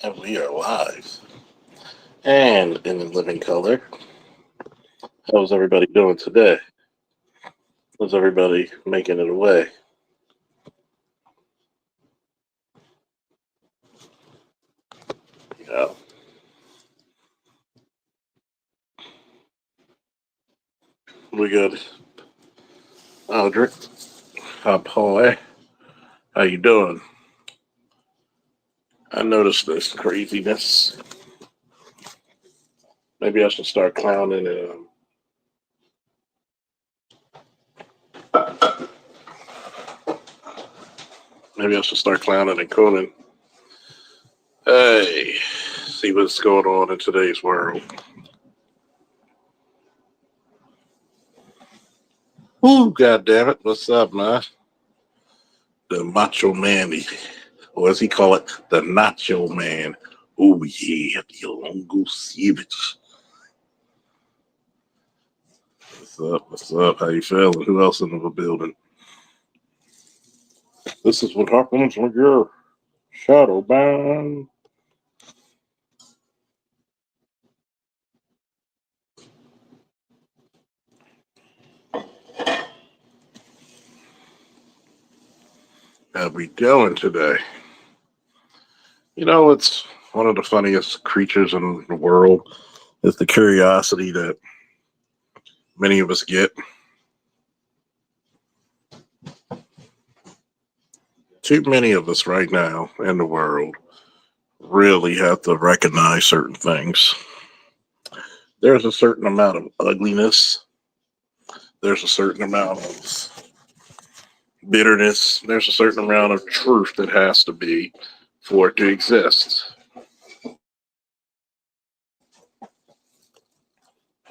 And we are live and in the living color. How's everybody doing today? How's everybody making it away? Yeah, we good. Aldrich, boy, how you doing? I noticed this craziness. Maybe I should start clowning and maybe I should start clowning and cooning. Hey, see what's going on in today's world. Ooh, God damn it! What's up, man? The Macho Man, or as he call it, the Nacho Man. Oh yeah, the Longo Savage. What's up? What's up? How you feeling? Who else in the building? This is what happens when you're shadow bound. How we doing today? You know, it's one of the funniest creatures in the world. Is the curiosity that many of us get. Too many of us right now in the world really have to recognize certain things. There's a certain amount of ugliness. There's a certain amount of bitterness. There's a certain amount of truth that has to be for it to exist.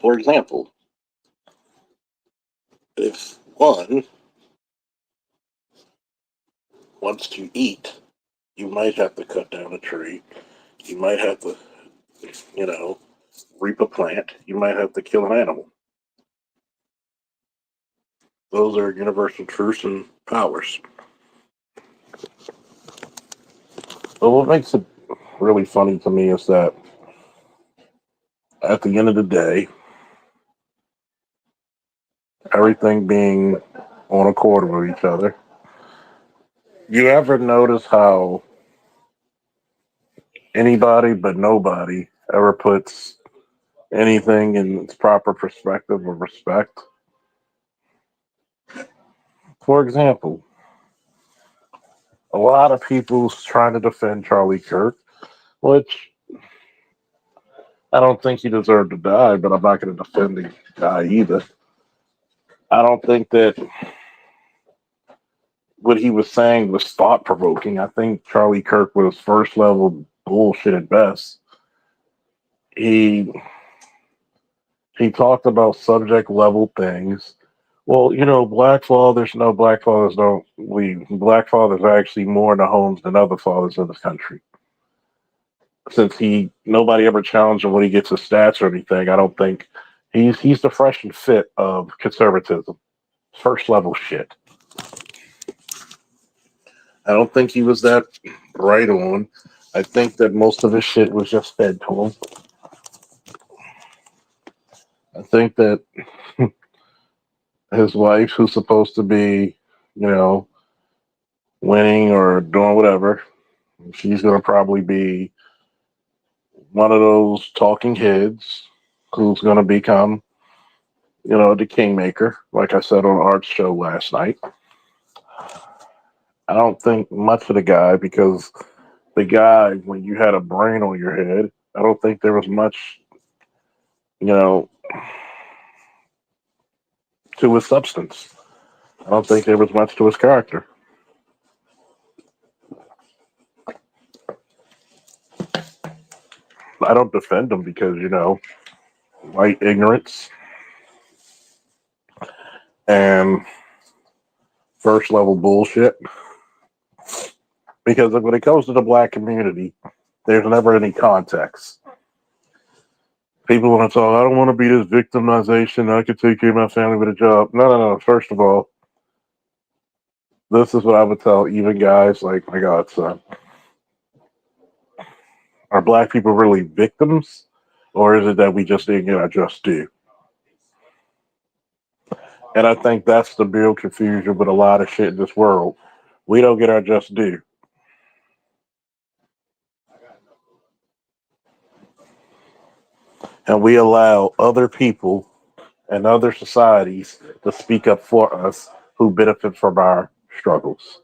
For example, if one wants to eat, you might have to cut down a tree. You might have to, you know, reap a plant. You might have to kill an animal. Those are universal truths and powers. But what makes it really funny to me is that at the end of the day, everything being on accord with each other, you ever notice how anybody but nobody ever puts anything in its proper perspective of respect? For example, a lot of people's trying to defend Charlie Kirk, which I don't think he deserved to die, but I'm not going to defend the guy either. I don't think that what he was saying was thought provoking. I think Charlie Kirk was first level bullshit at best. He he talked about subject level things. Well, black fathers, no, black fathers don't leave. Black fathers are actually more in the homes than other fathers in this country. Since nobody ever challenged him when he gets his stats or anything, I don't think he's the fresh and fit of conservatism. First level shit. I don't think he was that right on. I think that most of his shit was just fed to him. I think that his wife, who's supposed to be, you know, winning or doing whatever, she's going to probably be one of those talking heads who's going to become, the kingmaker, like I said on Art's show last night. I don't think much of the guy because the guy, when you had a brain on your head, I don't think there was much, you know, to his substance. I don't think there was much to his character. I don't defend him because, white ignorance and first level bullshit. Because when it comes to the black community, there's never any context. People want to talk, I don't want to be this victimization. I could take care of my family with a job. No, no, no. First of all, this is what I would tell even guys like my godson. Are black people really victims? Or is it that we just didn't get our just due? And I think that's the real confusion with a lot of shit in this world. We don't get our just due. And we allow other people and other societies to speak up for us who benefit from our struggles.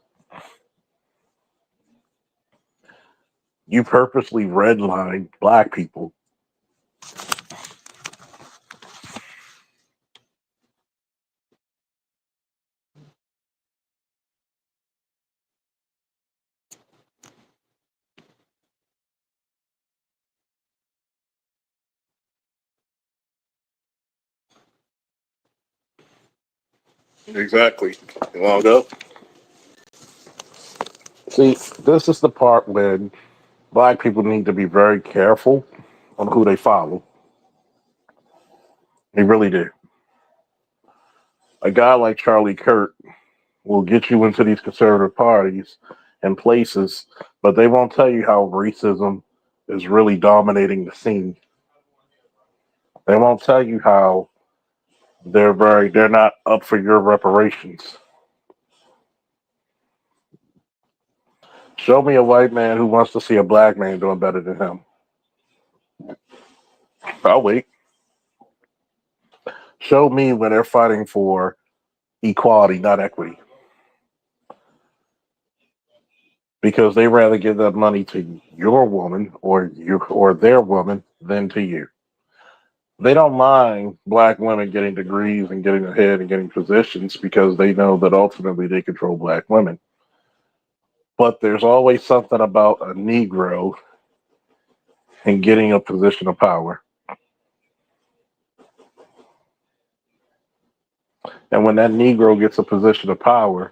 You purposely redline black people. Exactly. You want to go? See, this is the part when black people need to be very careful on who they follow. They really do. A guy like Charlie Kirk will get you into these conservative parties and places, but they won't tell you how racism is really dominating the scene. They won't tell you how they're not up for your reparations. Show me a white man who wants to see a black man doing better than him. I'll wait. Show me when they're fighting for equality, not equity, because they rather give that money to your woman or their woman than to you. They don't mind black women getting degrees and getting ahead and getting positions because they know that ultimately they control black women. But there's always something about a Negro and getting a position of power. And when that Negro gets a position of power,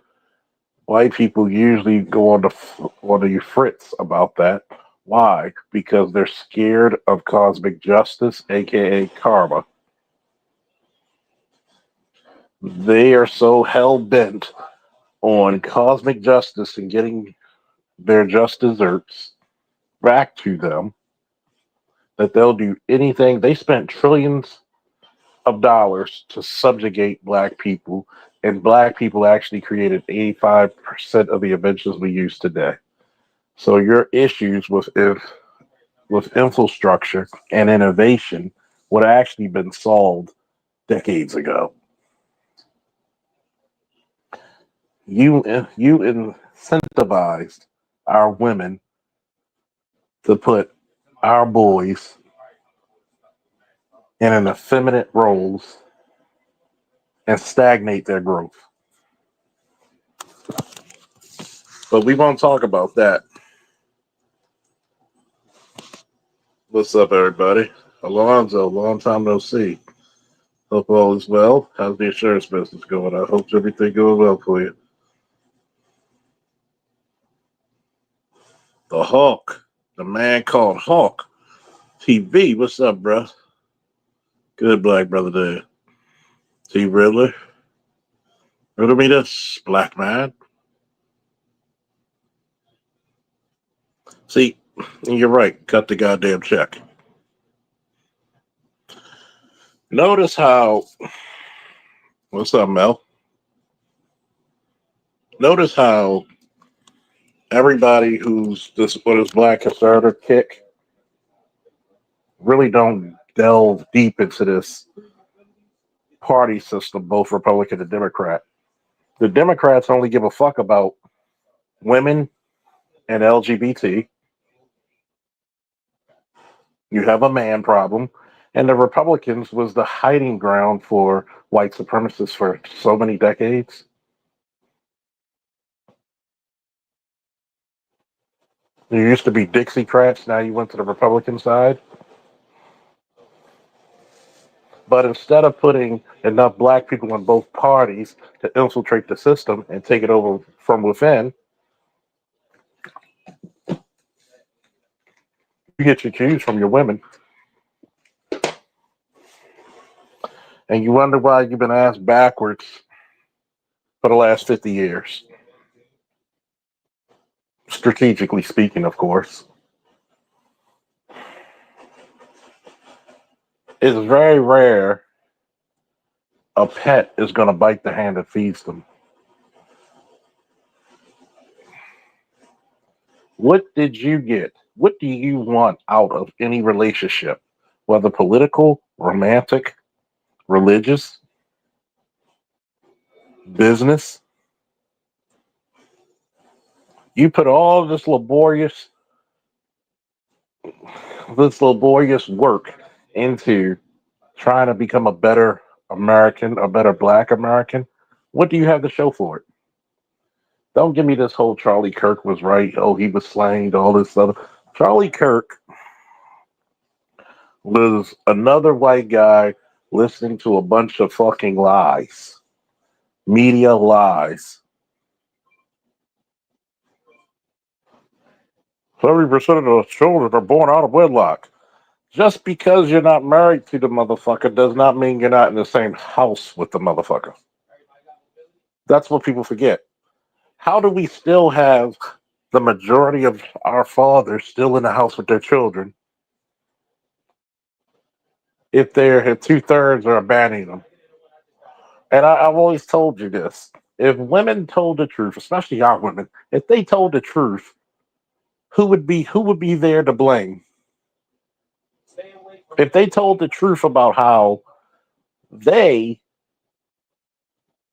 white people usually go on the fritz about that. Why? Because they're scared of cosmic justice, aka karma. They are so hell bent on cosmic justice and getting their just desserts back to them that they'll do anything. They spent trillions of dollars to subjugate black people, and black people actually created 85% of the inventions we use today. So your issues with infrastructure and innovation would have actually been solved decades ago. You incentivized our women to put our boys in an effeminate roles and stagnate their growth. But we won't talk about that. What's up, everybody? Alonzo, long time no see. Hope all is well. How's the insurance business going? I hope everything going well for you. The Hawk, the man called Hawk TV. What's up, bro? Good black brother there. T Riddler. Riddle me this, black man. See, you're right. Cut the goddamn check. Notice how. What's up, Mel? Notice how everybody who's this what is black conservative kick really don't delve deep into this party system, both Republican and Democrat. The Democrats only give a fuck about women and LGBT. You have a man problem. And the Republicans was the hiding ground for white supremacists for so many decades. There used to be Dixiecrats, now you went to the Republican side. But instead of putting enough black people in both parties to infiltrate the system and take it over from within, you get your cues from your women. And you wonder why you've been asked backwards for the last 50 years. Strategically speaking, of course. it's very rare a pet is going to bite the hand that feeds them. What did you get? What do you want out of any relationship, whether political, romantic, religious, business? You put all this laborious work into trying to become a better American, a better Black American. What do you have to show for it? Don't give me this whole Charlie Kirk was right. Oh, he was slanged, all this stuff. Charlie Kirk was another white guy listening to a bunch of fucking lies, media lies. 70% of the children are born out of wedlock. Just because you're not married to the motherfucker does not mean you're not in the same house with the motherfucker. That's what people forget. How do we still have the majority of our fathers still in the house with their children if they're 2/3 are abandoning them? And I've always told you this. If women told the truth, especially our women, if they told the truth, who would be there to blame? If they told the truth about how they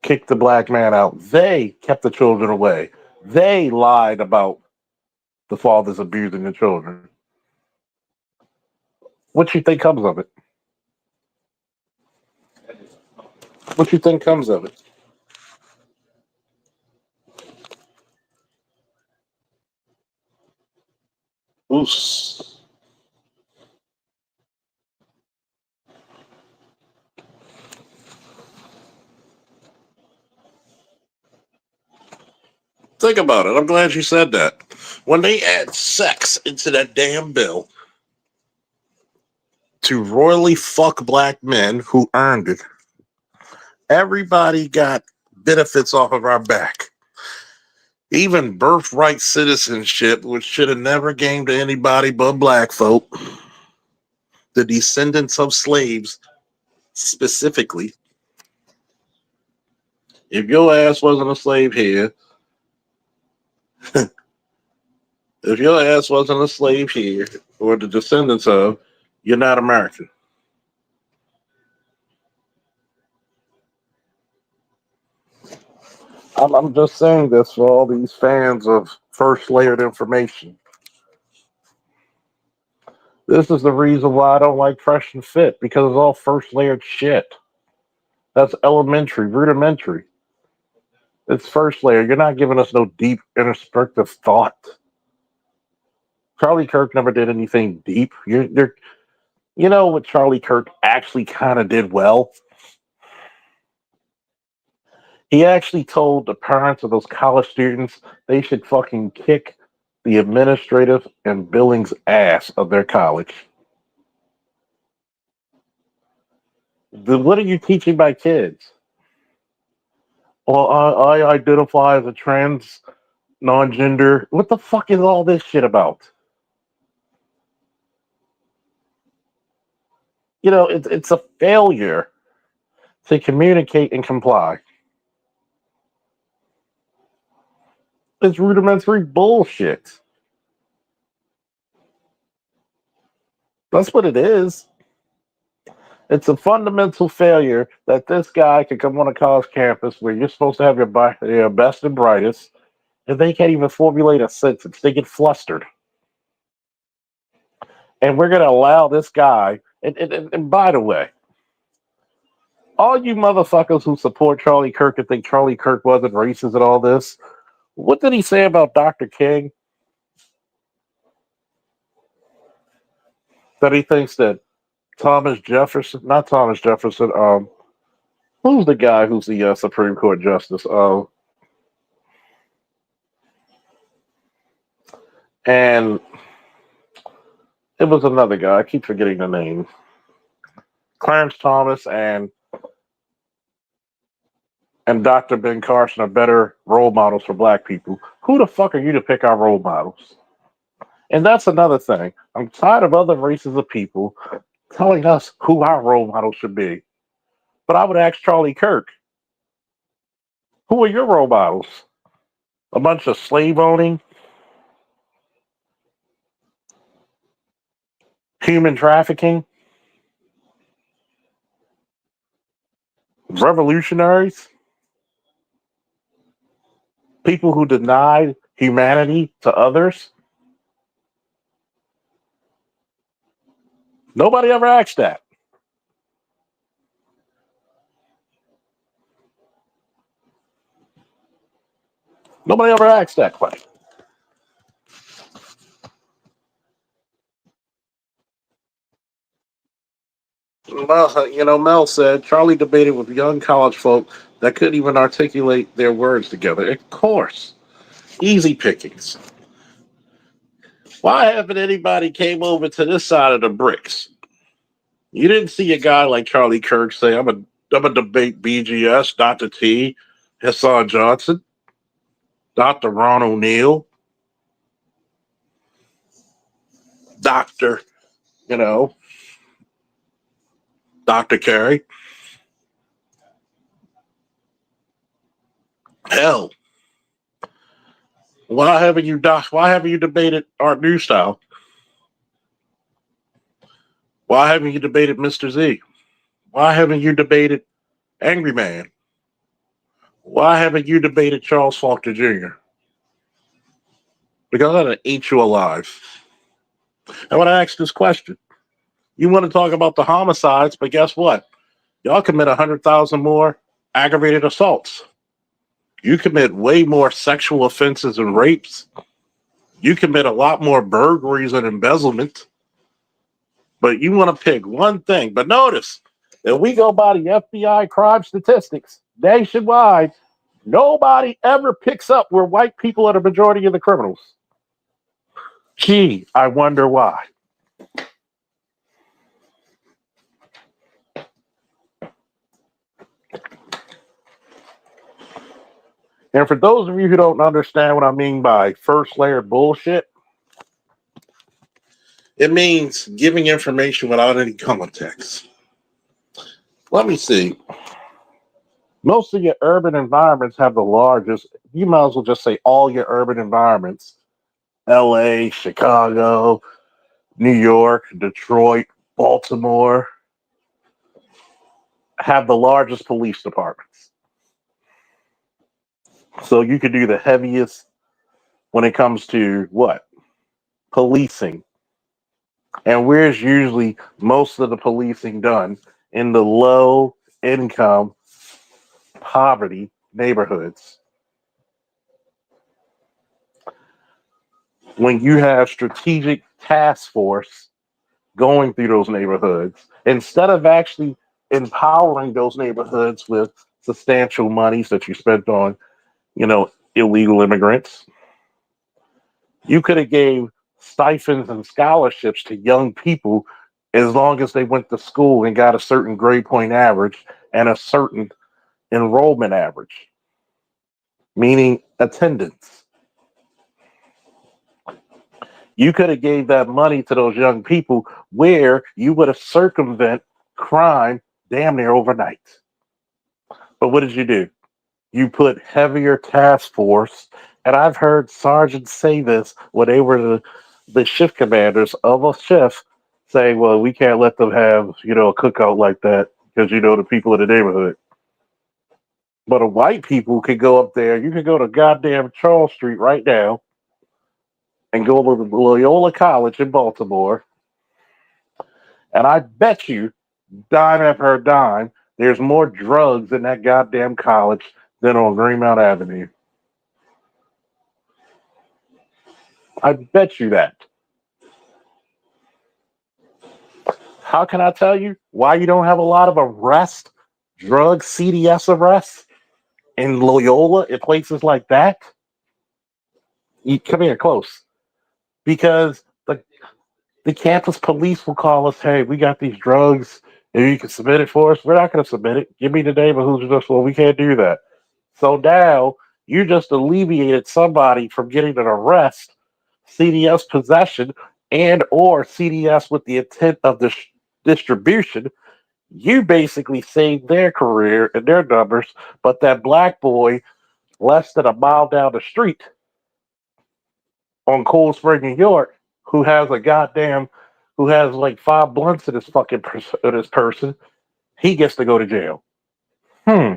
kicked the black man out, they kept the children away, they lied about the fathers abusing the children. What you think comes of it? What you think comes of it? Oof. Think about it. I'm glad you said that. When they add sex into that damn bill to royally fuck black men who earned it, everybody got benefits off of our back. Even birthright citizenship, which should have never came to anybody but black folk, the descendants of slaves specifically. If your ass wasn't a slave here, if your ass wasn't a slave here, or the descendants of, you're not American. I'm just saying this for all these fans of first layered information. This is the reason why I don't like Fresh and Fit, because it's all first layered shit. That's elementary, rudimentary. It's first layer. You're not giving us no deep, introspective thought. Charlie Kirk never did anything deep. You know what Charlie Kirk actually kind of did well? He actually told the parents of those college students they should fucking kick the administrative and billings ass of their college. What are you teaching my kids? Well, I identify as a trans non-gender. What the fuck is all this shit about? It's a failure to communicate and comply. It's rudimentary bullshit. That's what it is. It's a fundamental failure that this guy can come on a college campus where you're supposed to have your best and brightest, and they can't even formulate a sentence. They get flustered. And we're going to allow this guy, and by the way, all you motherfuckers who support Charlie Kirk and think Charlie Kirk wasn't racist and all this, what did he say about Dr. King? That he thinks that Thomas Jefferson, not Thomas Jefferson, who's the guy who's the Supreme Court justice? And it was another guy. I keep forgetting the name. Clarence Thomas and Dr. Ben Carson are better role models for black people. Who the fuck are you to pick our role models? And that's another thing. I'm tired of other races of people telling us who our role model should be. But I would ask Charlie Kirk, who are your role models? A bunch of slave owning, human trafficking, revolutionaries, people who denied humanity to others? Nobody ever asked that. Nobody ever asked that question. Well, Mel said Charlie debated with young college folk that couldn't even articulate their words together. Of course, easy pickings. Why haven't anybody came over to this side of the bricks? You didn't see a guy like Charlie Kirk say, I'm a debate BGS, Dr. T, Hassan Johnson, Dr. Ron O'Neill, Dr. You know, Dr. Kerry. Hell, why haven't you debated Art New Style? Why haven't you debated Mr. Z? Why haven't you debated Angry Man? Why haven't you debated Charles Faulkner Jr.? Because I'm gonna eat you alive. I want to ask this question. You want to talk about the homicides, but guess what? Y'all commit 100,000 more aggravated assaults. You commit way more sexual offenses and rapes. You commit a lot more burglaries and embezzlement. But you want to pick one thing. But notice, if we go by the FBI crime statistics nationwide, nobody ever picks up where white people are the majority of the criminals. Gee, I wonder why. And for those of you who don't understand what I mean by first layer bullshit, it means giving information without any context. Let me see. Most of your urban environments have the largest, you might as well just say all your urban environments: LA, Chicago, New York, Detroit, Baltimore have the largest police departments. So you could do the heaviest when it comes to what? Policing. And where's usually most of the policing done? In the low income, poverty neighborhoods. When you have strategic task force going through those neighborhoods, instead of actually empowering those neighborhoods with substantial monies that you spent on, illegal immigrants, you could have gave stipends and scholarships to young people as long as they went to school and got a certain grade point average and a certain enrollment average, meaning attendance. You could have gave that money to those young people where you would have circumvent crime damn near overnight. But what did you do? You put heavier task force, and I've heard sergeants say this when they were the shift commanders of a shift, say, well, we can't let them have, a cookout like that because, the people in the neighborhood. But a white people could go up there. You could go to goddamn Charles Street right now and go to Loyola College in Baltimore. And I bet you, dime after dime, there's more drugs in that goddamn college than on Greenmount Avenue. I bet you that. How can I tell you why you don't have a lot of drug CDS arrests in Loyola and places like that? You come here close. Because the campus police will call us, hey, we got these drugs, and you can submit it for us. We're not going to submit it. Give me the name of who's just, well, we can't do that. So now you just alleviated somebody from getting an arrest, CDS possession, and or CDS with the intent of distribution, you basically saved their career and their numbers, but that black boy less than a mile down the street on Cold Spring, New York, who has a goddamn, who has like 5 blunts in his fucking in his person, he gets to go to jail. Hmm.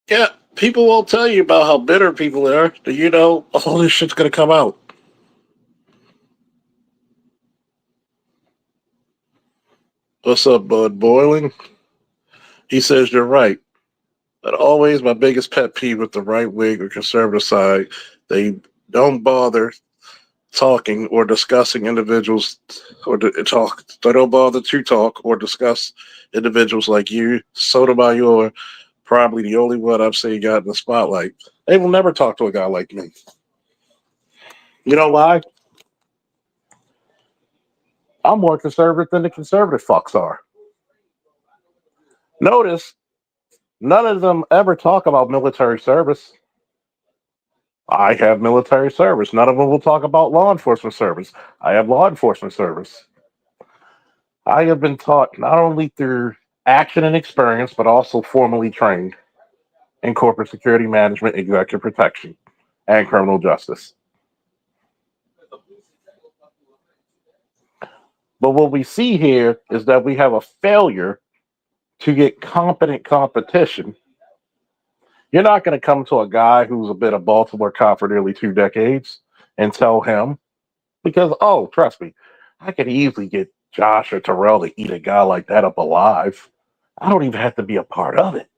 Yeah, people won't tell you about how bitter people are. Do you know all this shit's gonna come out? What's up, Bud Boiling? He says you're right. But always my biggest pet peeve with the right wing or conservative side, they don't bother talking or discussing individuals or talk. They don't bother to talk or discuss individuals like you, Sotomayor, probably the only one I've seen got in the spotlight. They will never talk to a guy like me. You know why? I'm more conservative than the conservative fucks are. Notice none of them ever talk about military service. I have military service. None of them will talk about law enforcement service. I have law enforcement service. I have been taught not only through action and experience, but also formally trained in corporate security management, executive protection, and criminal justice. But what we see here is that we have a failure to get competent competition. You're not going to come to a guy who's been a Baltimore cop for nearly 2 decades and tell him, because, oh, trust me, I could easily get Josh or Terrell to eat a guy like that up alive. I don't even have to be a part of it.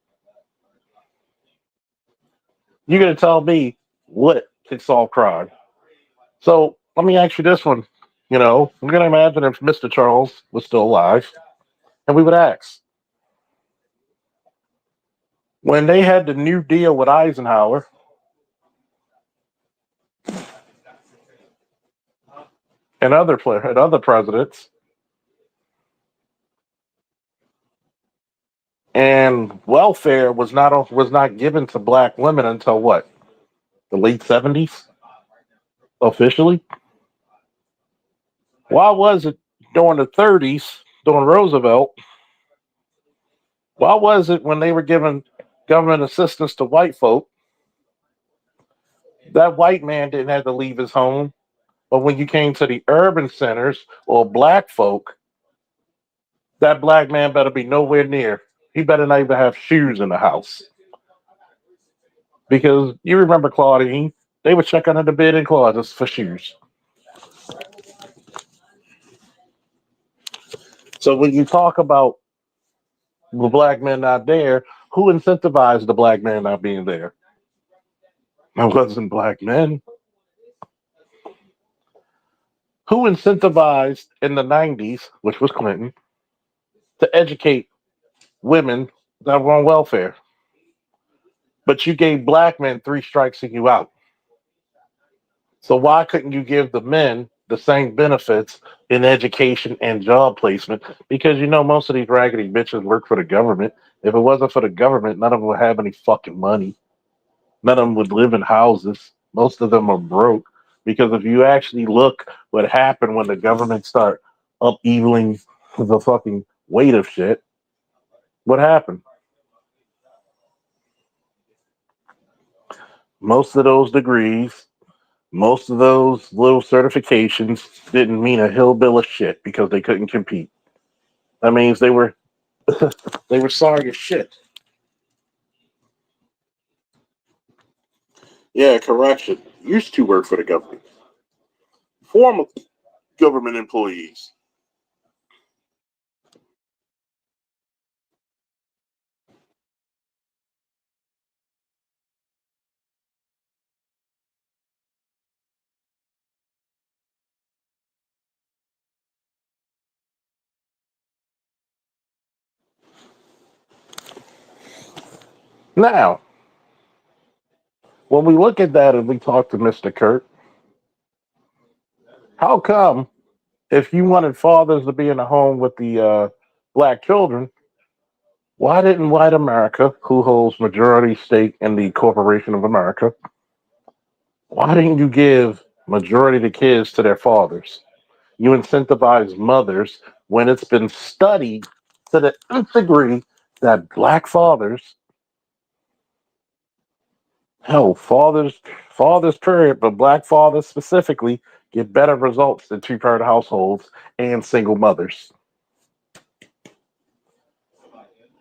You're going to tell me what can solve crime. So let me ask you this one. I'm going to imagine if Mr. Charles was still alive, and we would ask, when they had the New Deal with Eisenhower, and other presidents, and welfare was not given to black women until what, the late 70s officially. Why was it during the 30s during Roosevelt? Why was it when they were giving government assistance to white folk, that white man didn't have to leave his home, but when you came to the urban centers or black folk, that black man better be nowhere near. He better not even have shoes in the house. Because you remember Claudine, they would check under the bed in closets for shoes. So when you talk about the black man not there, who incentivized the black man not being there? It wasn't black men. Who incentivized in the 90s, which was Clinton, to educate women that were on welfare? But you gave black men 3 strikes and you out. So why couldn't you give the men the same benefits in education and job placement? Because most of these raggedy bitches work for the government. If it wasn't for the government, none of them would have any fucking money. None of them would live in houses. Most of them are broke. Because if you actually look what happened when the government start upheaving the fucking weight of shit, what happened? Most of those degrees, most of those little certifications didn't mean a hillbill of shit because they couldn't compete. That means they were they were sorry as shit. Yeah, correction. Used to work for the government. Former government employees. Now, when we look at that and we talk to Mr. Kurt, how come if you wanted fathers to be in the home with the black children, Why didn't white America, who holds majority stake in the corporation of America, why didn't you give majority of the kids to their fathers? You incentivize mothers when it's been studied to the nth degree that black fathers, hell, fathers period, but black fathers specifically get better results than two-parent households and single mothers.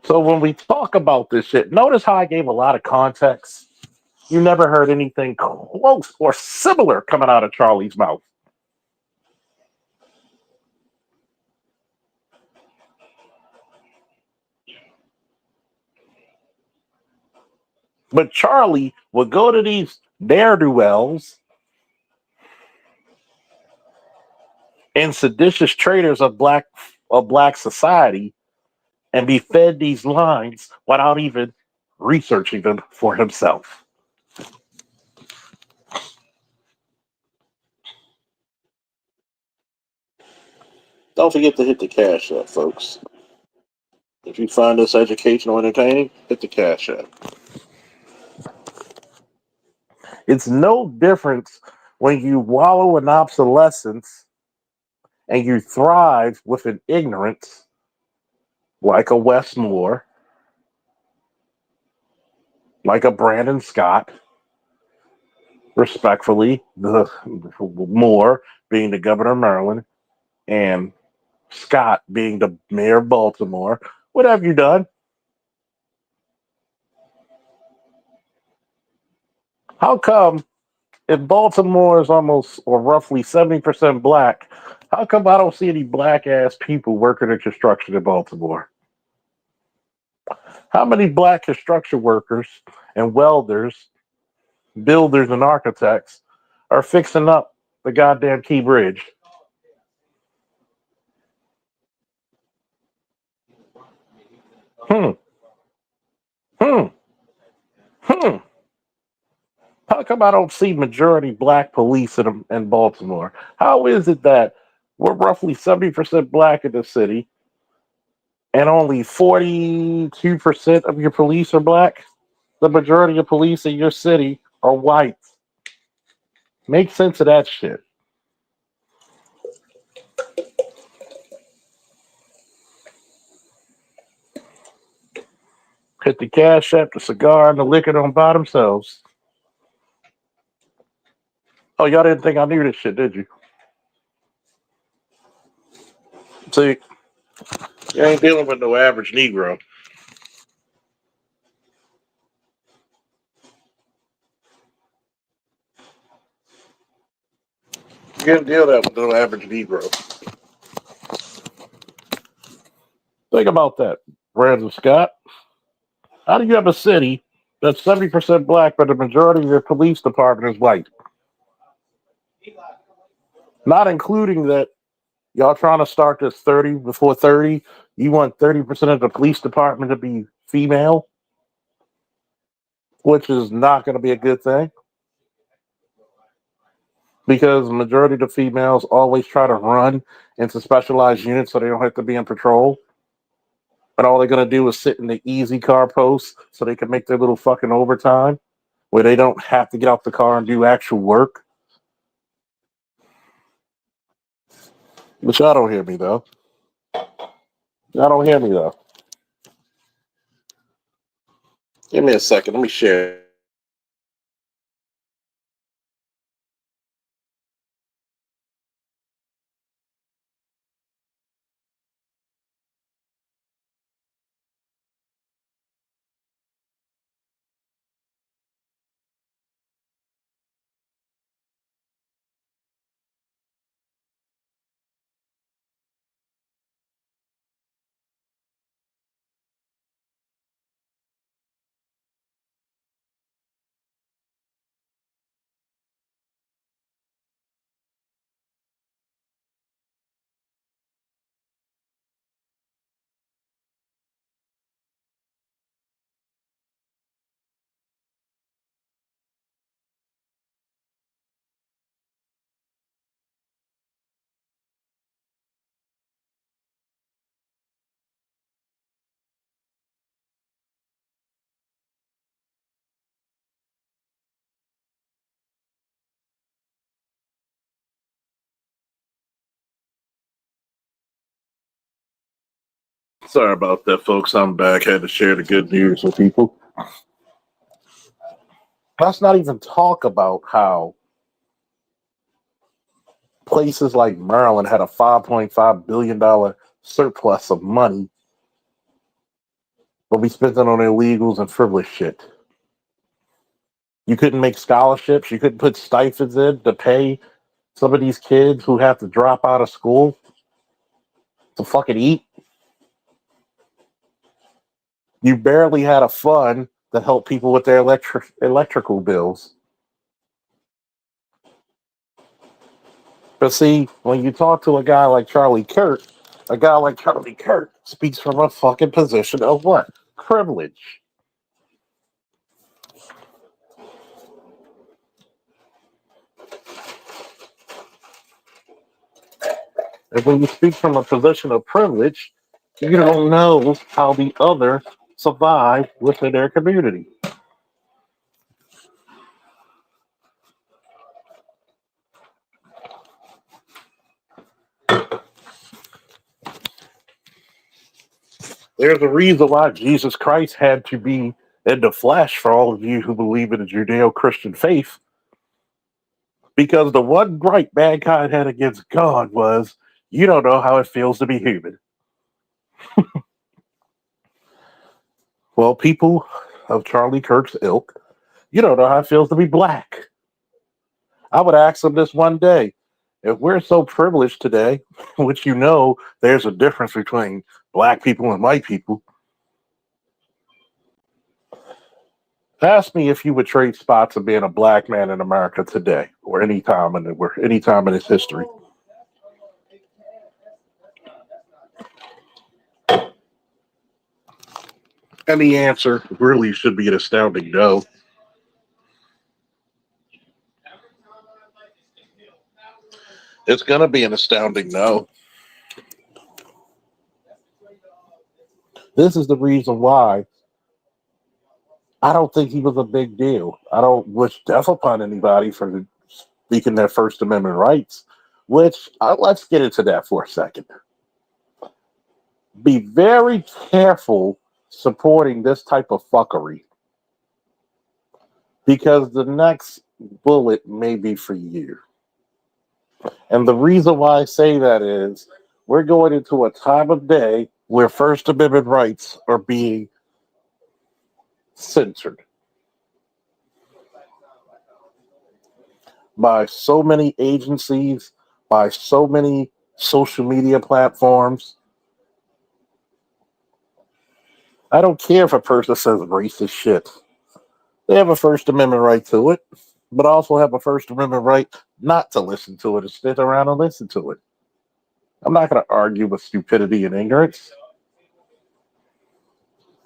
So when we talk about this shit, notice how I gave a lot of context. You never heard anything close or similar coming out of Charlie's mouth. But Charlie would go to these ne'er-do-wells and seditious traitors of black society and be fed these lines without even researching them for himself. Don't forget to hit the cash app, folks. If you find this educational entertaining, hit the cash app. It's no difference when you wallow in obsolescence and you thrive with an ignorance like a Westmore, like a Brandon Scott, respectfully, the Moore being the governor of Maryland and Scott being the mayor of Baltimore. What have you done? How come if Baltimore is almost or roughly 70% black, how come I don't see any black ass people working in construction in Baltimore? How many black construction workers and welders, builders, and architects are fixing up the goddamn Key Bridge? Hmm, hmm, hmm. How come I don't see majority black police in Baltimore? How is it that we're roughly 70% black in the city and only 42% of your police are black? The majority of police in your city are white. Make sense of that shit. Hit the cash app, the cigar, and the liquor don't buy themselves. Oh, y'all didn't think I knew this shit, did you? See, you ain't dealing with no average Negro. You can't deal that with no average Negro. Think about that, Brandon Scott. How do you have a city that's 70% black, but the majority of your police department is white? Not including that y'all trying to start this 30 before 30. You want 30% of the police department to be female, which is not going to be a good thing because the majority of the females always try to run into specialized units so they don't have to be in patrol. But all they're going to do is sit in the easy car post so they can make their little fucking overtime where they don't have to get out the car and do actual work. But y'all don't hear me though. Y'all don't hear me though. Give me a second. Let me share. Sorry about that, folks. I'm back. Had to share the good news with people. Let's not even talk about how places like Maryland had a $5.5 billion surplus of money, but we spent it on illegals and frivolous shit. You couldn't make scholarships. You couldn't put stipends in to pay some of these kids who have to drop out of school to fucking eat. You barely had a fund that helped people with their electrical bills. But see, when you talk to a guy like Charlie Kirk speaks from a fucking position of what? Privilege. And when you speak from a position of privilege, you don't know how the other survive within their community. There's a reason why Jesus Christ had to be in the flesh for all of you who believe in the Judeo-Christian faith. Because the one gripe mankind had against God was, you don't know how it feels to be human. Well, people of Charlie Kirk's ilk, you don't know how it feels to be black. I would ask them this one day. If we're so privileged today, which you know there's a difference between black people and white people, ask me if you would trade spots of being a black man in America today or any time in its history. And the answer really should be an astounding no. It's going to be an astounding no. This is the reason why I don't think he was a big deal. I don't wish death upon anybody for speaking their First Amendment rights, which let's get into that for a second. Be very careful supporting this type of fuckery because the next bullet may be for you. And the reason why I say that is we're going into a time of day where First Amendment rights are being censored by so many agencies, by so many social media platforms. I don't care if a person says racist shit. They have a First Amendment right to it, but also have a First Amendment right not to listen to it and sit around and listen to it. I'm not going to argue with stupidity and ignorance.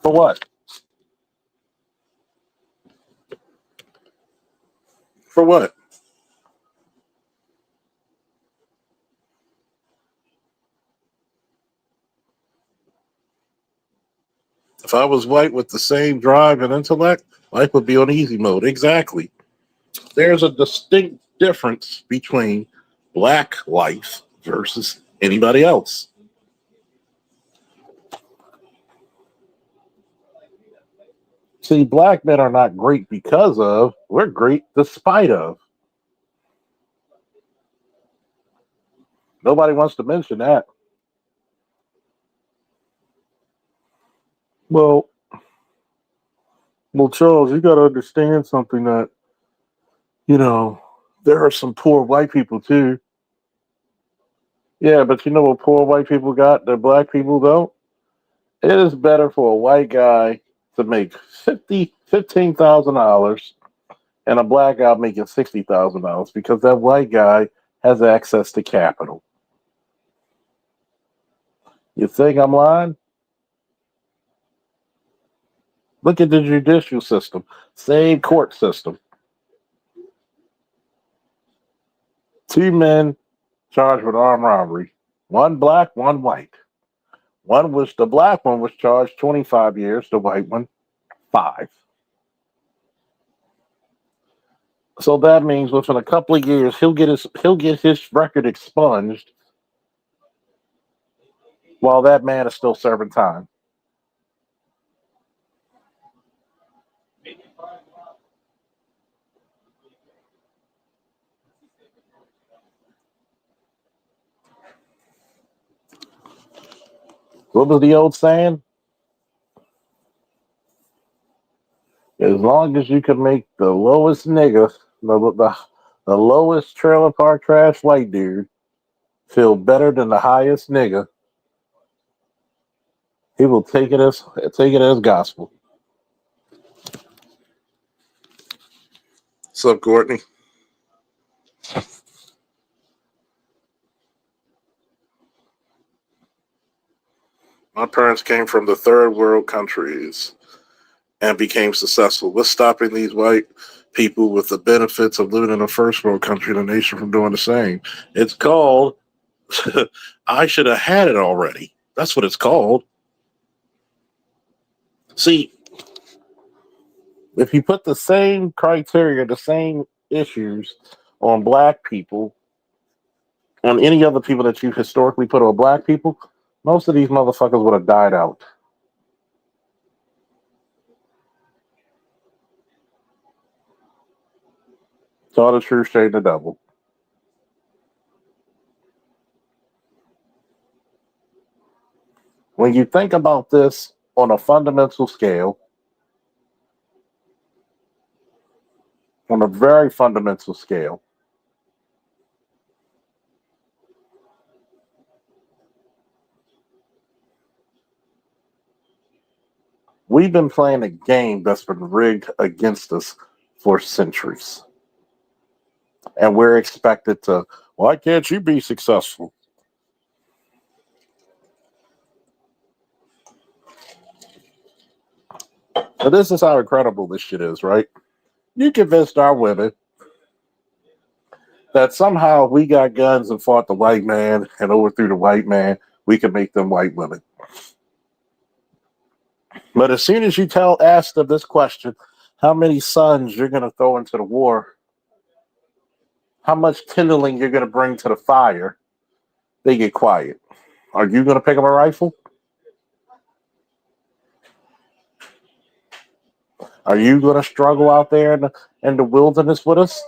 For what? For what? If I was white with the same drive and intellect, life would be on easy mode. Exactly. There's a distinct difference between black life versus anybody else. See, black men are not great because of, we're great despite of. Nobody wants to mention that. Well, Charles, you got to understand something that, you know, there are some poor white people too. Yeah, but you know what poor white people got that black people don't? It is better for a white guy to make $15,000 and a black guy making $60,000 because that white guy has access to capital. You think I'm lying? Look at the judicial system, same court system. Two men charged with armed robbery, one black, one white. The black one was charged 25 years, the white one 5. So that means within a couple of years he'll get his record expunged while that man is still serving time. What was the old saying? As long as you can make the lowest nigga, the lowest trailer park trash white dude feel better than the highest nigga, he will take it as gospel. What's up, Courtney? My parents came from the third world countries and became successful. What's stopping these white people with the benefits of living in a first world country and a nation from doing the same? It's called I should have had it already. That's what it's called. See, if you put the same criteria, the same issues on black people, on any other people that you've historically put on black people, most of these motherfuckers would have died out. It's all the truth, shade the devil. When you think about this on a fundamental scale, on a very fundamental scale, we've been playing a game that's been rigged against us for centuries. And we're expected to, why can't you be successful? So this is how incredible this shit is, right? You convinced our women that somehow we got guns and fought the white man and overthrew the white man, we can make them white women. But as soon as you ask them this question, how many sons you're going to throw into the war, how much kindling you're going to bring to the fire, they get quiet. Are you going to pick up a rifle? Are you going to struggle out there in the wilderness with us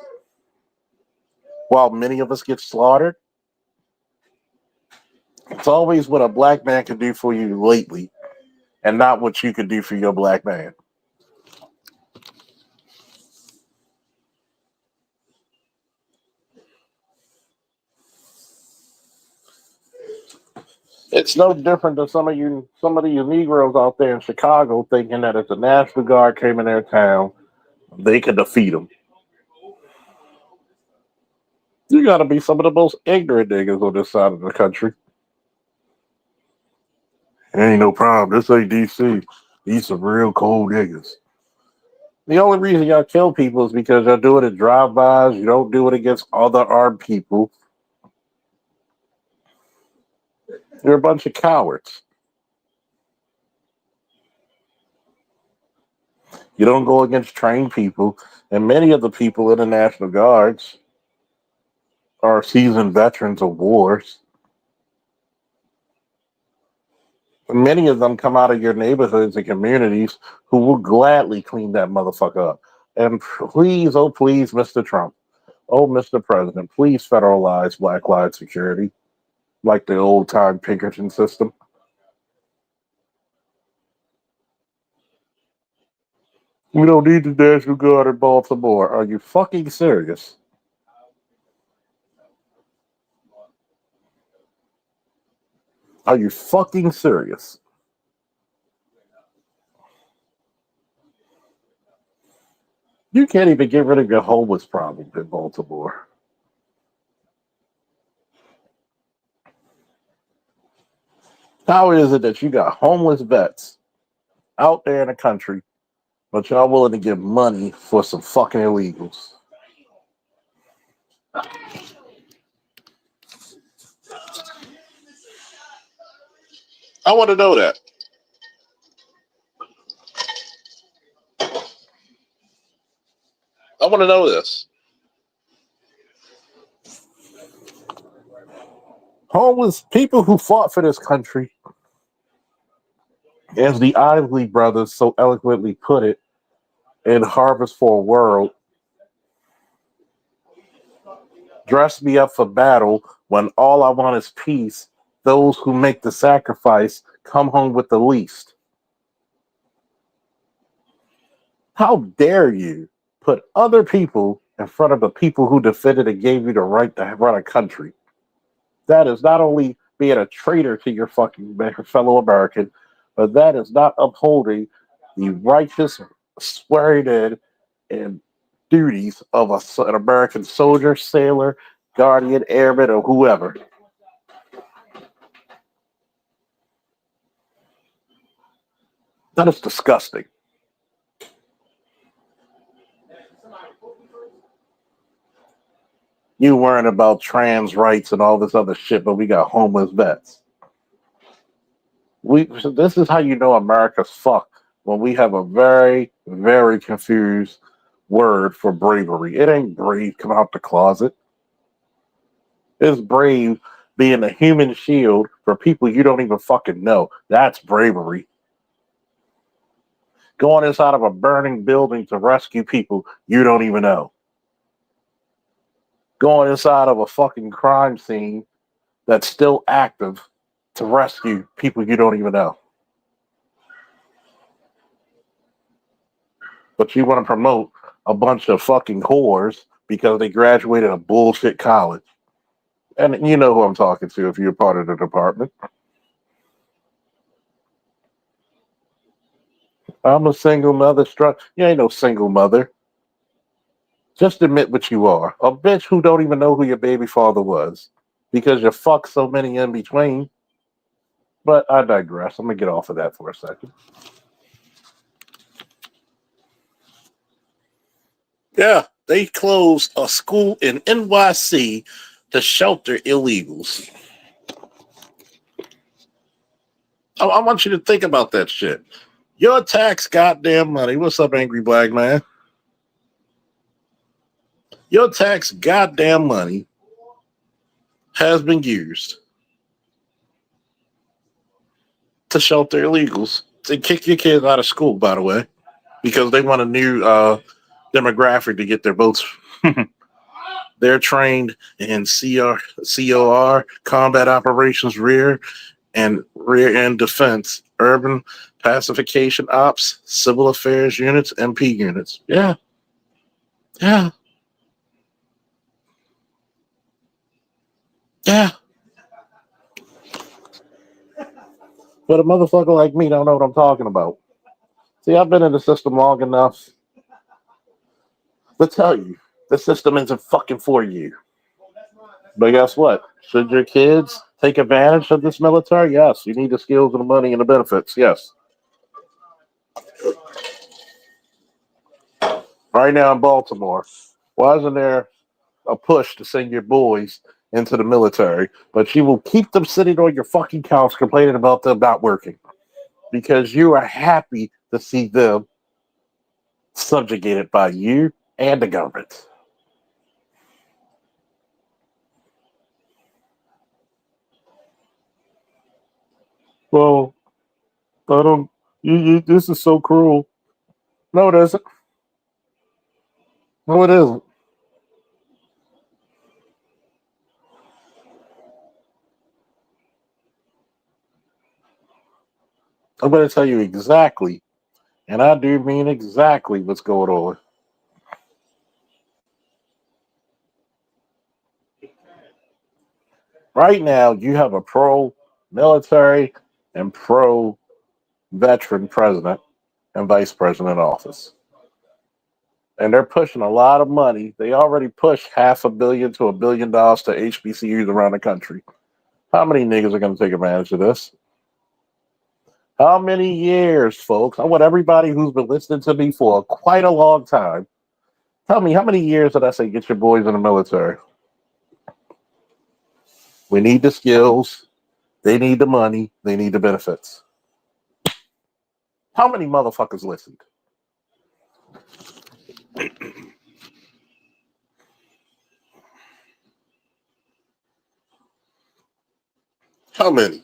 while many of us get slaughtered? It's always what a black man can do for you lately and not what you can do for your black man. It's no different than some of you Negroes out there in Chicago thinking that if the National Guard came in their town, they could defeat them. You got to be some of the most ignorant niggas on this side of the country. Ain't no problem. This ain't DC. These some real cold niggas. The only reason y'all kill people is because y'all do it at drive-bys. You don't do it against other armed people. You're a bunch of cowards. You don't go against trained people. And many of the people in the National Guards are seasoned veterans of wars. Many of them come out of your neighborhoods and communities who will gladly clean that motherfucker up. And please, oh please, Mr. Trump, oh Mr. President, please federalize black line security like the old time Pinkerton system. We don't need the National Guard in Baltimore. Are you fucking serious? Are you fucking serious? You can't even get rid of your homeless problem in Baltimore. How is it that you got homeless vets out there in the country, but y'all willing to give money for some fucking illegals? I want to know that. I want to know this. Homeless people who fought for this country As the Isley brothers so eloquently put it in Harvest for a World, dress me up for battle when all I want is peace. Those who make the sacrifice come home with the least. How dare you put other people in front of the people who defended and gave you the right to run a country? That is not only being a traitor to your fucking fellow American, but that is not upholding the righteous swearing in and duties of an American soldier, sailor, guardian, airman, or whoever. That is disgusting. You worrying about trans rights and all this other shit, but we got homeless vets. This is how you know America's fucked when we have a very, very confused word for bravery. It ain't brave coming out the closet. It's brave being a human shield for people you don't even fucking know. That's bravery. Going inside of a burning building to rescue people you don't even know. Going inside of a fucking crime scene that's still active to rescue people you don't even know. But you want to promote a bunch of fucking whores because they graduated a bullshit college. And you know who I'm talking to if you're part of the department. I'm a single mother struck. You ain't no single mother. Just admit what you are. A bitch who don't even know who your baby father was. Because you fuck so many in between. But I digress. I'm gonna get off of that for a second. Yeah, they closed a school in NYC to shelter illegals. I want you to think about that shit. Your tax goddamn money. What's up, angry black man? Your tax goddamn money has been used to shelter illegals, to kick your kids out of school, by the way, because they want a new demographic to get their votes. They're trained in COR, combat operations, rear end defense, urban pacification ops, civil affairs units, MP units. Yeah, yeah, yeah. But a motherfucker like me don't know what I'm talking about. See, I've been in the system long enough to tell you the system isn't fucking for you. But guess what? Should your kids take advantage of this military? Yes. You need the skills and the money and the benefits. Yes. Right now in Baltimore, why isn't there a push to send your boys into the military? But you will keep them sitting on your fucking couch complaining about them not working because you are happy to see them subjugated by you and the government. Well, I don't. This is so cruel. No, it isn't. No, it isn't. I'm going to tell you exactly, and I do mean exactly what's going on. Right now, you have a pro military and pro veteran president and vice president in office. And they're pushing a lot of money. They already pushed $500 million to $1 billion to HBCUs around the country. How many niggas are going to take advantage of this? How many years, folks? I want everybody who's been listening to me for quite a long time. Tell me, how many years did I say get your boys in the military? We need the skills. They need the money. They need the benefits. How many motherfuckers listened? How many?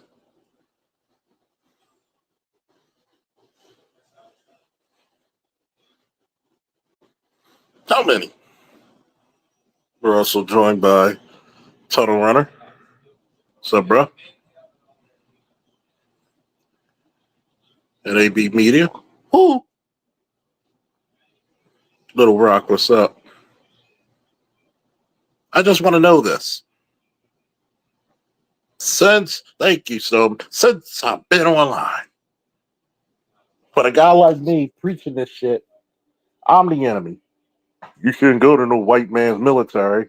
How many? We're also joined by Tunnel Runner. What's up, bro? And AB Media. Woo! Little Rock, what's up? I just want to know this. Thank you, since I've been online. But a guy like me preaching this shit, I'm the enemy. You shouldn't go to no white man's military.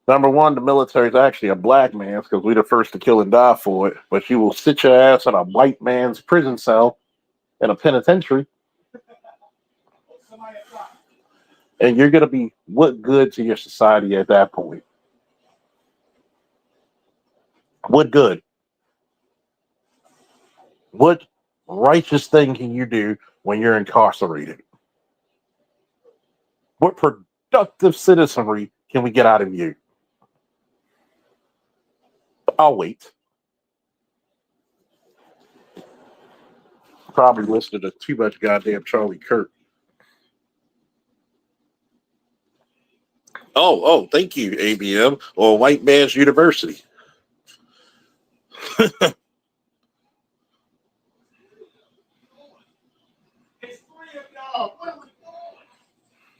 Number one, the military is actually a black man's because we're the first to kill and die for it. But you will sit your ass in a white man's prison cell in a penitentiary, and you're going to be what good to your society at that point? What good? What righteous thing can you do when you're incarcerated? What productive citizenry can we get out of you? I'll wait. Probably listened to too much goddamn Charlie Kirk. Oh, thank you, ABM, or White Man's University.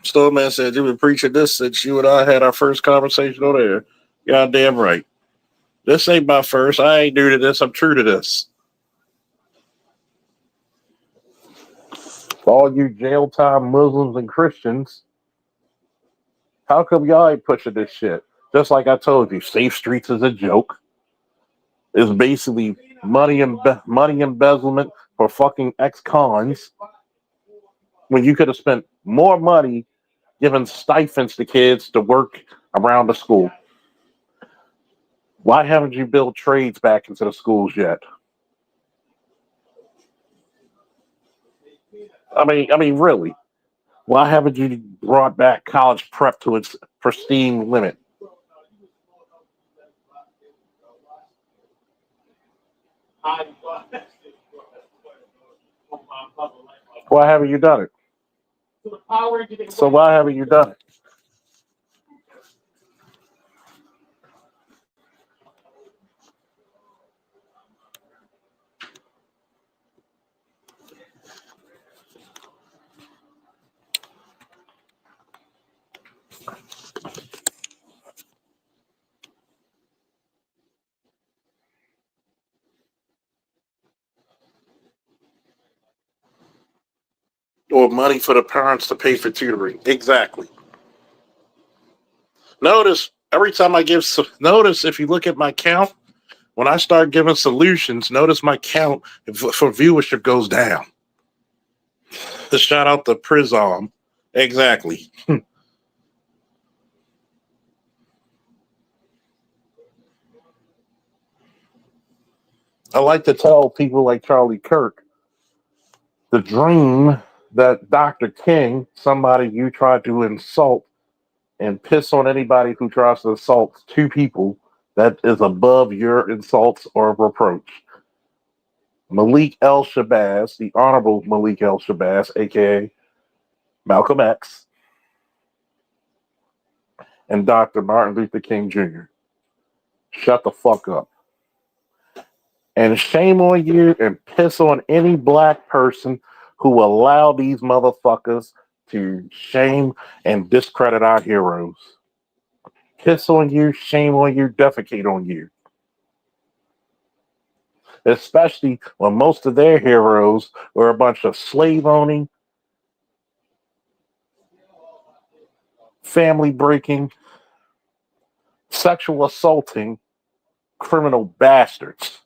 Stillman said, you've been preaching this since you and I had our first conversation on air. Goddamn right. This ain't my first. I ain't new to this. I'm true to this. All you jail time Muslims and Christians, how come y'all ain't pushing this shit? Just like I told you, Safe Streets is a joke. It's basically money embezzlement for fucking ex-cons when you could have spent more money giving stipends to kids to work around the school. Why haven't you built trades back into the schools yet? I mean, really? Why haven't you brought back college prep to its pristine limit? Why haven't you done it? So why haven't you done it? Or money for the parents to pay for tutoring. Exactly. Notice every time I give, notice if you look at my count, when I start giving solutions, notice my count for viewership goes down. The shout out to Prism. Exactly. I like to tell people like Charlie Kirk the dream that Dr. King, somebody you try to insult and piss on anybody who tries to insult two people, that is above your insults or reproach. Malik El Shabazz, the Honorable Malik El Shabazz, aka Malcolm X, and Dr. Martin Luther King Jr. Shut the fuck up. And shame on you and piss on any black person who allow these motherfuckers to shame and discredit our heroes. Piss on you, shame on you, defecate on you. Especially when most of their heroes were a bunch of slave owning, family breaking, sexual assaulting, criminal bastards.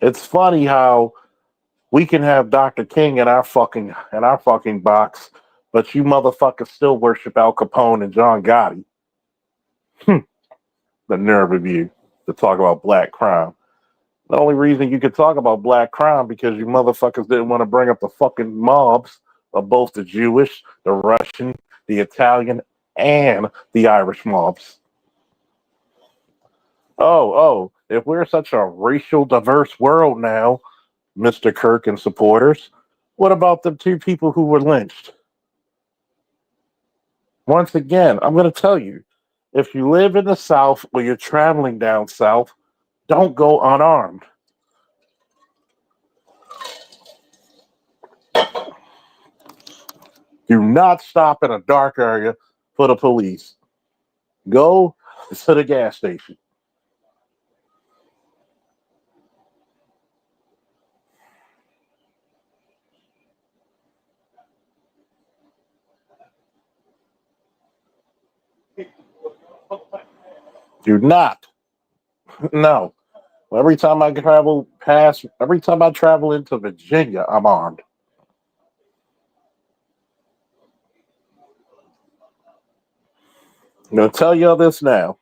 It's funny how we can have Dr. King in our fucking box, but you motherfuckers still worship Al Capone and John Gotti. The nerve of you to talk about black crime. The only reason you could talk about black crime because you motherfuckers didn't want to bring up the fucking mobs of both the Jewish, the Russian, the Italian, and the Irish mobs. Oh, if we're such a racial diverse world now, Mr. Kirk and supporters, What about the two people who were lynched? Once again, I'm going to tell you, if you live in the South or you're traveling down South, don't go unarmed. Do not stop in a dark area for the police. Go to the gas station. Do not. No. Every time I travel into Virginia, I'm armed. I'm going to tell y'all this now.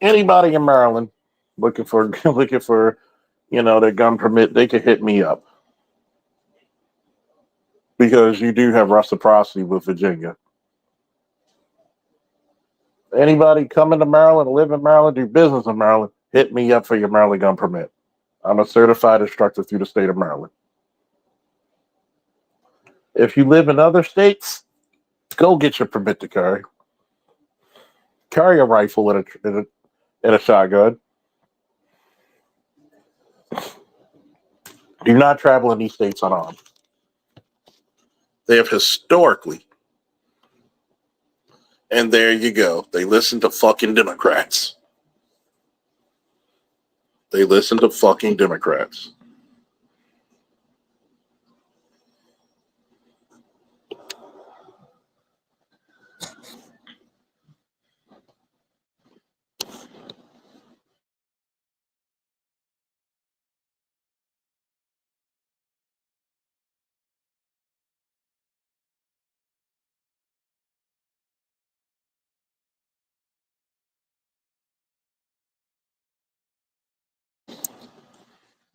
Anybody in Maryland looking for looking for, their gun permit, they can hit me up because you do have reciprocity with Virginia. Anybody coming to Maryland, live in Maryland, do business in Maryland, hit me up for your Maryland gun permit. I'm a certified instructor through the state of Maryland. If you live in other states, go get your permit to carry. Carry a rifle and a shotgun. Do not travel in these states unarmed. They have historically, and there you go. They listen to fucking Democrats. They listen to fucking Democrats.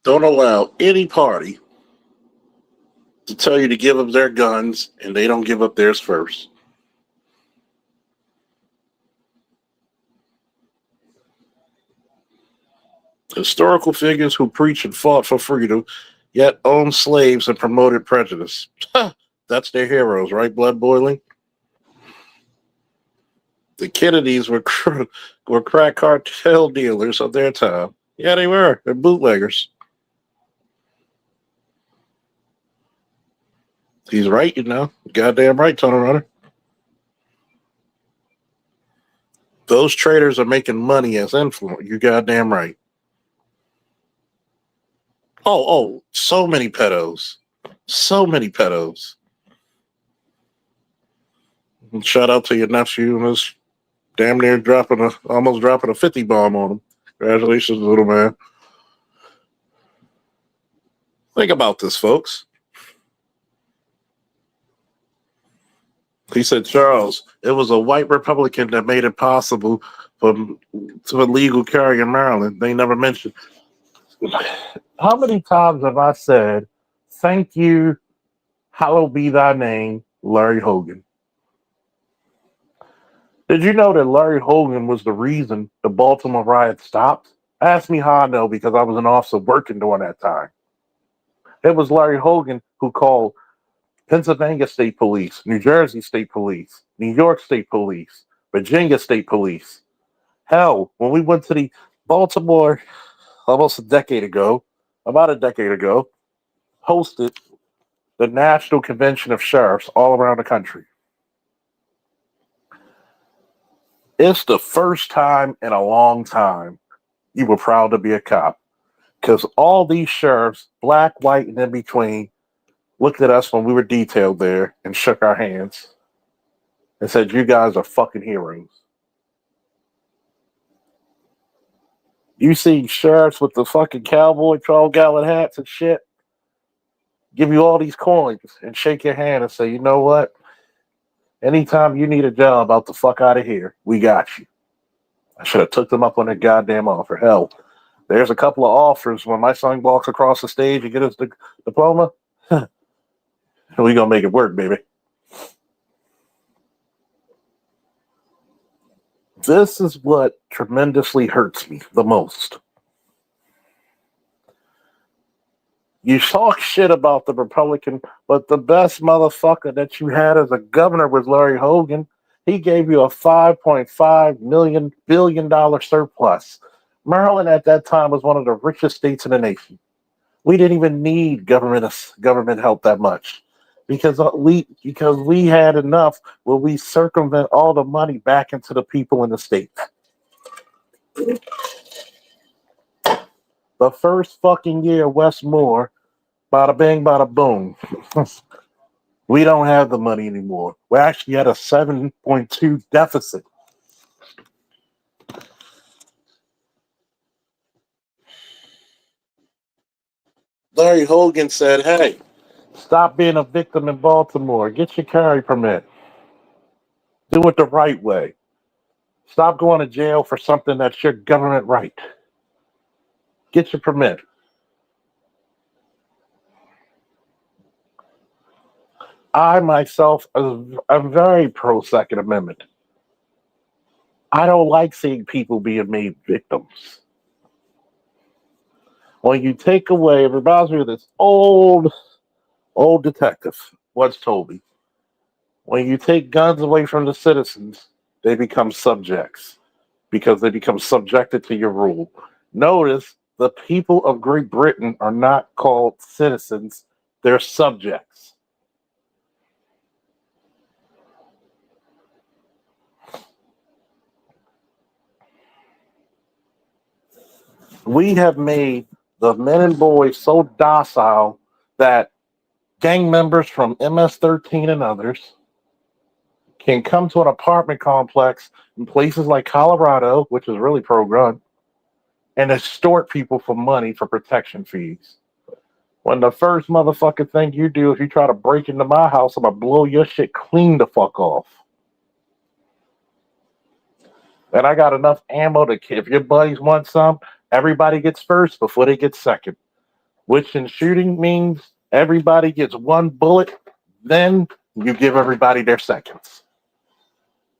Don't allow any party to tell you to give up their guns and they don't give up theirs first. Historical figures who preached and fought for freedom, yet owned slaves and promoted prejudice. That's their heroes, right? Blood boiling. The Kennedys were crack cartel dealers of their time. Yeah, they were. They're bootleggers. He's right, Goddamn right, Tony Runner. Those traders are making money as influence. You goddamn right. Oh, so many pedos. So many pedos. And shout out to your nephew and his damn near almost dropping a 50 bomb on him. Congratulations, little man. Think about this, folks. He said, Charles, it was a white Republican that made it possible to illegal carry in Maryland. They never mentioned. How many times have I said, thank you, hallowed be thy name, Larry Hogan? Did you know that Larry Hogan was the reason the Baltimore riot stopped? Ask me how I know, because I was an officer working during that time. It was Larry Hogan who called Pennsylvania State Police, New Jersey State Police, New York State Police, Virginia State Police. Hell, when we went to the Baltimore about a decade ago, hosted the National Convention of Sheriffs all around the country. It's the first time in a long time you were proud to be a cop, because all these sheriffs, black, white, and in between, looked at us when we were detailed there and shook our hands and said, you guys are fucking heroes. You see sheriffs with the fucking cowboy 12-gallon hats and shit give you all these coins and shake your hand and say, you know what? Anytime you need a job out the fuck out of here, we got you. I should have took them up on their goddamn offer. Hell, there's a couple of offers when my son walks across the stage and get his diploma. We gonna make it work, baby. This is what tremendously hurts me the most. You talk shit about the Republican, but the best motherfucker that you had as a governor was Larry Hogan. He gave you a $5.5 billion surplus. Maryland at that time was one of the richest states in the nation. We didn't even need government help that much because we had enough where we circumvent all the money back into the people in the state. The first fucking year, Westmore, bada bang, bada boom. We don't have the money anymore. We actually had a 7.2 deficit. Larry Hogan said, hey, stop being a victim in Baltimore. Get your carry permit. Do it the right way. Stop going to jail for something that's your government right. Get your permit. I myself am very pro Second Amendment. I don't like seeing people being made victims. When you take away, it reminds me of this old detective once told me, when you take guns away from the citizens, they become subjects because they become subjected to your rule. Notice the people of Great Britain are not called citizens, they're subjects. We have made the men and boys so docile that gang members from MS-13 and others can come to an apartment complex in places like Colorado, which is really pro-gun, and extort people for money for protection fees. When the first motherfucking thing you do if you try to break into my house, I'm gonna blow your shit clean the fuck off. And I got enough ammo to if your buddies want some, everybody gets first before they get second. Which in shooting means everybody gets one bullet, then you give everybody their seconds.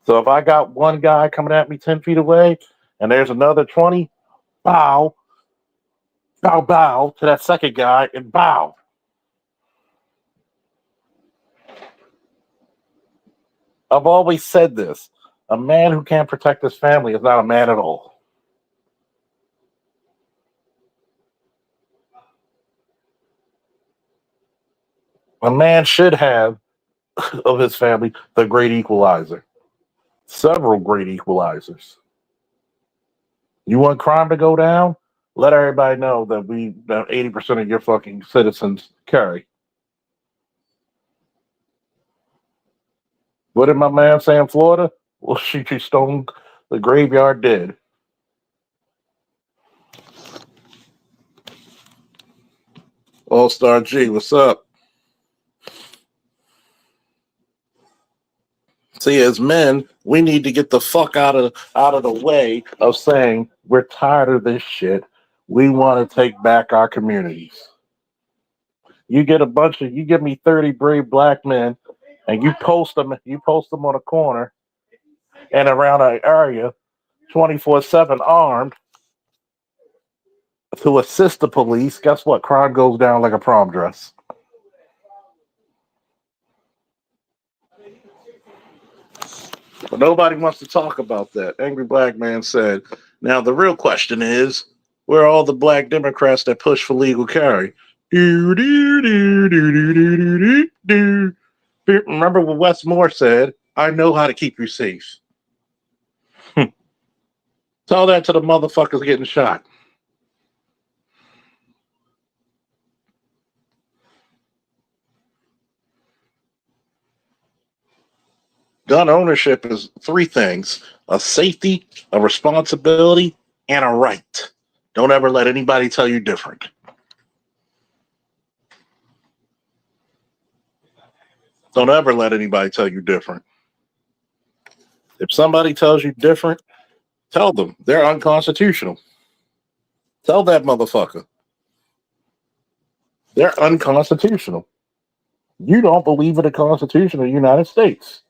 So if I got one guy coming at me 10 feet away and there's another 20, bow, bow, bow to that second guy and bow. I've always said this. A man who can't protect his family is not a man at all. A man should have of his family the great equalizer. Several great equalizers. You want crime to go down? Let everybody know that 80% of your fucking citizens carry. What did my man say in Florida? We'll shoot you stone the graveyard dead. All Star G, what's up? See, as men, we need to get the fuck out of the way of saying we're tired of this shit. We want to take back our communities. You give me 30 brave black men, and you post them on a corner and around an area, 24/7 armed to assist the police. Guess what? Crime goes down like a prom dress. But nobody wants to talk about that. Angry Black Man said, now the real question is, where are all the black Democrats that push for legal carry? Remember what Wes Moore said? I know how to keep you safe. Tell that to the motherfuckers getting shot. Gun ownership is three things: a safety, a responsibility, and a right. Don't ever let anybody tell you different. Don't ever let anybody tell you different. If somebody tells you different, tell them they're unconstitutional. Tell that motherfucker they're unconstitutional. You don't believe in the Constitution of the United States.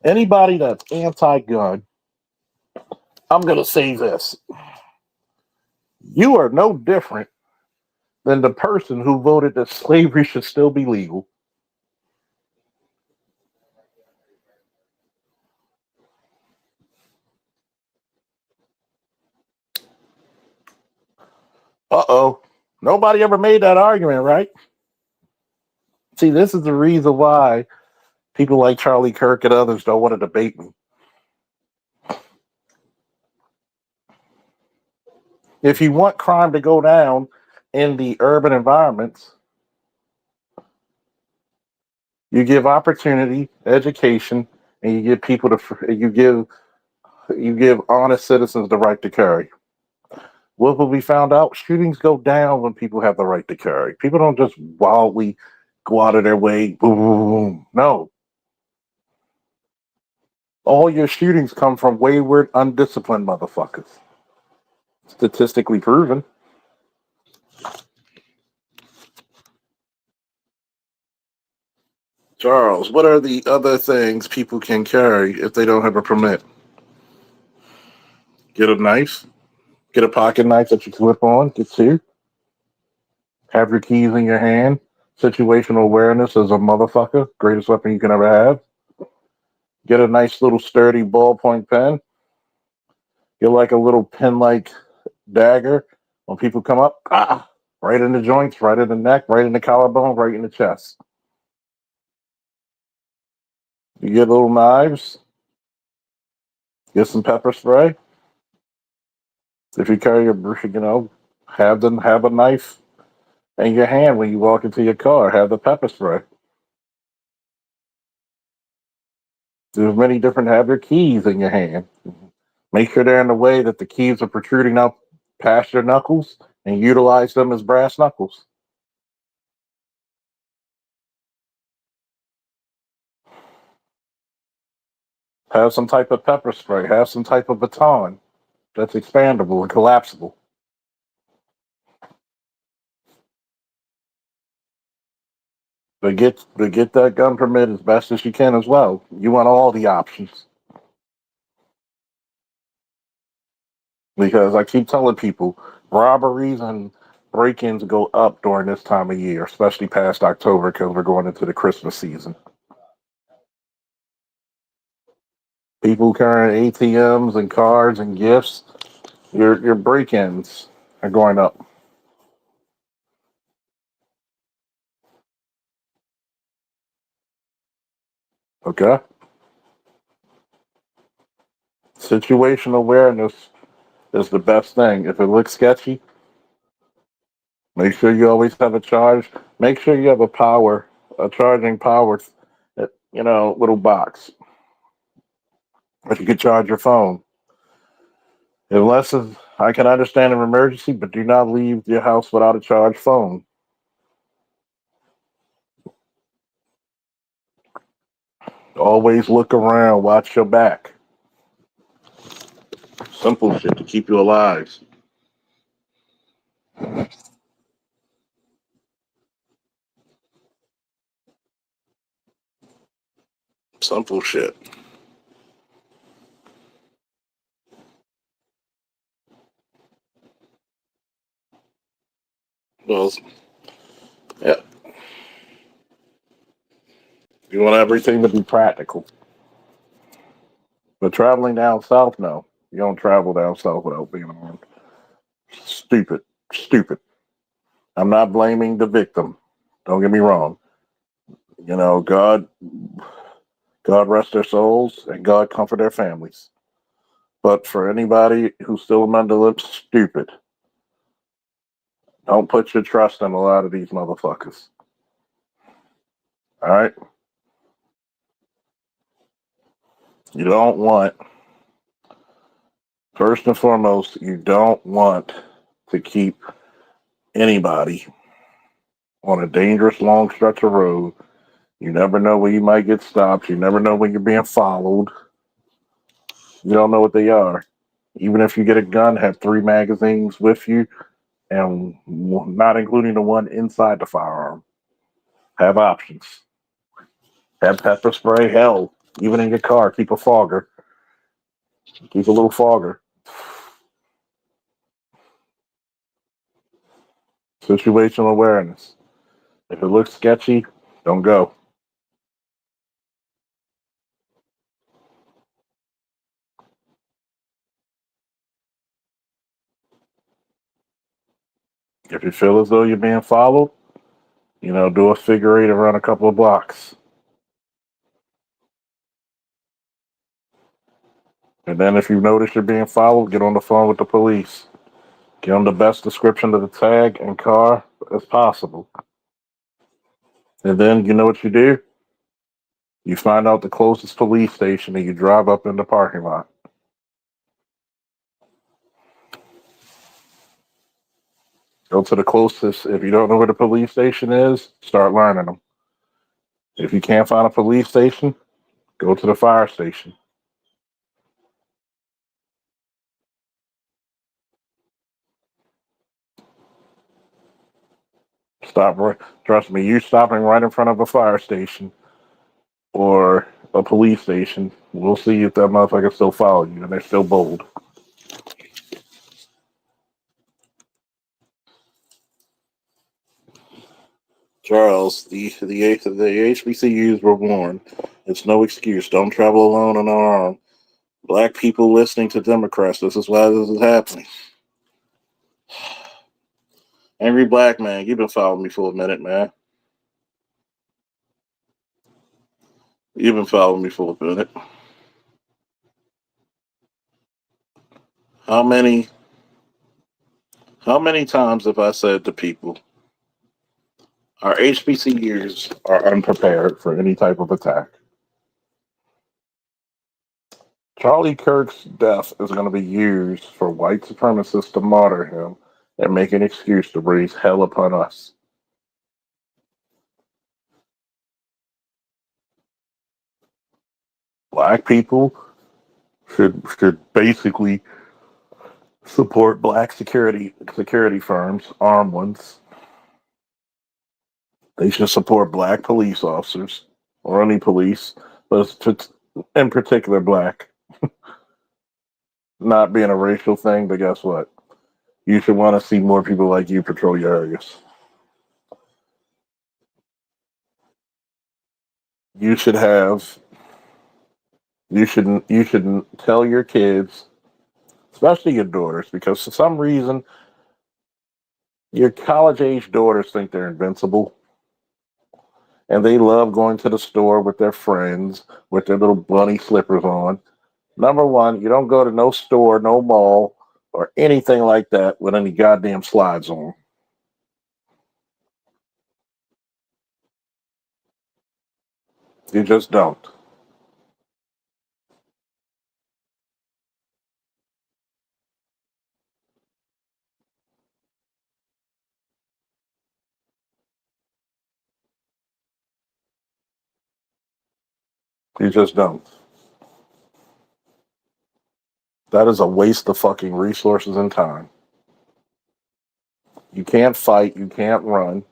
Anybody that's anti-gun I'm going to say this. You are no different than the person who voted that slavery should still be legal. Uh-oh. Nobody ever made that argument, right? See, this is the reason why people like Charlie Kirk and others don't want to debate me. If you want crime to go down in the urban environments, you give opportunity, education, and you give people to you give honest citizens the right to carry. What will be found out? Shootings go down when people have the right to carry. People don't just wildly go out of their way. Boom, boom, boom. No, all your shootings come from wayward, undisciplined motherfuckers. Statistically proven. Charles, what are the other things people can carry if they don't have a permit? Get a knife. Get a pocket knife that you clip on. Get two. Have your keys in your hand. Situational awareness is a motherfucker. Greatest weapon you can ever have. Get a nice little sturdy ballpoint pen. Get like a little pen-like dagger. When people come up, right in the joints, right in the neck, right in the collarbone, right in the chest. You get little knives. Get some pepper spray. If you carry have a knife in your hand when you walk into your car. Have the pepper spray. There's many different. Have your keys in your hand. Make sure they're in the way that the keys are protruding up past your knuckles, and utilize them as brass knuckles. Have some type of pepper spray. Have some type of baton that's expandable and collapsible. But get that gun permit as best as you can as well. You want all the options. Because I keep telling people robberies and break-ins go up during this time of year, especially past October because we're going into the Christmas season. People carrying ATMs and cards and gifts, your break-ins are going up. Okay? Situational awareness is the best thing. If it looks sketchy, make sure you always have a charge. Make sure you have a charging power, little box that you can charge your phone. I can understand an emergency, but do not leave your house without a charged phone. Always look around, watch your back. Simple shit to keep you alive. Simple shit. Well, yeah, you want everything to be practical. But traveling down south, no. You don't travel down south without being armed. Stupid. Stupid. I'm not blaming the victim. Don't get me wrong. God rest their souls and God comfort their families. But for anybody who's still among the lips, stupid. Don't put your trust in a lot of these motherfuckers. All right? You don't want, first and foremost, you don't want to keep anybody on a dangerous long stretch of road. You never know when you might get stopped. You never know when you're being followed. You don't know what they are. Even if you get a gun, have 3 magazines with you, and not including the one inside the firearm. Have options. Have pepper spray. Hell, even in your car, keep a fogger. Keep a little fogger. Situational awareness. If it looks sketchy, don't go. If you feel as though you're being followed, do a figure eight around a couple of blocks. And then if you notice you're being followed, get on the phone with the police. Give them the best description of the tag and car as possible. And then you know what you do? You find out the closest police station and you drive up in the parking lot. Go to the closest. If you don't know where the police station is, start learning them. If you can't find a police station, go to the fire station. Stop. Trust me, you stopping right in front of a fire station or a police station. We'll see if that motherfucker still follow you and they're still bold. Charles, the HBCUs were warned. It's no excuse. Don't travel alone and unarmed. Black people listening to Democrats. This is why this is happening. Angry black man, you've been following me for a minute, man. You've been following me for a minute. How many how many times have I said to people, our HBCUs are unprepared for any type of attack? Charlie Kirk's death is going to be used for white supremacists to martyr him and make an excuse to raise hell upon us. Black people should basically support black security firms, armed ones. They should support black police officers or any police, but in particular black. Not being a racial thing, but guess what? You should want to see more people like you patrol your areas. You should have you should tell your kids, especially your daughters, because for some reason your college age daughters think they're invincible and they love going to the store with their friends with their little bunny slippers on. Number one, you don't go to no store, no mall, or anything like that with any goddamn slides on. You just don't. You just don't. That is a waste of fucking resources and time. You can't fight, you can't run,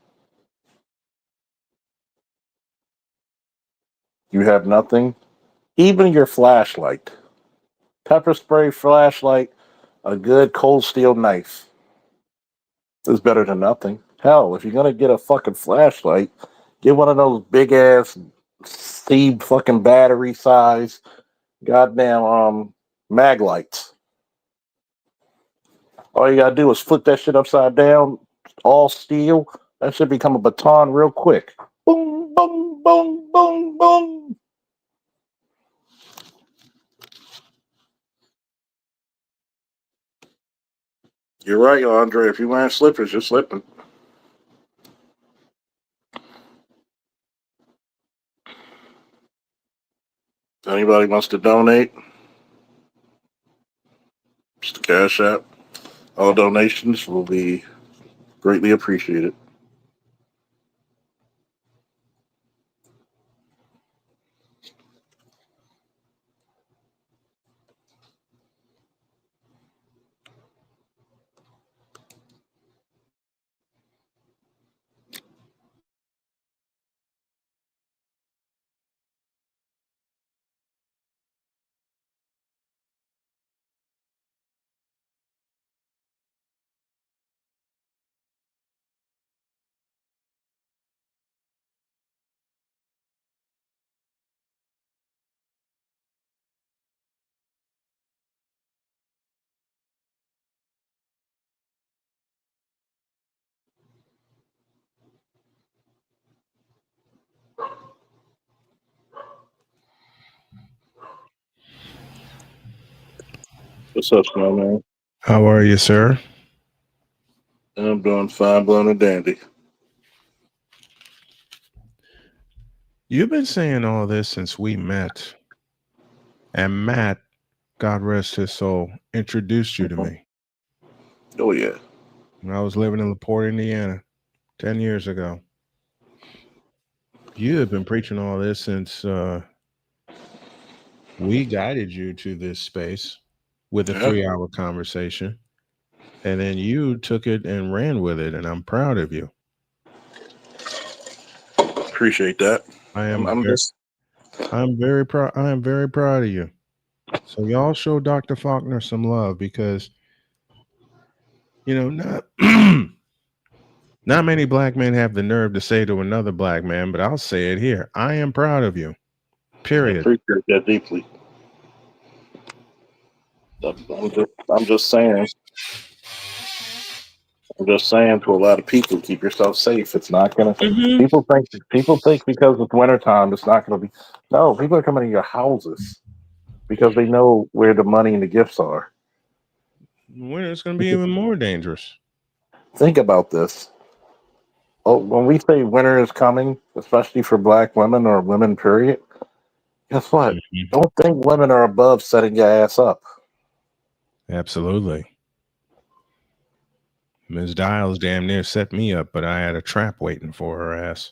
you have nothing. Even your flashlight, pepper spray flashlight, a good cold steel knife is better than nothing. Hell, if you're gonna get a fucking flashlight, get one of those big ass C fucking battery size goddamn mag lights. All you gotta do is flip that shit upside down, all steel. That should become a baton real quick. Boom, boom, boom, boom, boom. You're right, Andre. If you're wearing slippers, you're slipping. If anybody wants to donate, just a cash app. All donations will be greatly appreciated. What's up, my man? How are you, sir? I'm doing fine, blown and dandy. You've been saying all this since we met, and Matt, God rest his soul, introduced you to me Oh yeah. when I was living in LaPorte, Indiana, 10 years ago. You have been preaching all this since we guided you to this space with a Yeah. 3 hour conversation, and then you took it and ran with it, and I'm proud of you. Appreciate that. I I'm, am I'm very, just I'm very proud. I am very proud of you. So y'all show Dr. Faulkner some love because not not many black men have the nerve to say to another black man, but I'll say it here. I am proud of you. I Period. appreciate that deeply. I'm just saying. I'm just saying to a lot of people, keep yourself safe. It's not gonna. Hmm. People think because it's wintertime, it's not gonna be. No, people are coming to your houses because they know where the money and the gifts are. Winter is going to be even more dangerous. Think about this. Oh, when we say winter is coming, especially for black women or women, period, guess what? Mhm. Don't think women are above setting your ass up. Absolutely. Ms. Dials damn near set me up, but I had a trap waiting for her ass.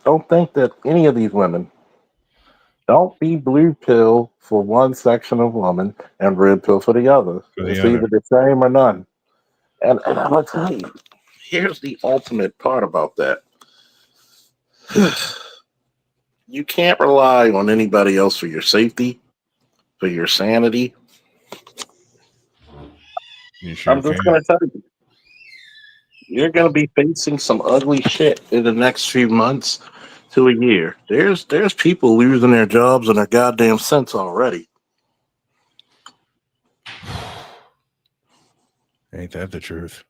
Don't think that any of these women. Don't be blue pill for one section of women and red pill for the other. For the It's other. either the same or none. And I'm gonna tell you, here's the ultimate part about that. You can't rely on anybody else for your safety, for your sanity. You sure I'm just can. gonna tell you, you're gonna be facing some ugly shit in the next few months to a year. There's people losing their jobs and their goddamn sense already. Ain't that the truth?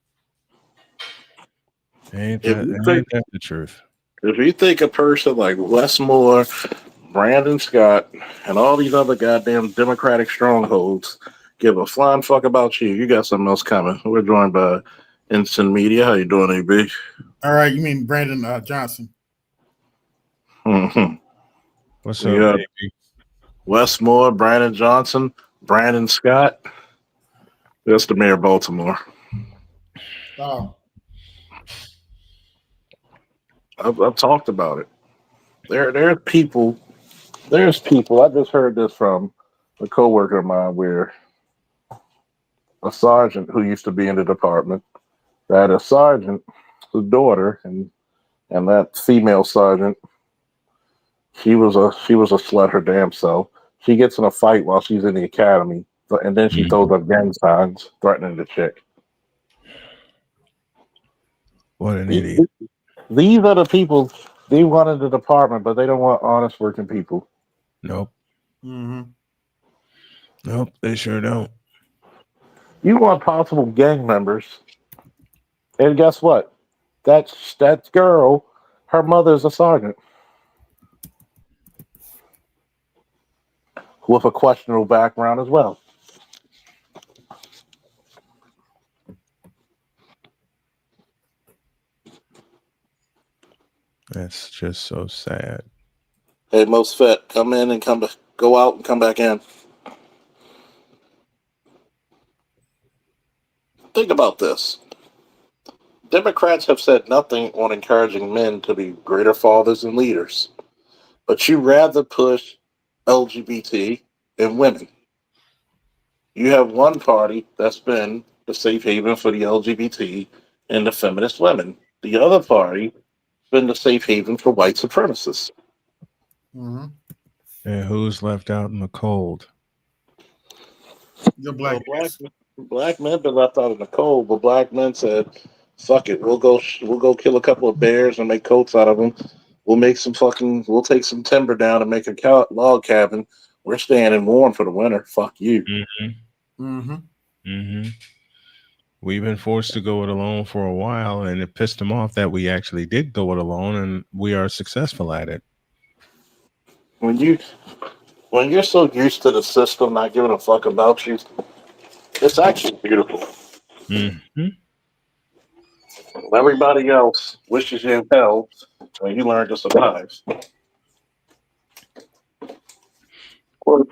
Ain't If that you think ain't that the truth? if you think a person like Westmore, Brandon Scott, and all these other goddamn Democratic strongholds give a flying fuck about you, you got something else coming. We're joined by Instant Media. How you doing, AB? All right, you mean Brandon Johnson? Mm-hmm. What's We up, got baby? Westmore, Brandon Johnson, Brandon Scott. That's the mayor of Baltimore. Oh, I've talked about it. There's people. There's people. I just heard this from a coworker of mine, where a sergeant who used to be in the department, that a sergeant's daughter, and that female sergeant, she was a slut her damn self. She gets in a fight while she's in the academy, and then she throws Mhm. up gang signs threatening the chick. What an These idiot. these are the people they want in the department, but they don't want honest working people. Nope. mm-hmm. Nope. They sure don't. You want possible gang members, and guess what? That girl, her mother's a sergeant with a questionable background as well. That's just so sad. Hey, most fit, come in and go out and come back in. Think about this. Democrats have said nothing on encouraging men to be greater fathers and leaders, but you rather push LGBT and women. You have one party that's been the safe haven for the LGBT and the feminist women. The other party been the safe haven for white supremacists. Mm-hmm. And who's left out in the cold? Your Well, black black ass. black men been left out in the cold, but black men said, "Fuck it, we'll go kill a couple of bears and make coats out of them. We'll take some timber down and make a log cabin. We're staying in warm for the winter. Fuck you." Mm-hmm. Mm-hmm. Mm-hmm. We've been forced to go it alone for a while, and it pissed them off that we actually did go it alone, and we are successful at it. When you when you're so used to the system not giving a fuck about you, It's actually beautiful. Mm-hmm. Everybody else wishes you hell, so you learn to survive. Well,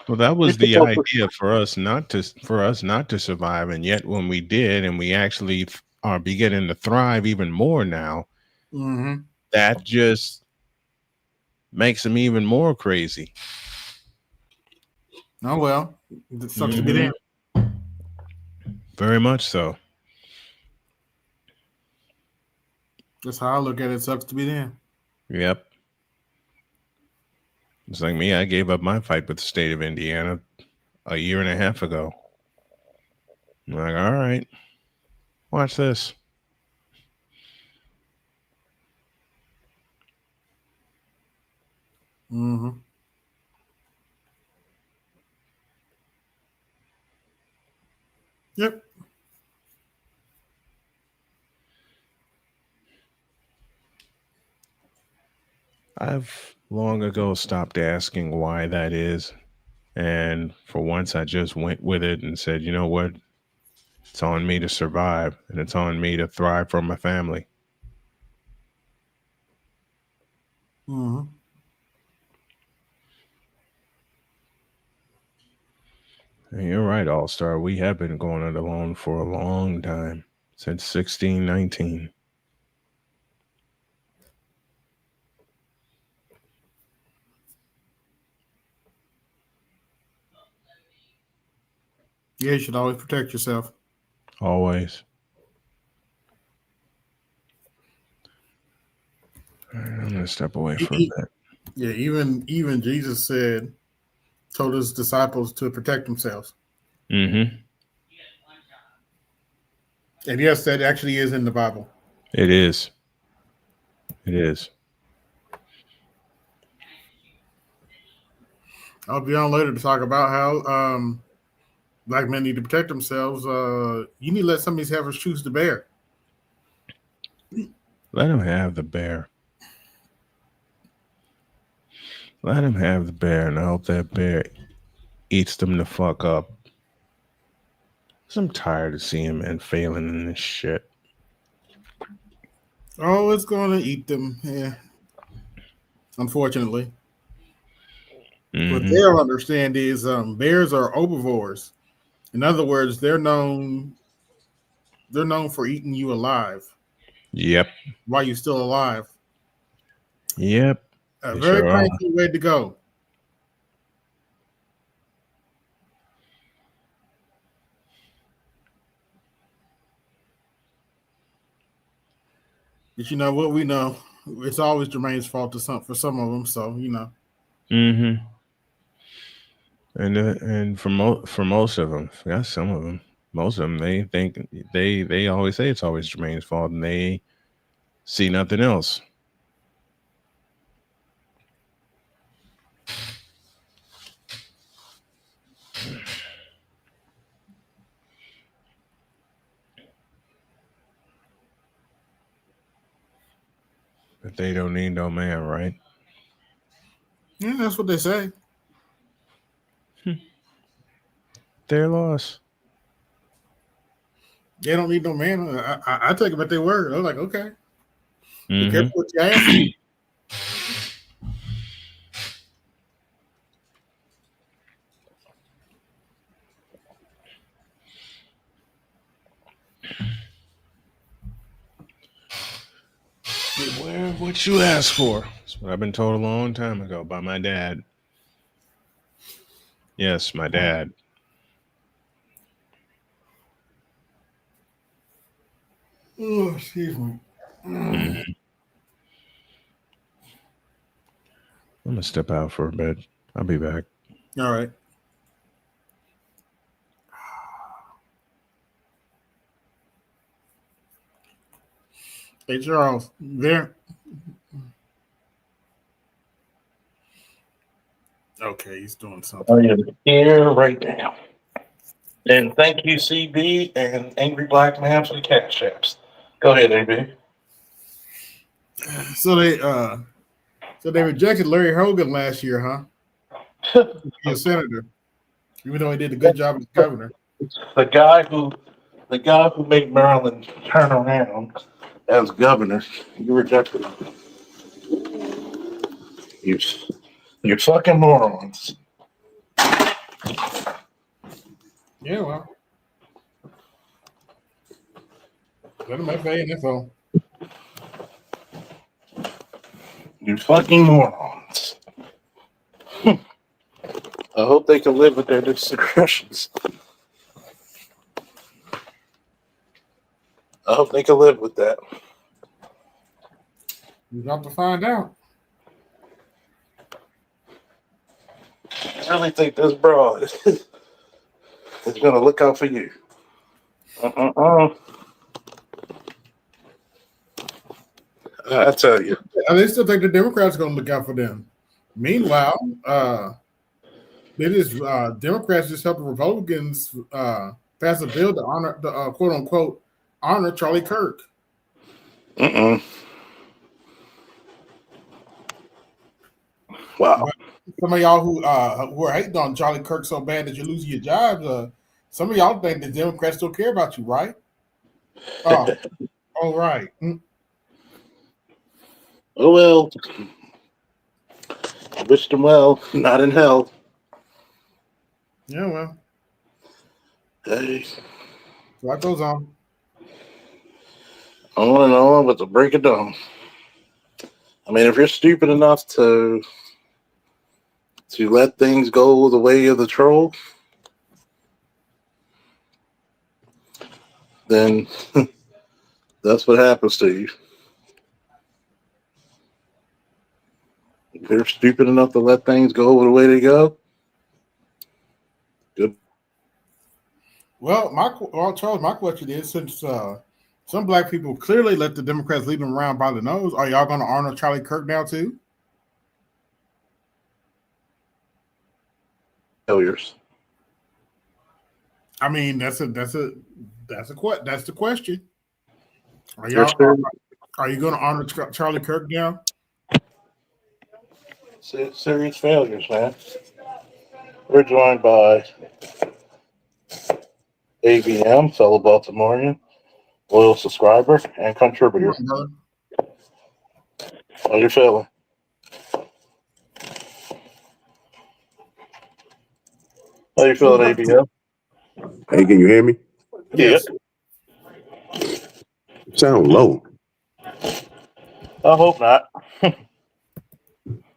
Well, that was you the can go idea for us not to survive, and yet when we did, and we actually are beginning to thrive even more now, Mm-hmm. that just makes them even more crazy. Oh well, it sucks to be Mhm. there. Very much so. That's how I look at it. It sucks to be there. Yep. It's like me. I gave up my fight with the state of Indiana a year and a half ago. I'm like, all right, watch this. Mm-hmm. Yep. I've long ago stopped asking why that is. And for once, I just went with it and said, you know what? It's on me to survive, and it's on me to thrive for my family. Mm-hmm. And you're right, All Star. We have been going it alone for a long time, since 1619. Yeah, you should always protect yourself. Always. All right, I'm going to step away for a bit. Yeah, even Jesus told his disciples to protect themselves. Mm-hmm. And yes, that actually is in the Bible. It is. It is. I'll be on later to talk about how black men need to protect themselves. You need to let some of these heifers choose the bear. Let him have the bear. Let him have the bear, and I hope that bear eats them the fuck up. 'Cause I'm tired of seeing men failing in this shit. Oh, it's going to eat them. Yeah, unfortunately. What Mm-hmm. they'll understand is bears are herbivores. In other words, they're known for eating you alive Yep. while you're still alive. Yep. A They very sure are. painful way to go. But you know what we know, it's always Jermaine's fault for some of them. So you know. Mm-hmm. And for most of them, yeah, some of them, most of them, they think they always say it's always Jermaine's fault, and they see nothing else. But they don't need no man, right? Yeah, that's what they say. Their loss. They don't need no man. I take them at their word. I'm like, okay, be Mm-hmm. careful what you ask for. Beware of what you ask for. That's what I've been told a long time ago by my dad. Yes, my dad. Oh, excuse me. Mhm. I'm gonna step out for a bit. I'll be back. All right. Hey, Charles, there. Okay, he's doing something. I am here right now. And thank you, CB and Angry Black Man for the cash apps. Go ahead, AB. So they rejected Larry Hogan last year, huh? To be a senator, even though he did a good job as governor. The guy who made Maryland turn around as governor, you rejected him. You you fucking morons. Yeah, well, let him have info. You fucking morons. I hope they can live with their discretions. I hope they can live with that. You got to find out. I really think this broad is going to look out for you. I tell you. And they still think the Democrats are going to look out for them. Meanwhile, Democrats just helped the Republicans pass a bill to honor the quote unquote honor Charlie Kirk. Wow. Some of y'all who are hating on Charlie Kirk so bad that you're losing your jobs, some of y'all think the Democrats still care about you, right? Oh, all right. Oh well. I wish them well. Not in hell. Yeah, well. Hey. Life goes on. On and on with the break of dawn. I mean, if you're stupid enough to let things go the way of the troll, then that's what happens to you. If you're stupid enough to let things go the way they go, good. Well, Charles, my question is, since some black people clearly let the Democrats lead them around by the nose, are y'all going to honor Charlie Kirk now too? Failures. I mean, that's the question. Are you going to honor Charlie Kirk now? Serious failures, man. We're joined by ABM, fellow Baltimorean, loyal subscriber, and contributor. How you feeling? How you feeling, ABM? Hey, can you hear me? Yes. You sound low. I hope not.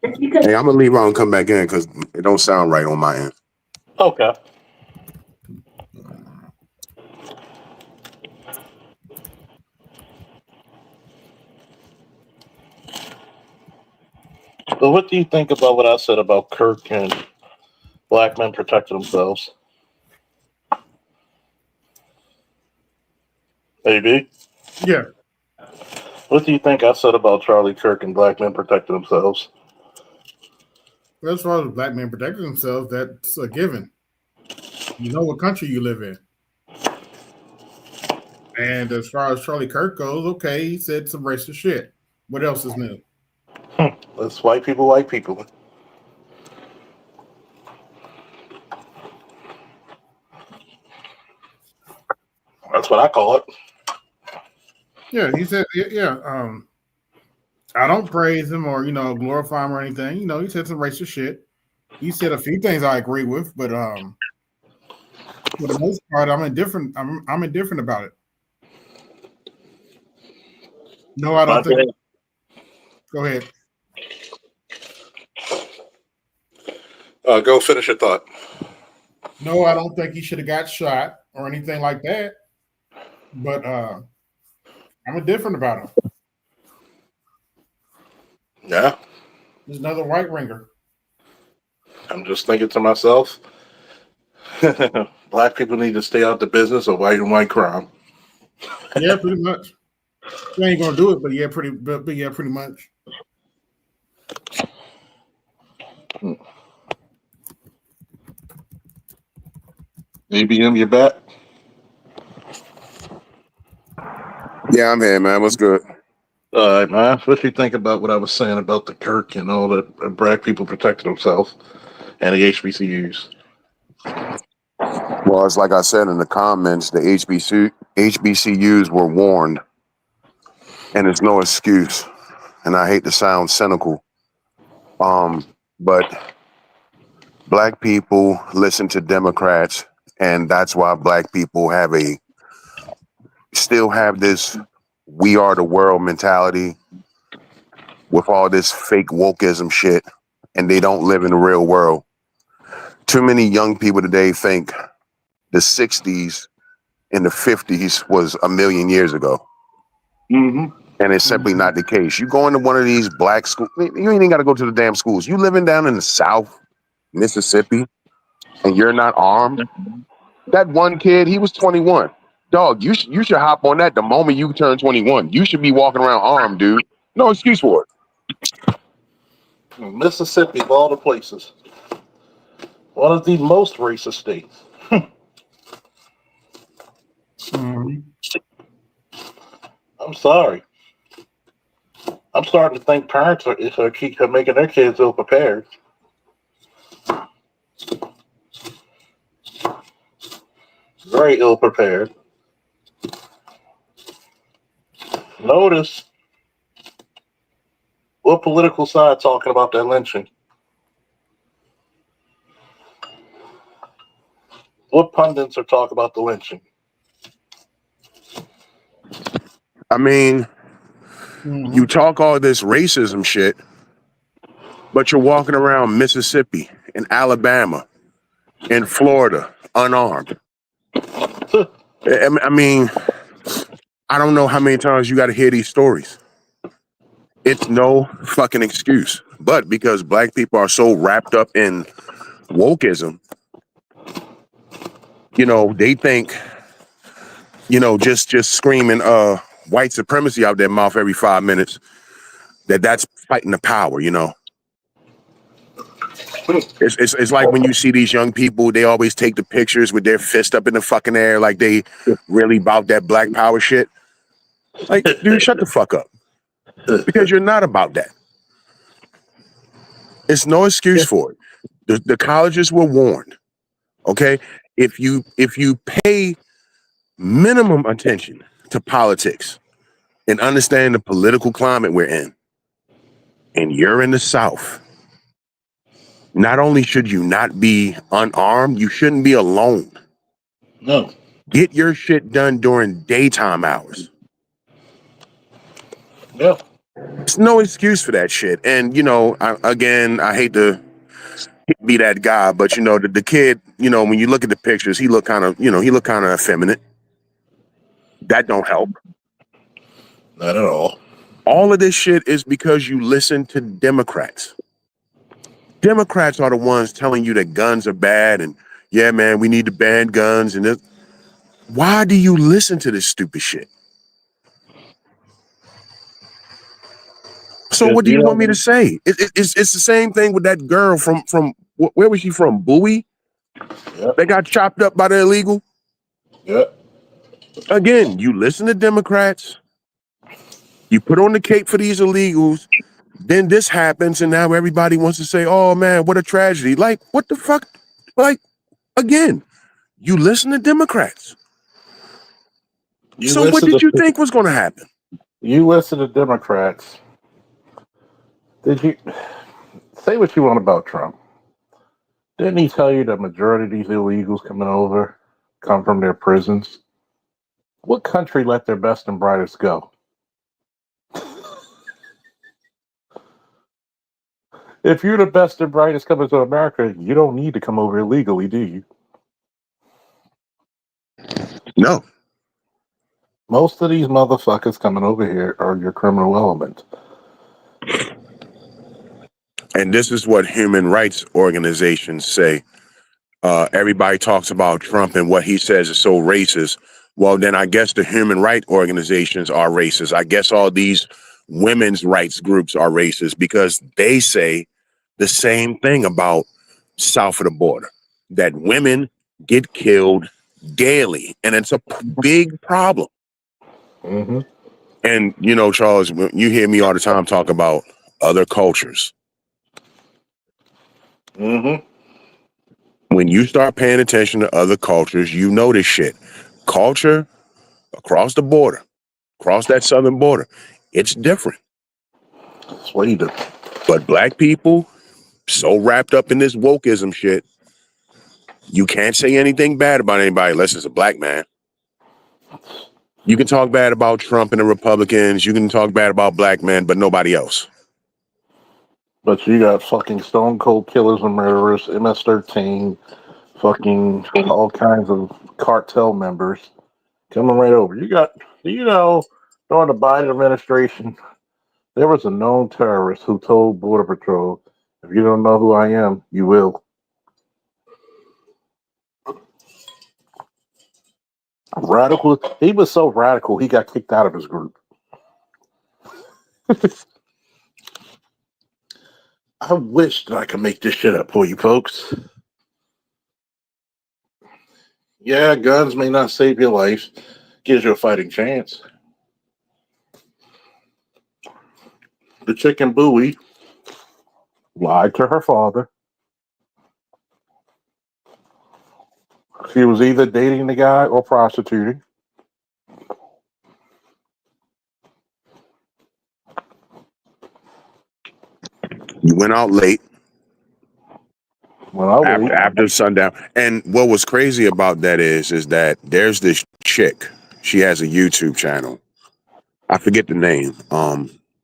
Hey, I'm gonna leave out and come back in because it don't sound right on my end. Okay. So what do you think about what I said about Kirk and black men protecting themselves? AB? Yeah. What do you think I said about Charlie Kirk and black men protecting themselves? Well, as far as black men protecting themselves, that's a given. You know what country you live in. And as far as Charlie Kirk goes, okay, he said some racist shit. What else is new? That's white people, white people. That's what I call it. Yeah, he said, I don't praise him or, glorify him or anything. He said some racist shit. He said a few things I agree with, but for the most part, I'm indifferent. I'm indifferent about it. No, I don't think. Go ahead. Go finish your thought. No, I don't think he should have got shot or anything like that. But I'm indifferent about him. Yeah. There's another white ringer. I'm just thinking to myself, black people need to stay out the business of white and white crime. Yeah, pretty much. They ain't gonna do it, but yeah, pretty much. ABM, you back? Yeah, I'm here, man. What's good? All right, man. What do you think about what I was saying about the Kirk and all that black people protecting themselves and the HBCUs? Well, it's like I said in the comments, the HBCUs were warned, and it's no excuse. And I hate to sound cynical, but black people listen to Democrats, and that's why black people still have this "we are the world" mentality with all this fake wokeism shit, and they don't live in the real world. Too many young people today think the 60s and the 50s was a million years ago. Mm-hmm. And it's simply not the case. You go into one of these black schools, you ain't even got to go to the damn schools. You living down in the South, Mississippi, and you're not armed. That one kid, he was 21. Dog, you should hop on that the moment you turn 21. You should be walking around armed, dude. No excuse for it. Mississippi, of all the places, one of the most racist states. Mhm. I'm sorry. I'm starting to think parents are making their kids ill prepared. Very ill prepared. Notice what political side talking about that lynching? What pundits are talking about the lynching? I mean, Mhm. you talk all this racism shit, but you're walking around Mississippi and Alabama and Florida unarmed. I mean, I don't know how many times you got to hear these stories. It's no fucking excuse. But because black people are so wrapped up in wokeism, they think, just screaming white supremacy out their mouth every 5 minutes, that's fighting the power, It's like when you see these young people, they always take the pictures with their fist up in the fucking air like they really about that black power shit. Like, dude, shut the fuck up. Because you're not about that. It's no excuse for it. The colleges were warned. Okay? If you pay minimum attention to politics and understand the political climate we're in, and you're in the South, not only should you not be unarmed, you shouldn't be alone. No. Get your shit done during daytime hours. Yeah. There's no excuse for that shit. And, I hate to be that guy, but, the kid, when you look at the pictures, he look kind of effeminate. That don't help. Not at all. All of this shit is because you listen to Democrats. Democrats are the ones telling you that guns are bad and, yeah, man, we need to ban guns. And why do you listen to this stupid shit? So what do you want me to say? It's the same thing with that girl from where was she from? Bowie? Yep. They got chopped up by the illegal. Yep. Again, you listen to Democrats, you put on the cape for these illegals, then this happens, and now everybody wants to say, oh man, what a tragedy. Like, what the fuck? Like, again, you listen to Democrats. So what did you think was going to happen? You listen to Democrats. Did you say what you want about Trump? Didn't he tell you the majority of these illegals coming over come from their prisons? What country let their best and brightest go? If you're the best and brightest coming to America, you don't need to come over illegally, do you? No. Most of these motherfuckers coming over here are your criminal element. And this is what human rights organizations say. Everybody talks about Trump and what he says is so racist. Well, then I guess the human rights organizations are racist. I guess all these women's rights groups are racist because they say the same thing about south of the border, that women get killed daily. And it's a big problem. Mm-hmm. And, Charles, you hear me all the time talk about other cultures. Mm-hmm. When you start paying attention to other cultures, you know this shit. Culture across the border, across that southern border, it's different. Sweden. But black people, so wrapped up in this wokeism shit, you can't say anything bad about anybody unless it's a black man. You can talk bad about Trump and the Republicans. You can talk bad about black men, but nobody else. But you got fucking stone cold killers and murderers, MS-13, fucking all kinds of cartel members coming right over. You know, during the Biden administration, there was a known terrorist who told Border Patrol, if you don't know who I am, you will. Radical. He was so radical, he got kicked out of his group. I wish that I could make this shit up for you folks. Yeah, guns may not save your life, gives you a fighting chance. The chicken Bowie lied to her father. She was either dating the guy or prostituting. You went out late When I was after sundown. And what was crazy about that is that there's this chick. She has a YouTube channel. I forget the name.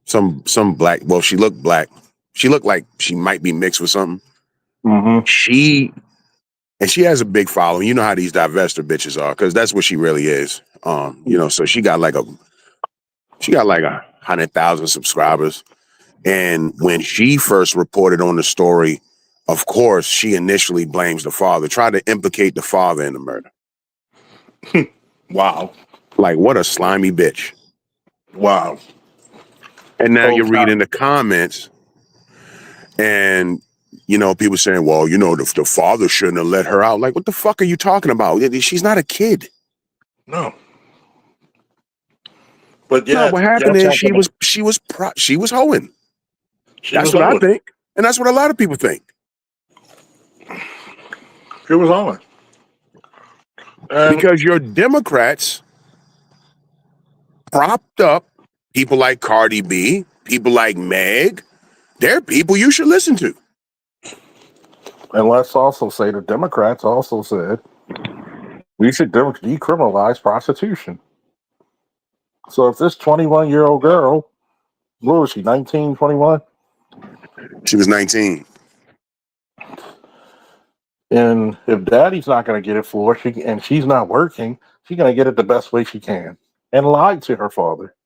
Some black. Well, she looked black. She looked like she might be mixed with something. mm-hmm. She has a big following. You know how these divester bitches are, because that's what she really is. You know, so she got like 100,000 subscribers. And when she first reported on the story, of course, she initially blames the father, tried to implicate the father in the murder. Wow. Like, what a slimy bitch. Wow. And now Whole you're time. reading the comments, and you know, people saying, well, you know, the father shouldn't have let her out. Like, what the fuck are you talking about? She's not a kid. No. But No, yeah, what happened is she was hoeing. That's what I think. And that's what a lot of people think. She was on it. Because your Democrats propped up people like Cardi B, people like Meg. They're people you should listen to. And let's also say the Democrats also said we should decriminalize prostitution. So if this 21-year-old girl, what was she, 19, 21? She was 19. And if daddy's not going to get it for her, and she's not working, she's going to get it the best way she can. And lied to her father.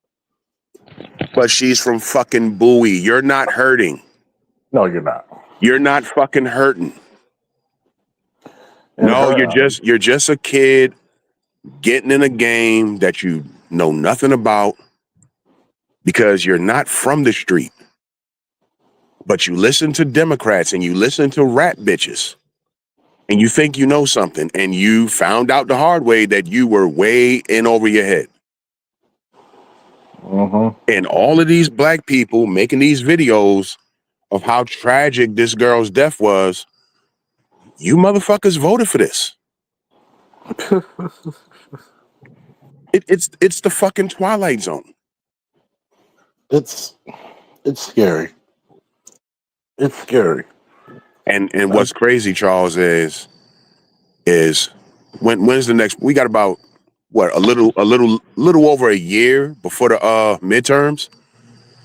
But she's from fucking Bowie. You're not hurting. No, you're not. You're not fucking hurting. And No, you're just a kid getting in a game that you know nothing about because you're not from the street. But you listen to Democrats and you listen to rat bitches and you think you know something, and you found out the hard way that you were way in over your head. Mm-hmm. And all of these black people making these videos of how tragic this girl's death was, you motherfuckers voted for this. It's the fucking Twilight Zone. It's scary. It's scary. And what's crazy, Charles, is when's the next? We got about what, a little over a year before the midterms.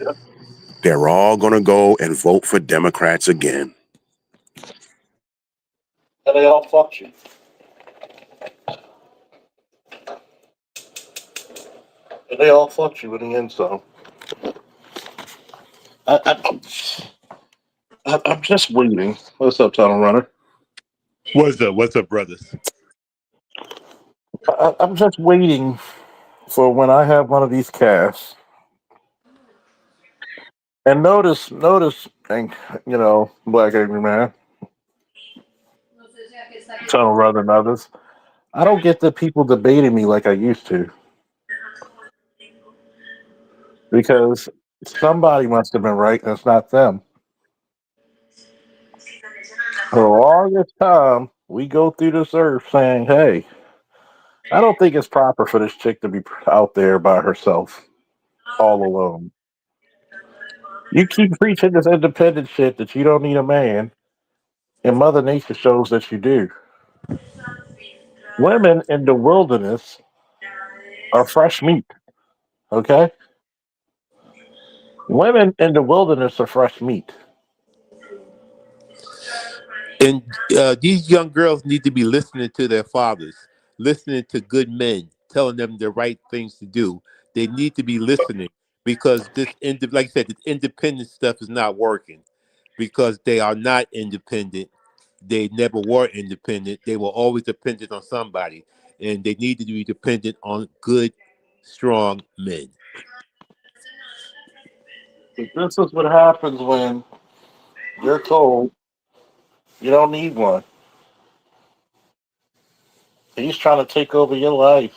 Yep. They're all gonna go and vote for Democrats again. And they all fucked you. And they all fucked you in the end, so. I'm just waiting. What's up, Tunnel Runner? What's up, brothers? I'm just waiting for when I have one of these casts. And notice, and you know, Black Angry Man, Tunnel Runner, and others. I don't get the people debating me like I used to. Because somebody must have been right, and it's not them. For all this time, we go through this earth saying, hey, I don't think it's proper for this chick to be out there by herself, all alone. You keep preaching this independent shit that you don't need a man, and Mother Nature shows that you do. Women in the wilderness are fresh meat, okay? Women in the wilderness are fresh meat. And these young girls need to be listening to their fathers, listening to good men, telling them the right things to do. They need to be listening because like I said, this independent stuff is not working because they are not independent. They never were independent. They were always dependent on somebody, and they need to be dependent on good, strong men. But this is what happens when you're told you don't need one. He's trying to take over your life.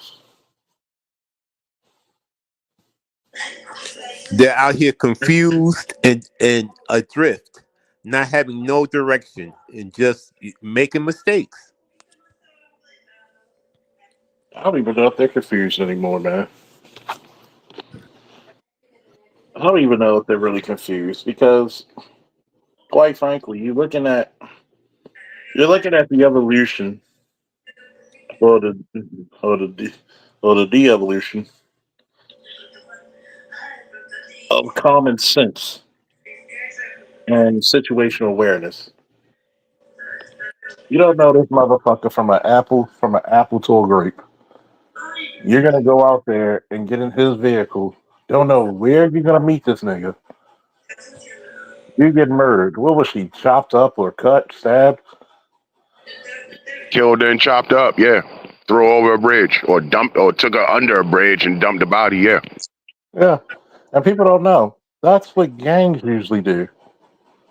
They're out here confused and adrift, not having no direction and just making mistakes. I don't even know if they're confused anymore, man. I don't even know if they're really confused because, quite frankly, you're looking at the evolution or the de-evolution of common sense and situational awareness. You don't know this motherfucker from an apple to a grape. You're gonna go out there and get in his vehicle. Don't know where you're gonna meet this nigga. You get murdered. What was she? Chopped up or cut, stabbed? Killed her and chopped up, yeah. Throw her over a bridge or dumped or took her under a bridge and dumped the body, yeah. Yeah. And people don't know. That's what gangs usually do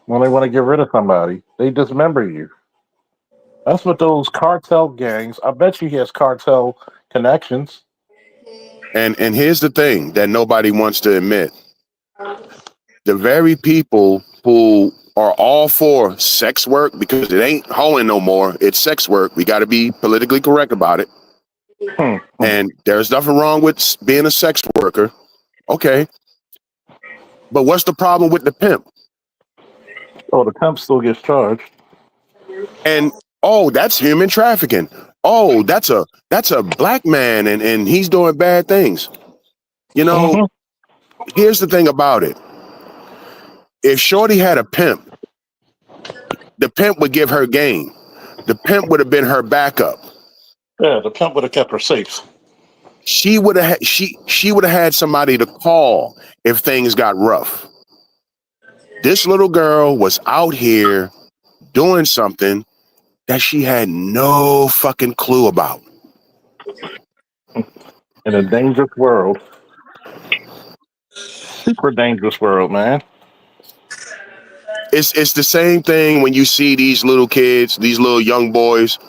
when they want to get rid of somebody. They dismember you. That's what those cartel gangs. I bet you he has cartel connections. And here's the thing that nobody wants to admit. The very people who are all for sex work, because it ain't hoeing no more, it's sex work. We got to be politically correct about it. Hmm. And there's nothing wrong with being a sex worker. Okay. But what's the problem with the pimp? Oh, the pimp still gets charged. And that's human trafficking. That's a black man and he's doing bad things. You know, Hmm. here's the thing about it. If Shorty had a pimp, the pimp would give her game. The pimp would have been her backup. Yeah, the pimp would have kept her safe. She would have she would have had somebody to call if things got rough. This little girl was out here doing something that she had no fucking clue about. In a dangerous world. Super dangerous world, man. It's the same thing when you see these little kids, these little young boys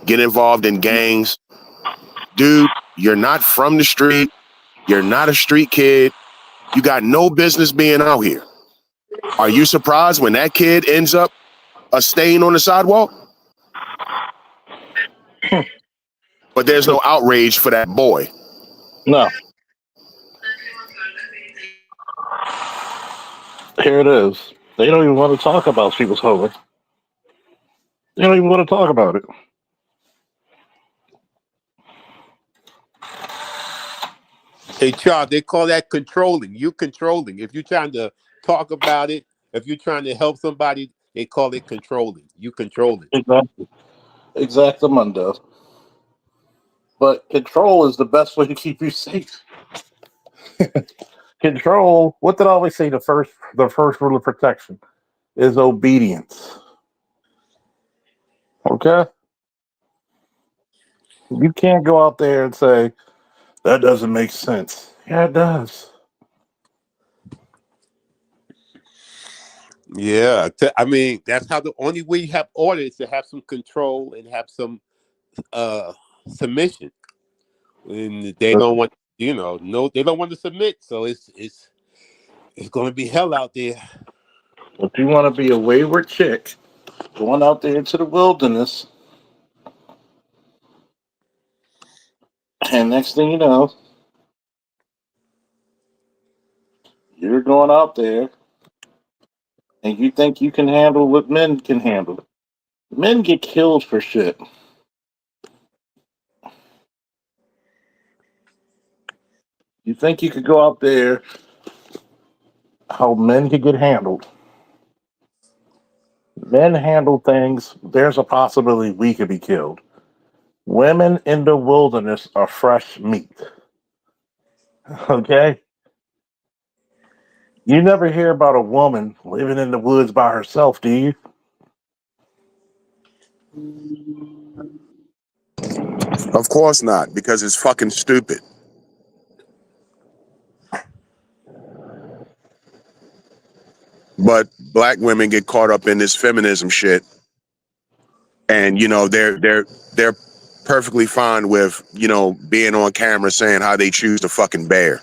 get involved in gangs. Dude, you're not from the street. You're not a street kid. You got no business being out here. Are you surprised when that kid ends up a stain on the sidewalk? But there's no outrage for that boy. No. Here it is. They don't even want to talk about people's holy. They don't even want to talk about it. Hey, Charles, they call that controlling. You controlling. If you're trying to talk about it, if you're trying to help somebody, they call it controlling. You controlling. Exactly. Exactamundo. But control is the best way to keep you safe. Control. What did I always say? The first rule of protection is obedience. Okay. You can't go out there and say that doesn't make sense. Yeah, it does. Yeah, I mean that's how the only way you have order is to have some control and have some submission. And they don't want, no, they don't want to submit. So it's going to be hell out there. If you want to be a wayward chick going out there into the wilderness, And next thing you know, you're going out there and you think you can handle what men can handle. Men get killed for shit. You think you could go out there how men could get handled. Men handle things, there's a possibility we could be killed. Women in the wilderness are fresh meat. Okay? You never hear about a woman living in the woods by herself, do you? Of course not, because it's fucking stupid. But black women get caught up in this feminism shit, and you know they're perfectly fine with, you know, being on camera saying how they choose to fucking bear.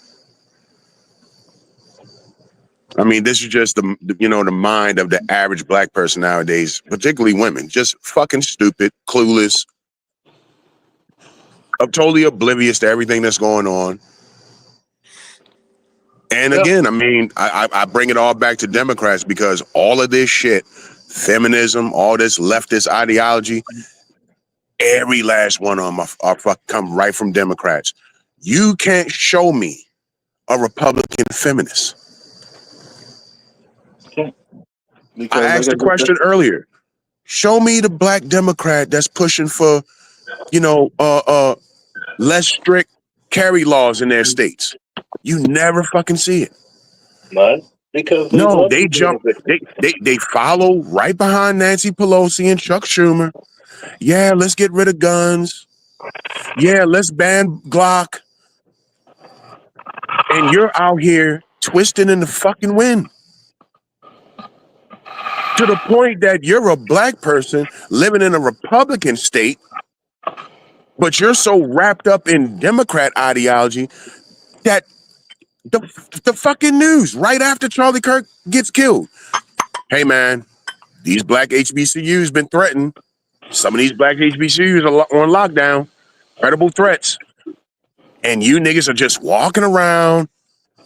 I mean, this is just the mind of the average black person nowadays, particularly women, just fucking stupid, clueless, totally oblivious to everything that's going on. And again, I mean, I bring it all back to Democrats, because all of this shit, feminism, all this leftist ideology, every last one of them are come right from Democrats. You can't show me a Republican feminist. I asked the question earlier. Show me the black Democrat that's pushing for, you know, less strict carry laws in their states. You never fucking see it. None. Because they jump, they follow right behind Nancy Pelosi and Chuck Schumer. Yeah, let's get rid of guns. Yeah, let's ban Glock. And you're out here twisting in the fucking wind. To the point that you're a black person living in a Republican state, but you're so wrapped up in Democrat ideology that the fucking news right after Charlie Kirk gets killed. Hey man, these black HBCUs been threatened. Some of these black HBCUs are on lockdown. Credible threats. And you niggas are just walking around,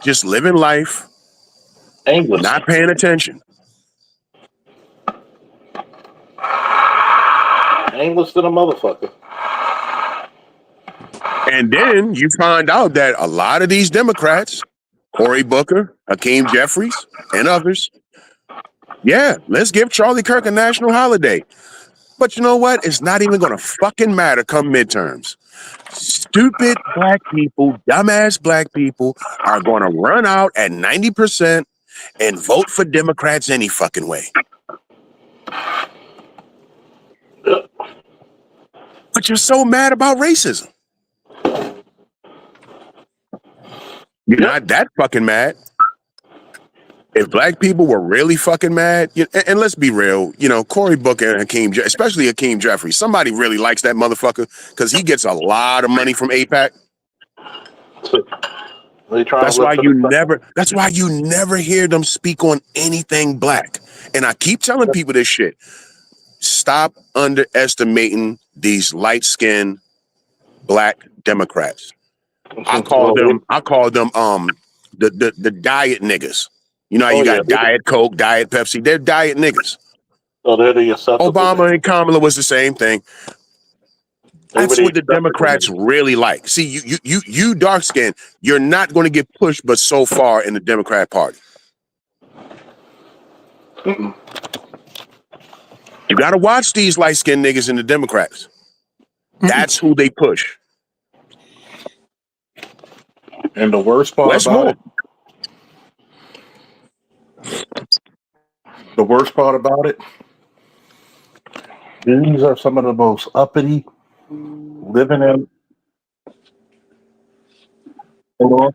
just living life, Aimless. not paying attention. Aimless to the motherfucker. And then you find out that a lot of these Democrats, Cory Booker, Hakeem Jeffries, and others, yeah, let's give Charlie Kirk a national holiday. But you know what? It's not even gonna fucking matter come midterms. Stupid black people, dumbass black people are gonna run out at 90% and vote for Democrats any fucking way. But you're so mad about racism. You're not that fucking mad. If black people were really fucking mad, and let's be real, you know, Cory Booker and Hakeem, especially Hakeem Jeffries, somebody really likes that motherfucker because he gets a lot of money from AIPAC. That's why you never hear them speak on anything black. And I keep telling people this shit. Stop underestimating these light-skinned black Democrats. I call them the diet niggas. You know how you got Diet Coke, Diet Pepsi. They're diet niggas. Oh, they're the Obama and Kamala was the same thing. That's what the Democrats really like. See, you dark skinned, you're not going to get pushed but so far in the Democrat Party. Mm-mm. You got to watch these light skinned niggas in the Democrats. That's who they push. And the worst part about it, these are some of the most uppity living in. Hold on.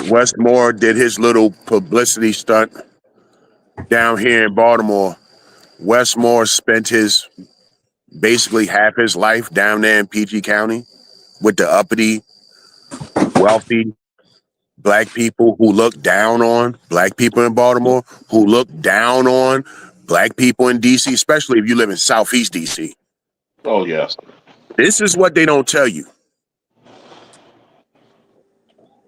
Westmore did his little publicity stunt down here in Baltimore. Westmore spent basically half his life down there in PG County with the uppity, wealthy, black people who look down on black people in Baltimore, who look down on black people in DC, especially if you live in Southeast DC. Oh yes. This is what they don't tell you.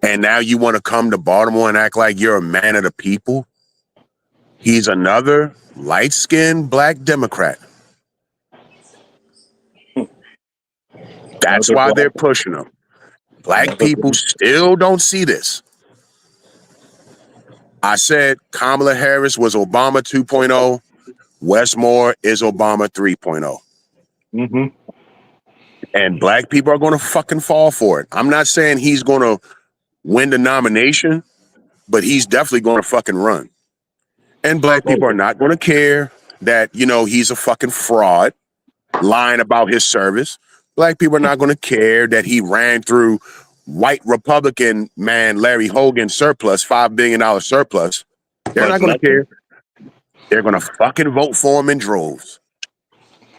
And now you want to come to Baltimore and act like you're a man of the people? He's another light-skinned black Democrat. That's Another why black- they're pushing him. Black another people black- still don't see this. I said Kamala Harris was Obama 2.0. Westmore is Obama 3.0. Mhm. And black people are going to fucking fall for it. I'm not saying he's going to win the nomination, but he's definitely going to fucking run. And black people are not going to care that, you know, he's a fucking fraud, lying about his service. Black people are not going to care that he ran through white Republican man Larry Hogan's surplus, $5 billion surplus. They're not going to care. They're going to fucking vote for him in droves.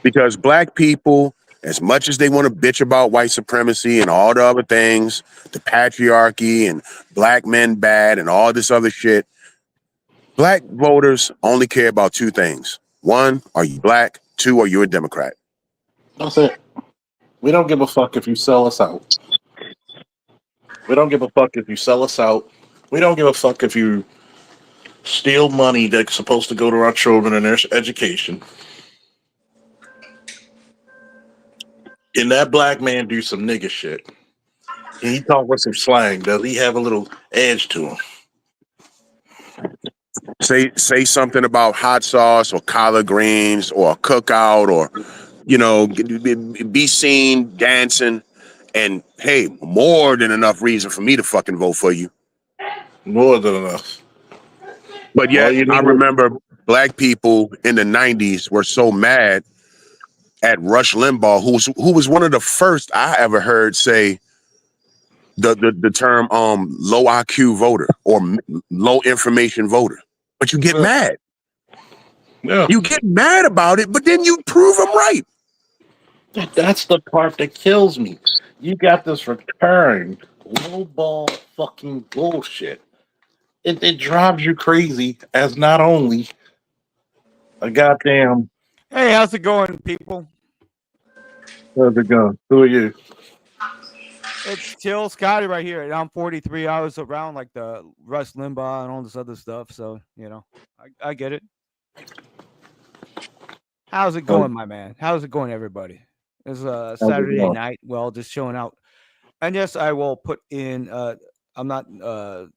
Because black people, as much as they want to bitch about white supremacy and all the other things, the patriarchy and black men bad and all this other shit, black voters only care about two things. One, are you black? Two, are you a Democrat? That's it. We don't give a fuck if you sell us out. We don't give a fuck if you sell us out. We don't give a fuck if you steal money that's supposed to go to our children and their education. Can that black man do some nigga shit? Can he talk with some slang? Does he have a little edge to him? Say something about hot sauce or collard greens or a cookout or, you know, be seen dancing. And hey, more than enough reason for me to fucking vote for you. More than enough. But All yet, you I need- remember black people in the 90s were so mad at Rush Limbaugh, who was one of the first I ever heard say the term low IQ voter or low information voter. But you get mad. Yeah. You get mad about it, but then you prove them right. That's the part that kills me. You got this recurring low ball fucking bullshit. It drives you crazy as not only a goddamn. Hey, how's it going, people? How's it going? Who are you? It's Chill Scotty right here, and I'm 43 hours around like the Rush Limbaugh and all this other stuff. So, you know, I get it. How's it going, my man? How's it going, everybody? It's a Saturday going? night. Well, just chilling out. And yes, I will put in, I'm not a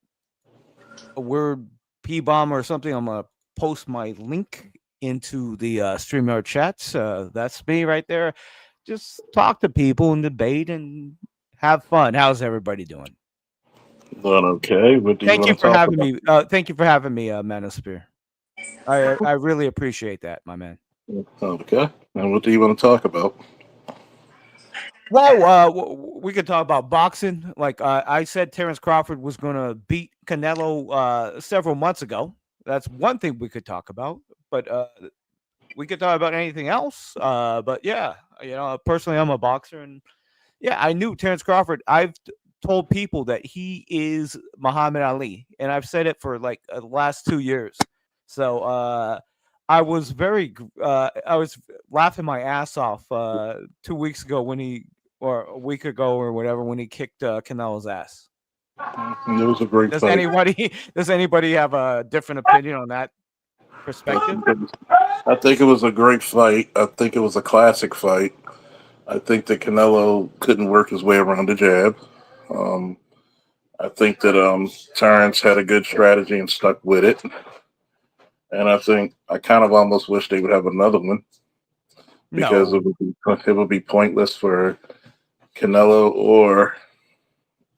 word P-bomb or something. I'm going to post my link into the StreamYard chats. That's me right there. Just talk to people and debate and have fun. How's everybody doing? Doing okay. What do Thank you wanna for talk having about? me. Thank you for having me, Manosphere. I really appreciate that, my man. Okay. And what do you want to talk about? Well, we could talk about boxing. Like I said, Terrence Crawford was going to beat Canelo several months ago. That's one thing we could talk about. But we could talk about anything else. But yeah, you know, personally, I'm a boxer, and yeah, I knew Terrence Crawford. I've told people that he is Muhammad Ali, and I've said it for like the last 2 years. So I was I was laughing my ass off 2 weeks ago or a week ago or whatever when he kicked Canelo's ass. It was a great Does fight. anybody have a different opinion on that perspective? I think it was a great fight. I think it was a classic fight. I think that Canelo couldn't work his way around the jab. I think that Terrence had a good strategy and stuck with it. And I kind of almost wish they would have another one because No. it would be pointless for Canelo or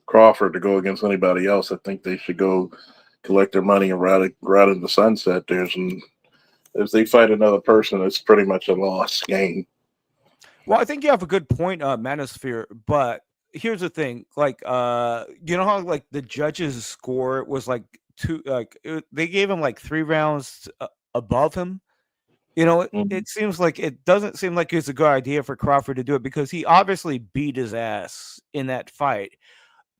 Crawford to go against anybody else. I think they should go collect their money and ride in the sunset. And if they fight another person, it's pretty much a lost game. Well, I think you have a good point, Manosphere, but here's the thing. Like, you know how like the judges' score was like they gave him like 3 rounds above him. You know, it seems like it doesn't seem like it's a good idea for Crawford to do it because he obviously beat his ass in that fight.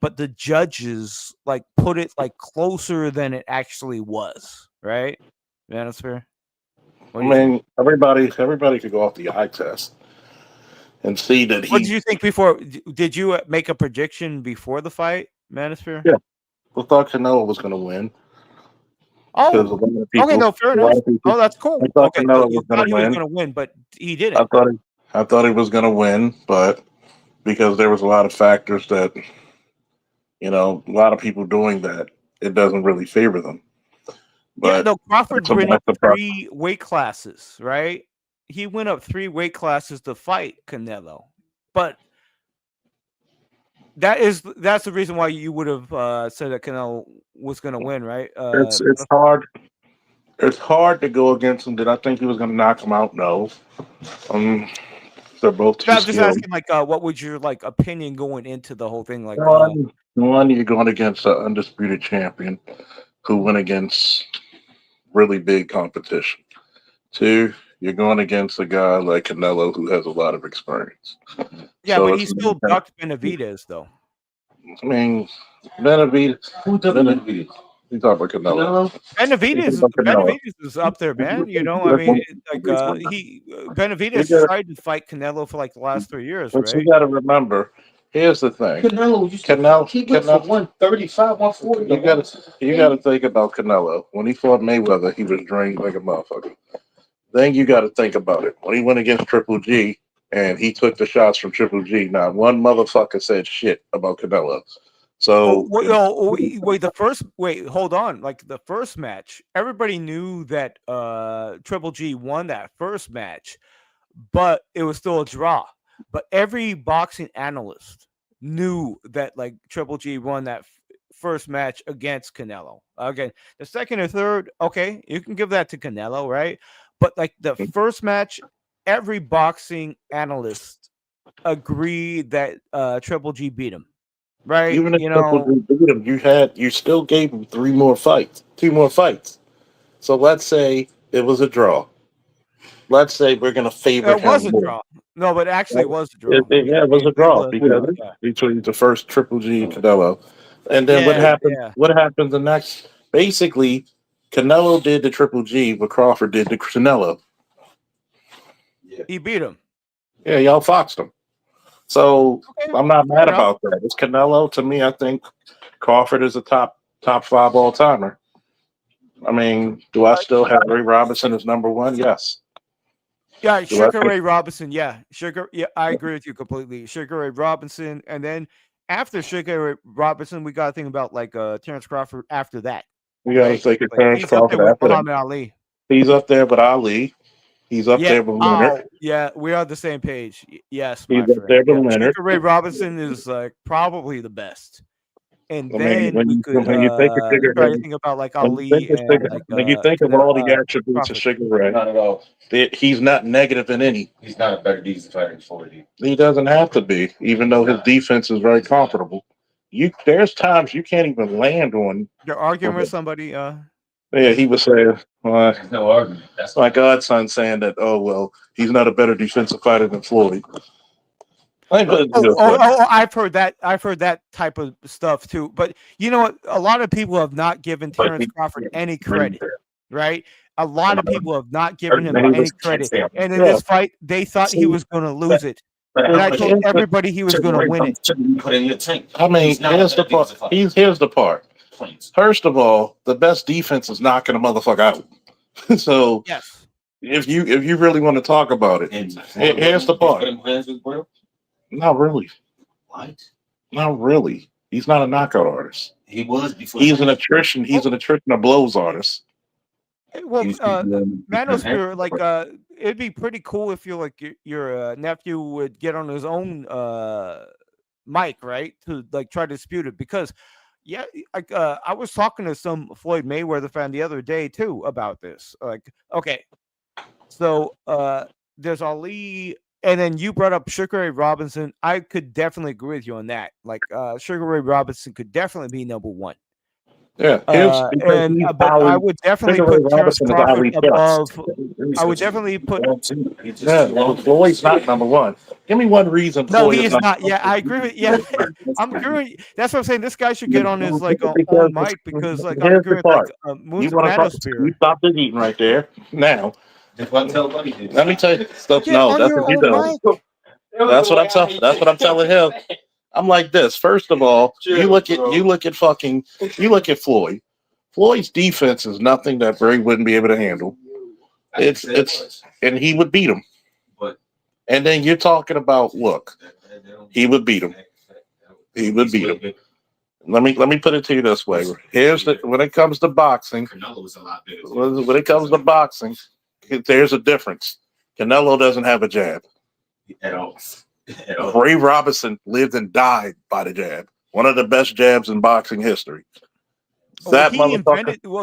but the judges like put it like closer than it actually was, right? Manosphere. What I do you think? mean, everybody could go off the eye test and see that What did he you think before? Did you make a prediction before the fight, Manosphere? Yeah. thought Canelo was going to win because a Oh, lot of okay, people, no, fair a lot enough. of people, Oh, that's I cool. thought Okay, so Canelo you was going thought to he was win. going to win, but he I didn't. thought he was going to win, but because there was a lot of factors that a lot of people doing that, it doesn't really favor them. Yeah, But no, Crawford that's went up the problem. 3 weight classes, right? He went up 3 weight classes to fight Canelo, but that's the reason why you would have said that Canelo was going to win, right? It's hard. It's hard to go against him. Did I think he was going to knock him out? No. They're both too I'm just skilled. asking, like, what would your like opinion going into the whole thing? Like, One, you're going against an undisputed champion who went against really big competition. Two, you're going against a guy like Canelo who has a lot of experience. yeah, So but it's he still ducked Benavidez, though. I mean, Benavidez. Who does Benavidez? You talk about Canelo. Benavidez is up there, man. You know, I mean, Benavidez tried to fight Canelo for like the last 3 years, But you right? got to remember. Here's the thing. Canelo he went from 135, 140. You got to think about Canelo. When he fought Mayweather, he was drained like a motherfucker. Then you got to think about it. When he went against Triple G and he took the shots from Triple G, not one motherfucker said shit about Canelo. So Hold on. Like the first match, everybody knew that Triple G won that first match, but it was still a draw. But every boxing analyst knew that like Triple G won that first match against Canelo. Again, the second or third, okay, you can give that to Canelo, right? But like the first match, every boxing analyst agreed that Triple G beat him. Right, even if Triple G beat him, you still gave him 2 more fights. So let's say it was a draw. Let's say we're going to favor it was him a more. draw. No, but actually, it was a draw. It was a draw because between the first Triple G and Canelo, and then what happened? Yeah. What happened the next? Basically, Canelo did the Triple G, but Crawford did the Canelo. He beat him. Yeah, y'all foxed him. So I'm not mad about that. It's Canelo. To me, I think Crawford is a top 5 all timer. I mean, do I still have Ray Robinson as number 1? Yes. Yeah, Sugar Ray Robinson. Yeah, I agree with you completely. Sugar Ray Robinson, and then after Sugar Ray Robinson, we got to think about like Terrence Crawford. After that, we got to think of Terrence Crawford after Muhammad Ali. He's up there with Ali. He's up there with Leonard. Yeah, we are on the same page. Yes, he's up there with Leonard. Sugar Ray Robinson is like probably the best. And then when you think of Sugar try Ray, to think about like Ali when you think of all the attributes of Sugar Ray, not at all. He's not negative in any. He's not a better defense fighter than 40. He doesn't have to be, even though his defense is very comfortable. There's times you can't even land on. You're arguing with somebody. Yeah, he was saying, there's no argument. That's my godson saying that, he's not a better defensive fighter than Floyd. I've heard that. I've heard that type of stuff too. But you know what? A lot of people have not given Terrence Crawford any credit, right? A lot of people have not given him any credit. And in this fight, they thought he was going to lose it. And I told everybody he was going to win it. I mean, here's the part. First of all, the best defense is knocking a motherfucker out. So yes, if you really want to talk about it, here's the part. Not really. What? Not really. He's not a knockout artist. He was before. He's an attrition. He's an attrition of blows artist. Well, Manosphere, like, it'd be pretty cool if you like your nephew would get on his own mic, right, to like try to dispute it because. Yeah, like I was talking to some Floyd Mayweather fan the other day too about this. Like, okay, so there's Ali, and then you brought up Sugar Ray Robinson. I could definitely agree with you on that. Like, Sugar Ray Robinson could definitely be number 1. Yeah, But I would definitely put Terrence Crawford above. I would definitely put. Yeah, well, Floyd's not number one. Give me one reason. No, Floyd he is not. Yeah, I agree with. Yeah, I'm agreeing. That's what I'm saying. This guy should get on his like own mic because like I'm Here's the agreeing with like part. Moon's You want to Manosphere. you stop the eating right there now. Let me tell you stuff. Get No, on that's your what you own do. mic. That's what I'm telling. That's what I'm telling him. I'm like this. First of all, you look at Floyd. Floyd's defense is nothing that Bray wouldn't be able to handle. And he would beat him. And then you're talking about he would beat him. He would beat him. Let me put it to you this way. When it comes to boxing, there's a difference. Canelo doesn't have a jab at all. Ray Robinson lived and died by the jab. One of the best jabs in boxing history.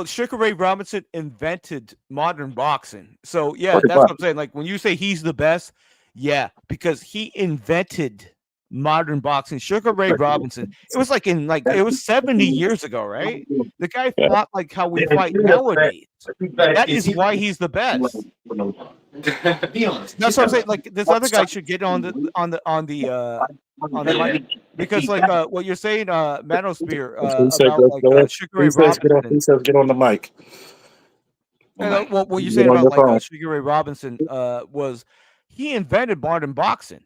Sugar Ray Robinson invented modern boxing. So yeah, that's what I'm saying. Like when you say he's the best, yeah, because he invented modern boxing. Sugar Ray Robinson. It was it was 70 years ago, right? The guy fought like how we fight nowadays. That is why he's the best. That's what I'm saying. Like this other guy should get on the mic because like what you're saying, Manosphere about like Sugar Ray Robinson. He says get on the mic. What you're saying about like Sugar Ray Robinson was he invented modern boxing.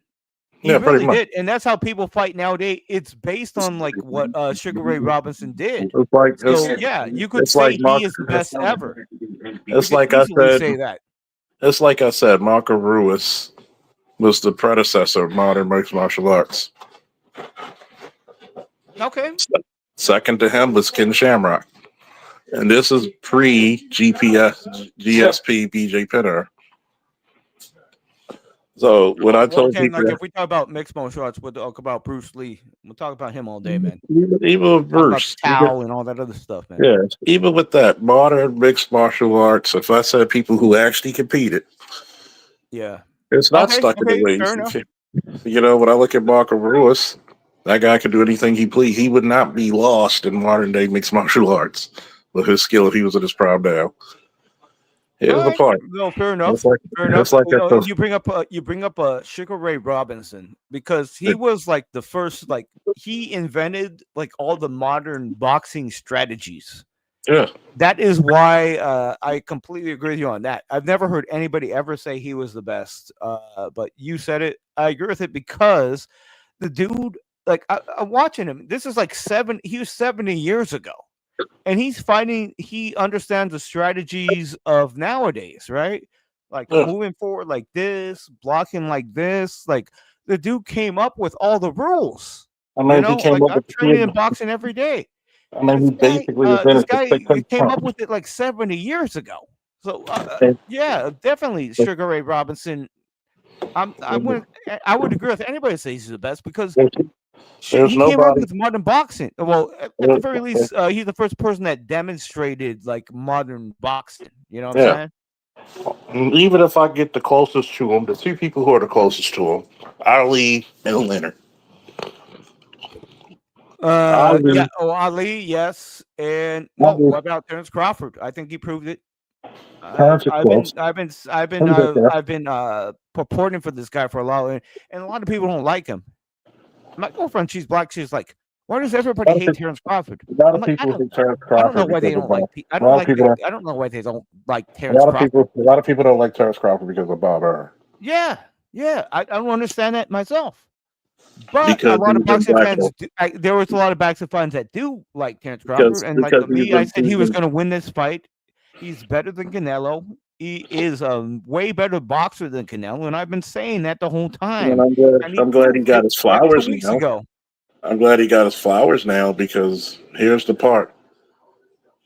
He really did, and that's how people fight nowadays. It's based on like what Sugar Ray Robinson did. You could say he is the best ever. It's like I said. Say that. It's like I said. Marco Ruiz was the predecessor of modern mixed martial arts. Okay. Second to him was Ken Shamrock, and this is pre-GSP BJ Penner. So when I told people, if we talk about mixed martial arts, we'll talk about Bruce Lee. We'll talk about him all day, man. Even with Bruce, Tao and all that other stuff, man. Yeah, even with that modern mixed martial arts, if I said people who actually competed, yeah, it's not stuck in the ways. You know, when I look at Marco Ruiz, that guy could do anything he pleased. He would not be lost in modern day mixed martial arts with his skill if he was at his prime now. Here's the part. No, fair enough. You bring up Sugar Ray Robinson because he was like the first, he invented like all the modern boxing strategies. Yeah, that is why I completely agree with you on that. I've never heard anybody ever say he was the best, but you said it. I agree with it because the dude, like I'm watching him. This is like he was 70 years ago. And he's fighting, he understands the strategies of nowadays, right? Like moving forward like this, blocking like this. Like the dude came up with all the rules. I mean, he came up I'm training in boxing every day. I mean, he basically this guy came up with it like 70 years ago. So yeah, definitely Sugar Ray Robinson. I would agree with anybody that says he's the best because he came up with modern boxing. Well, at the very least, he's the first person that demonstrated like modern boxing. You know what I'm saying? Even if I get the closest to him, the two people who are the closest to him, Ali and Leonard. Ali, yes, and what about Terrence Crawford? I think he proved it. I've been purporting for this guy for a while, and a lot of people don't like him. My girlfriend, she's black. She's like, why does everybody hate Terrence Crawford? I don't know why they don't like. I don't know why they don't like Terrence Crawford. A lot of people don't like Terrence Crawford because of Bob Arum. Yeah. I don't understand that myself. But a lot of boxing fans, there was a lot of boxing fans that do like Terrence Crawford, and like me, I said he was going to win this fight. He's better than Canelo. He is a way better boxer than Canelo, and I've been saying that the whole time. And I'm glad he got his flowers now. I'm glad he got his flowers now because here's the part.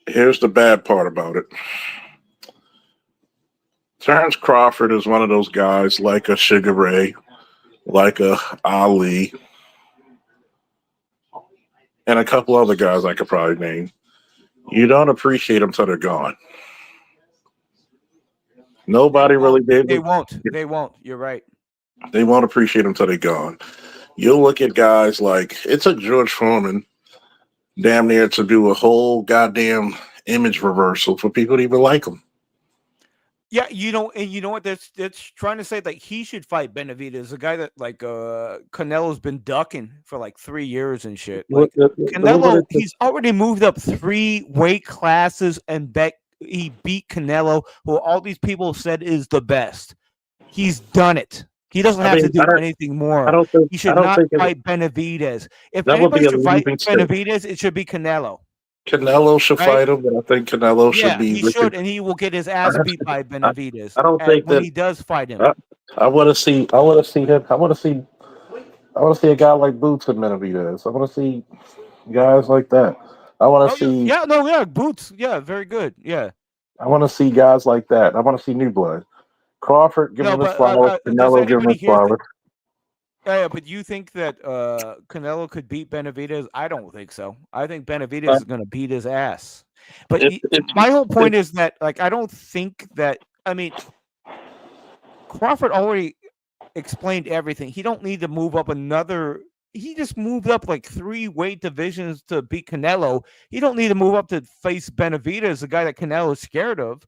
Here's the bad part about it. Terrence Crawford is one of those guys like a Sugar Ray, like a Ali, and a couple other guys I could probably name. You don't appreciate them till they're gone. Nobody really did. They won't. You're right. They won't appreciate them till they're gone. You'll look at guys like it's a George Foreman damn near to do a whole goddamn image reversal for people to even like him. Yeah, and you know what? That's trying to say that he should fight Benavidez, a guy that like Canelo's been ducking for like 3 years and shit. Like Canelo, he's already moved up 3 weight classes and he beat Canelo, who all these people said is the best. He's done it. He doesn't have to do anything more. He should not fight Benavidez. If anybody should fight Benavidez, it should be Canelo. Canelo should fight him, but I think Canelo should be. He should, and he will get his ass beat by Benavidez. I don't think when that he does fight him. I want to see. I want to see him. I want to see a guy like Boots and Benavidez. I want to see guys like that. I want to see. Boots. Yeah, very good. Yeah. I want to see guys like that. I want to see new blood. Crawford, give him his flowers. Canelo, give him his flowers. Yeah, but you think that Canelo could beat Benavidez? I don't think so. I think Benavidez is going to beat his ass. But my whole point is that, like, I don't think that. I mean, Crawford already explained everything. He don't need to move up another. He just moved up like 3 weight divisions to beat Canelo. He don't need to move up to face Benavidez, the guy that Canelo is scared of.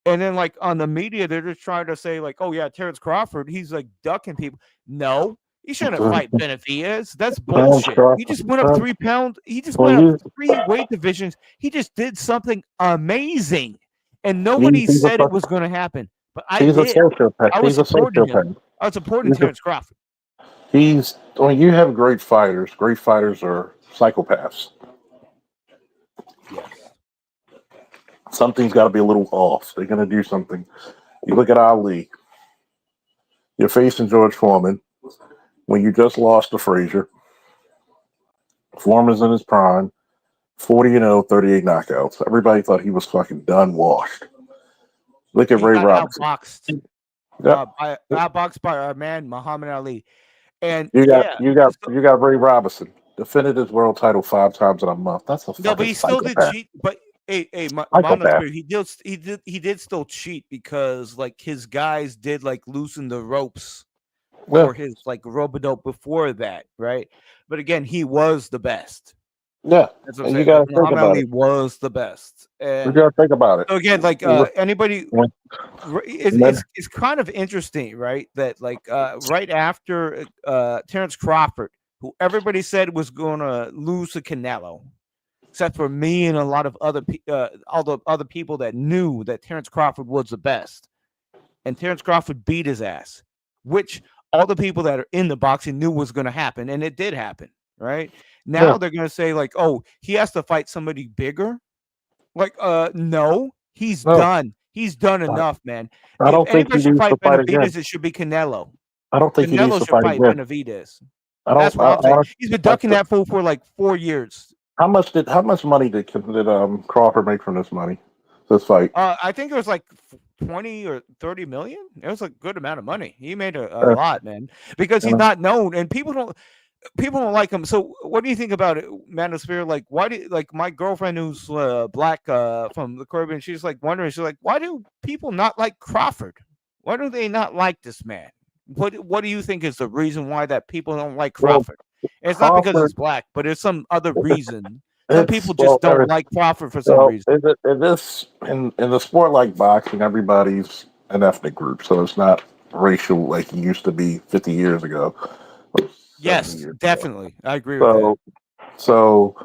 And then, like, on the media, they're just trying to say, like, oh, yeah, Terrence Crawford, he's, like, ducking people. No, he shouldn't fight Benavidez. That's bullshit. He just went up 3 pounds. He just went up 3 weight divisions. He just did something amazing. And nobody said it was going to happen. But I did. I was supporting him. I was supporting Terrence Crawford. When you have great fighters are psychopaths. Yes. Something's got to be a little off. They're going to do something. You look at Ali. You're facing George Foreman when you just lost to Frazier. Foreman's in his prime, 40-0, 38 knockouts. Everybody thought he was fucking done, washed. Look at Ray Robinson. Outboxed by our man Muhammad Ali. And you got Ray Robinson, defended his world title 5 times in a month. That's a but he still did cheat. But he did still cheat because, like, his guys did, like, loosen the ropes for his, like, rope-a-dope before that, right? But again, he was the best. Yeah, that's what I'm saying. Muhammad Ali was the best. And you gotta think about it. So again, like, anybody, it's kind of interesting, right? That, like, right after Terrence Crawford, who everybody said was going to lose to Canelo, except for me and a lot of other all the other people that knew that Terrence Crawford was the best, and Terrence Crawford beat his ass, which all the people that are in the boxing knew was going to happen, and it did happen. Right now, they're going to say, like, "Oh, he has to fight somebody bigger." Like, no, he's done. He's done enough, man. I don't think he needs to fight again. It should be Canelo. I don't think Canelo he needs to fight again. Benavidez. That's what I'm saying. He's been ducking that fool for like 4 years. How much money did Crawford make from this money? This fight? I think it was like 20 or 30 million. It was a good amount of money. He made a lot, man, because he's not known and people don't like him. So what do you think about it, Manosphere? Like, why do, like, my girlfriend who's black from the Caribbean, she's like wondering, she's like, why do people not like Crawford? Why do they not like this man? What do you think is the reason why that people don't like Crawford? It's not because it's black, but it's some other reason. Some people just don't like Crawford for some reason. In the sport like boxing, everybody's an ethnic group, so it's not racial like it used to be 50 years ago. Yes, definitely. I agree with that. So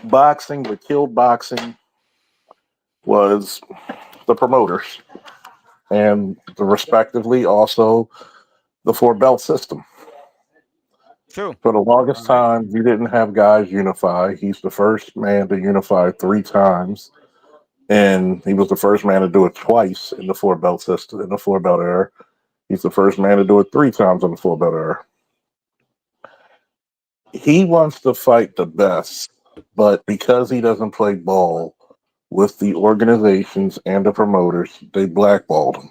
boxing, what killed boxing was the promoters and respectively also the 4-belt system. True. For the longest time, you didn't have guys unify. He's the first man to unify 3 times. And he was the first man to do it twice in the 4-belt system, in the 4-belt era. He's the first man to do it 3 times in the 4-belt era. He wants to fight the best, but because he doesn't play ball with the organizations and the promoters, they blackballed him.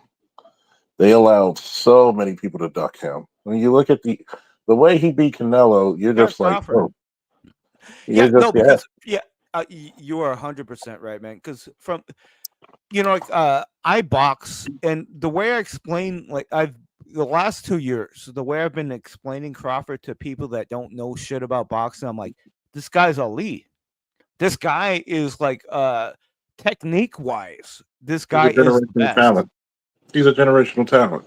They allowed so many people to duck him. When you look at the way he beat Canelo, you're just like, oh. You are 100% right, man. Because from, I box, and the way I explain, like, the last 2 years, the way I've been explaining Crawford to people that don't know shit about boxing, I'm like, this guy's elite. This guy is like technique wise, this He's a guy is the generational best. talent. He's a generational talent.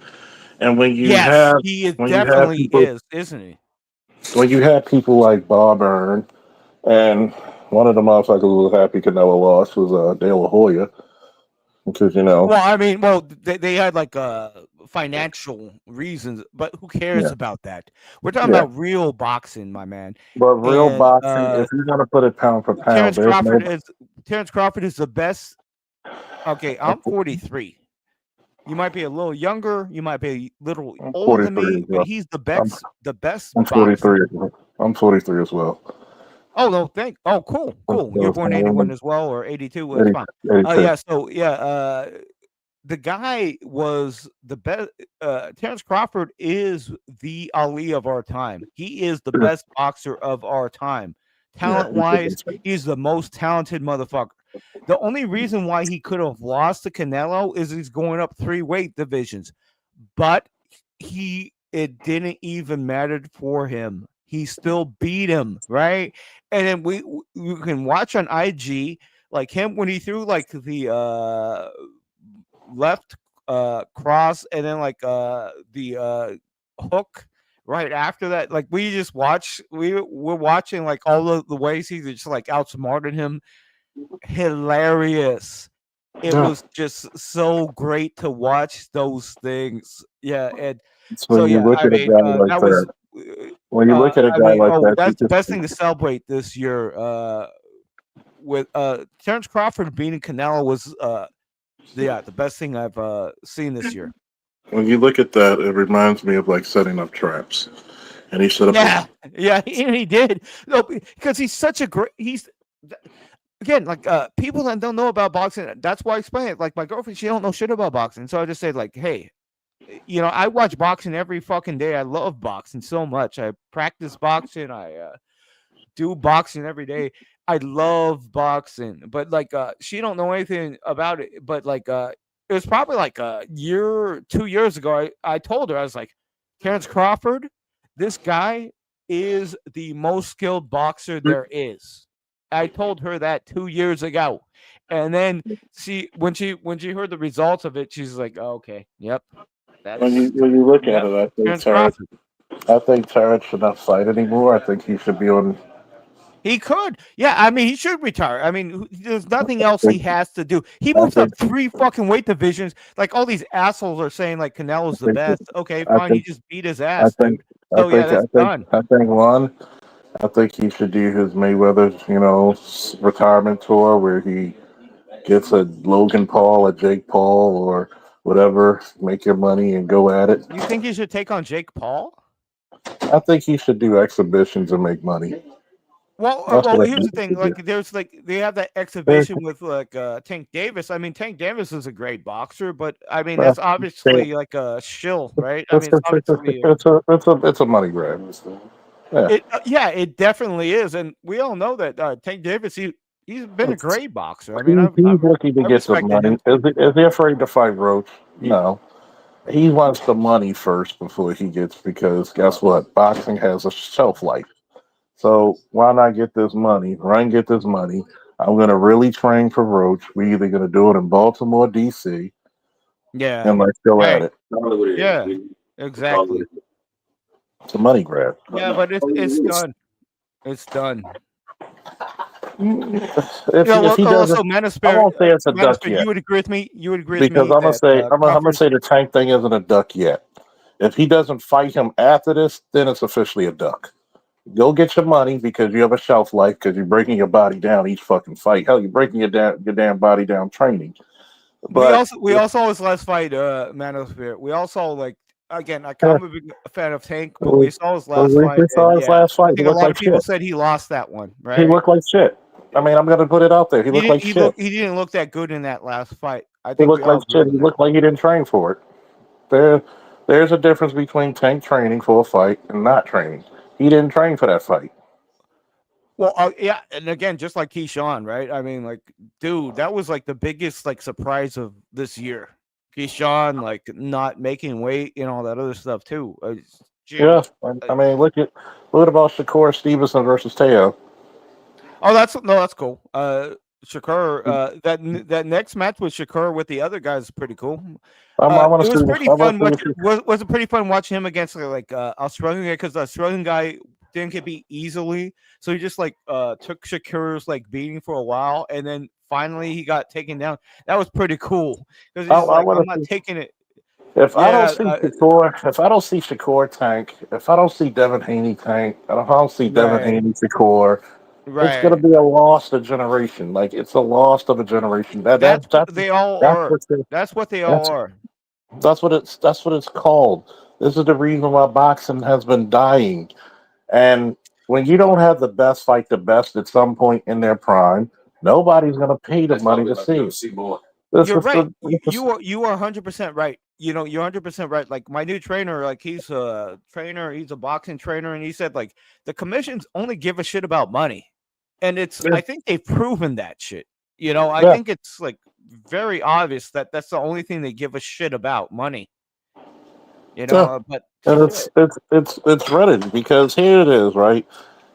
And when you Yes, have he is when you have definitely people is, isn't he? when you have people like Bob Earn and one of the motherfuckers who was happy Canelo lost was De La Hoya because Well, I mean, they had like financial reasons, but who cares yeah about that? We're talking yeah. about real boxing, my man. But real And boxing, if you're gonna put it pound for pound, there's no. Terrence Crawford is the best. Okay, I'm 43. You might be a little younger, you might be a little I'm older than 43 me, as but well. he's the I'm, best I'm boxer. 43. I'm 43 as well. Oh no, cool. You're born 81 as well, or 82. Well, it's fine. 82. Yeah. So yeah, the guy was the best. Terrence Crawford is the Ali of our time. He is the best boxer of our time. Talent wise, he's the most talented motherfucker. The only reason why he could have lost to Canelo is he's going up 3 weight divisions, but it didn't even matter for him. He still beat him, right? And then we can watch on IG like him when he threw like the left cross and then like the hook right after that. Like we just we're watching like all of the ways he just like outsmarted him. Hilarious. It was just so great to watch those things. Yeah, and So so when you yeah, look I at a mean guy like that was that, when you look at a guy like that, that's the best thing to celebrate this year. With Terrence Crawford beating Canelo was the best thing I've seen this year. when you look at that, it reminds me of like setting up traps. And he set up. Yeah, he did. No, because he's such a great. He's again like people that don't know about boxing. That's why I explain it. Like my girlfriend, she don't know shit about boxing, so I just said like, hey, you know, I watch boxing every fucking day. I love boxing so much. I practice boxing. I do boxing every day. I love boxing, but like she don't know anything about it. But like it was probably like a year, 2 years ago. I told her I was like, Terrence Crawford, this guy is the most skilled boxer there is. I told her that 2 years ago, and then when she heard the results of it, she's like, oh, okay, yep. When you look at it, I think Terrence should not fight anymore. I think he should be on. He could. Yeah, I mean, he should retire. I mean, there's nothing else he has to do. He moves up 3 fucking weight divisions. Like all these assholes are saying, like Canelo's the best. Okay, fine. He just beat his ass, dude. So yeah, that's done. I think he should do his Mayweather's, retirement tour where he gets a Logan Paul, a Jake Paul, or whatever. Make your money and go at it. You think he should take on Jake Paul? I think he should do exhibitions and make money. Well, here's the thing. Like, they have that exhibition with like Tank Davis. I mean, Tank Davis is a great boxer, but I mean that's obviously like a shill, right? I mean, it's a money grab. Yeah, it definitely is, and we all know that Tank Davis. He's been a great boxer. I mean, he's looking to get some money. Is he afraid to fight Roach? No. He wants the money first before he gets, because guess what? Boxing has a shelf life. So why not get this money? Run, get this money. I'm going to really train for Roach. We're either going to do it in Baltimore, D.C. Yeah. And let's go at it. Yeah, exactly. It's a money grab. Yeah, but it's done. It's done. If he doesn't, I won't say it's a duck yet. You would agree with me? You would agree with me? Because I'm gonna say the Tank thing isn't a duck yet. If he doesn't fight him after this, then it's officially a duck. Go get your money because you have a shelf life, because you're breaking your body down each fucking fight. Hell, you're breaking your damn body down training. But we also saw his last fight, Man of the Spirit. We also like, again, I'm a big fan of Tank, but we saw his last fight. We saw his last fight. I think a lot of people said he lost that one, right? He looked like shit. I mean, I'm gonna put it out there. He looked like shit. He didn't look that good in that last fight. I think he looked like shit. He looked like he didn't train for it. There's a difference between Tank training for a fight and not training. He didn't train for that fight. Well, yeah, and again, just like Keyshawn, right? I mean, like, dude, that was like the biggest like surprise of this year. Keyshawn like not making weight and all that other stuff too. Jim, Yeah, I mean, look about Shakur Stevenson versus Teo. oh, that's cool. Shakur, that next match with Shakur with the other guys is pretty cool. I want It to was see. pretty I want fun. to see. Was it pretty fun watching him against like Australian guy because the Australian guy didn't get beat easily, so he just like took Shakur's like beating for a while, and then finally he got taken down. That was pretty cool because he's like, I'm not taking it. If I Yeah, don't see Shakur tank, if I don't see Devin Haney tank, if I don't see Devin Right. Haney Shakur, it's gonna right. be a loss of generation. Like it's a loss of a generation. That's what they all are. What it- That's what they all are. that's what it's called. This is the reason why boxing has been dying. And when you don't have the best fight the best at some point in their prime, nobody's gonna pay the money to see. You're right. You are 100% right. You know, you're 100% right. Like my new trainer, like he's a trainer, he's a boxing trainer, and he said like the commissions only give a shit about money, and I think they've proven that shit. You know, I think it's like very obvious that that's the only thing they give a shit about, money. You know, but and it's Reddit because here it is, right?